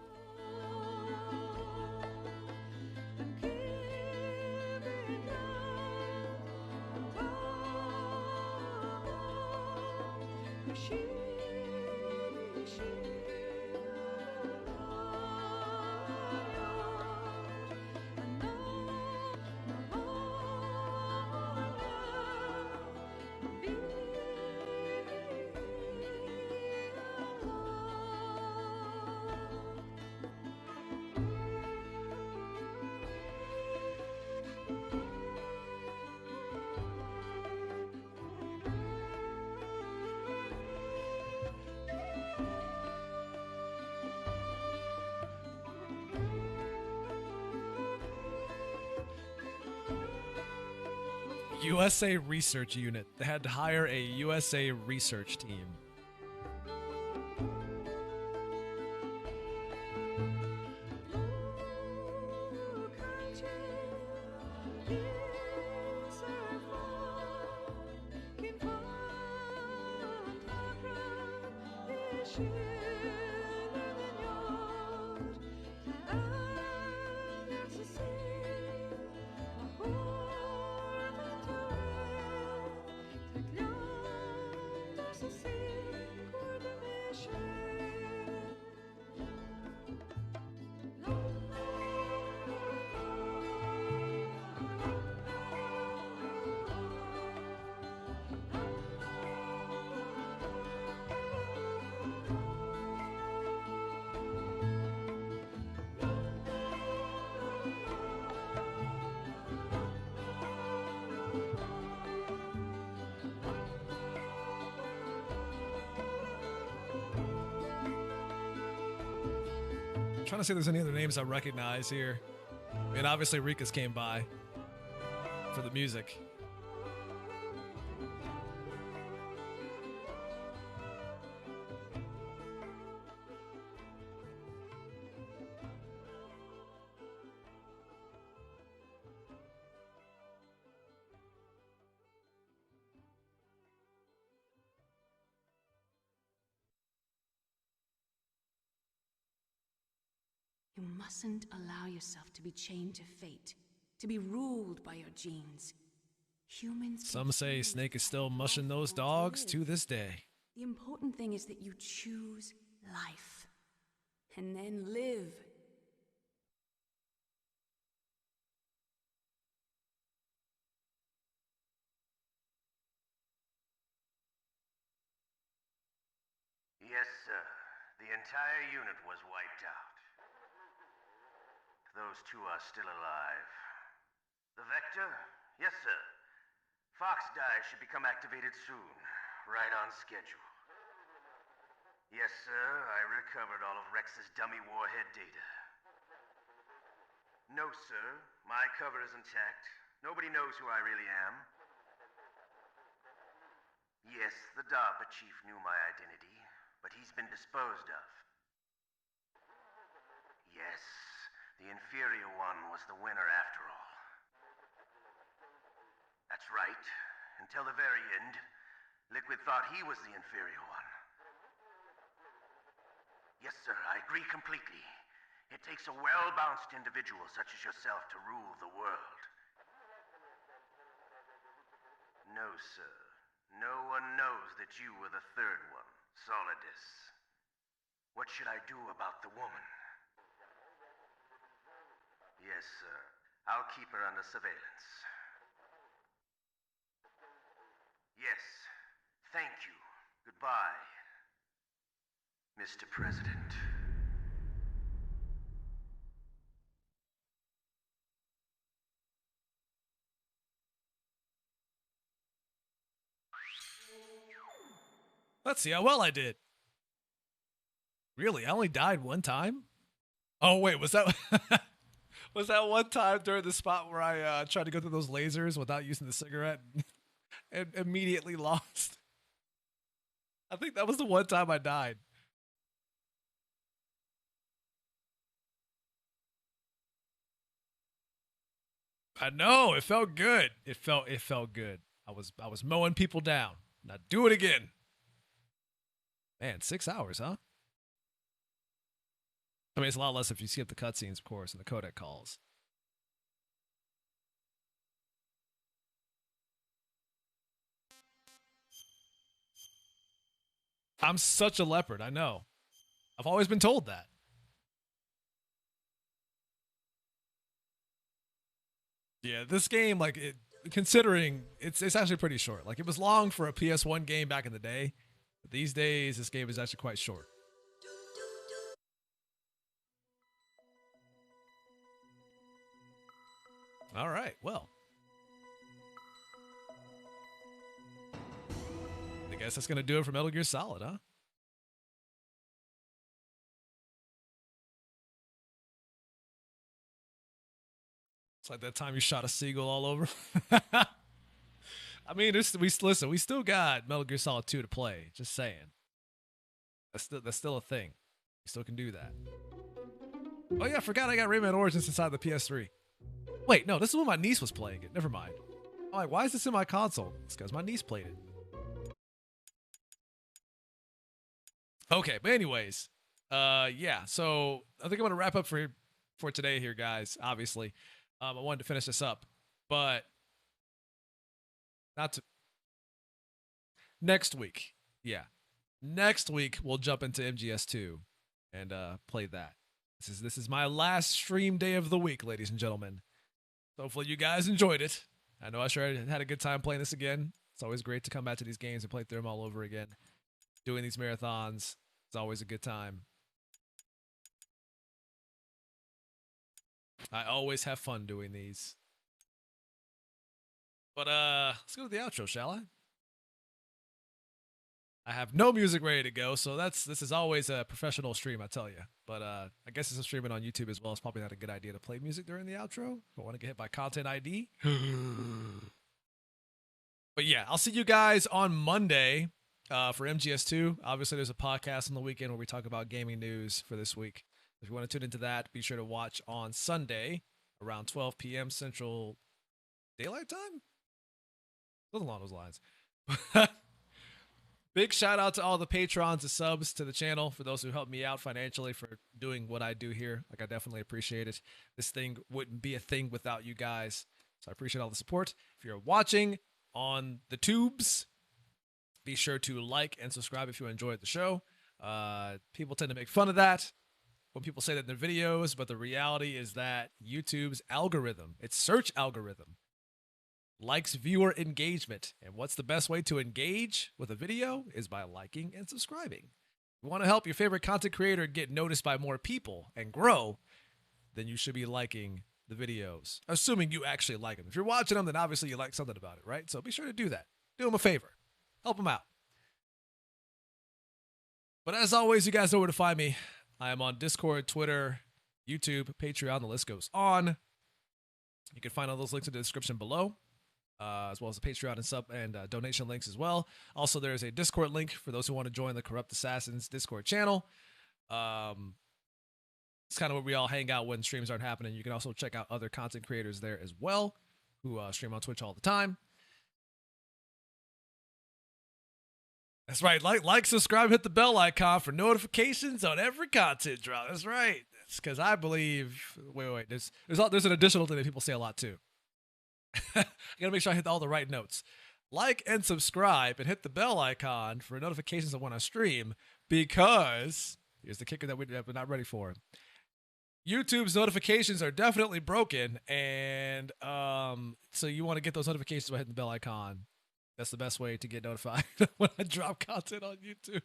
USA Research Unit. They had to hire a USA research team. Trying to see if there's any other names I recognize here. I mean, obviously Rika's came by for the music. You mustn't allow yourself to be chained to fate, to be ruled by your genes. Humans. Some say Snake is still mushing those dogs to this day. The important thing is that you choose life, and then live. Yes, sir. The entire unit was wiped out. Those two are still alive. The Vector? Yes, sir. Fox Die should become activated soon. Right on schedule. Yes, sir. I recovered all of Rex's dummy warhead data. No, sir. My cover is intact. Nobody knows who I really am. Yes, the DARPA chief knew my identity, but he's been disposed of. Yes, the inferior one was the winner after all. That's right. Until the very end, Liquid thought he was the inferior one. Yes, sir, I agree completely. It takes a well-balanced individual such as yourself to rule the world. No, sir. No one knows that you were the third one, Solidus. What should I do about the woman? Yes, sir. I'll keep her under surveillance. Yes. Thank you. Goodbye, Mr. President. Let's see how well I did. Really? I only died one time? Oh, wait, was that was that one time during the spot where I tried to go through those lasers without using the cigarette and immediately lost? I think that was the one time I died. I know, it felt good. It felt good. I was mowing people down. Now do it again. Man, 6 hours, huh? I mean, it's a lot less if you skip the cutscenes, of course, and the codec calls. I'm such a leopard, I know. I've always been told that. Yeah, this game, like, considering it's actually pretty short. Like, it was long for a PS1 game back in the day. But these days, this game is actually quite short. All right, well. I guess that's going to do it for Metal Gear Solid, huh? It's like that time you shot a seagull all over. I mean, listen, we still got Metal Gear Solid 2 to play. Just saying. That's still a thing. You still can do that. Oh yeah, I forgot I got Rayman Origins inside the PS3. Wait, no, this is when my niece was playing it. Never mind. I'm like, why is this in my console? It's because my niece played it. Okay, but anyways, yeah. So I think I'm gonna wrap up for today here, guys. Obviously, I wanted to finish this up, but not to next week. Yeah, next week we'll jump into MGS2 and play that. This is my last stream day of the week, ladies and gentlemen. So hopefully you guys enjoyed it. I know I sure had a good time playing this again. It's always great to come back to these games and play through them all over again. Doing these marathons, it's always a good time. I always have fun doing these. But let's go to the outro, shall I? I have no music ready to go, so this is always a professional stream, I tell you. But I guess it's streaming on YouTube as well. It's probably not a good idea to play music during the outro. I want to get hit by content ID. But yeah, I'll see you guys on Monday for MGS2. Obviously, there's a podcast on the weekend where we talk about gaming news for this week. If you want to tune into that, be sure to watch on Sunday around 12 p.m. Central Daylight Time? Something along those lines. Big shout out to all the patrons and subs to the channel for those who helped me out financially for doing what I do here. Like, I definitely appreciate it. This thing wouldn't be a thing without you guys. So I appreciate all the support. If you're watching on the tubes, be sure to like and subscribe if you enjoyed the show. People tend to make fun of that when people say that in their videos, but the reality is that YouTube's algorithm, its search algorithm, likes viewer engagement. And what's the best way to engage with a video is by liking and subscribing. If you want to help your favorite content creator get noticed by more people and grow, then you should be liking the videos, assuming you actually like them. If you're watching them, then obviously you like something about it, right? So be sure to do that. Do them a favor. Help them out. But as always, you guys know where to find me. I am on Discord, Twitter, YouTube, Patreon. The list goes on. You can find all those links in the description below. As well as the Patreon and sub and donation links as well. Also, there's a Discord link for those who want to join the Corrupt Assassins Discord channel. It's kind of where we all hang out when streams aren't happening. You can also check out other content creators there as well who stream on Twitch all the time. That's right. Like, subscribe, hit the bell icon for notifications on every content drop. That's right. It's because I believe. Wait. There's an additional thing that people say a lot too. I gotta make sure I hit all the right notes. Like and subscribe and hit the bell icon for notifications of when I stream, because here's the kicker that we're not ready for. YouTube's notifications are definitely broken, and so you want to get those notifications by hitting the bell icon. That's the best way to get notified when I drop content on YouTube.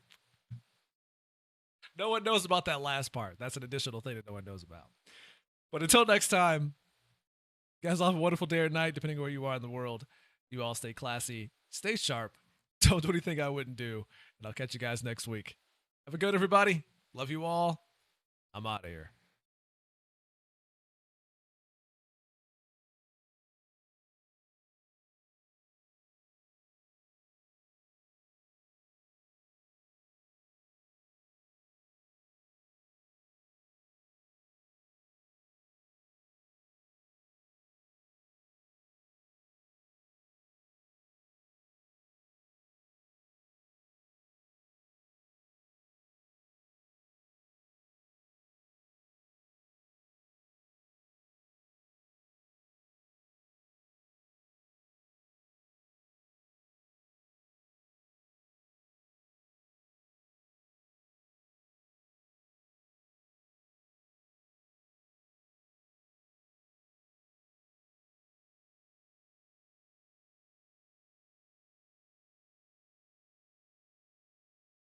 No one knows about that last part. That's an additional thing that no one knows about. But until next time, you guys all have a wonderful day or night, depending on where you are in the world. You all stay classy, stay sharp, don't do anything I wouldn't do, and I'll catch you guys next week. Have a good, everybody. Love you all. I'm out of here.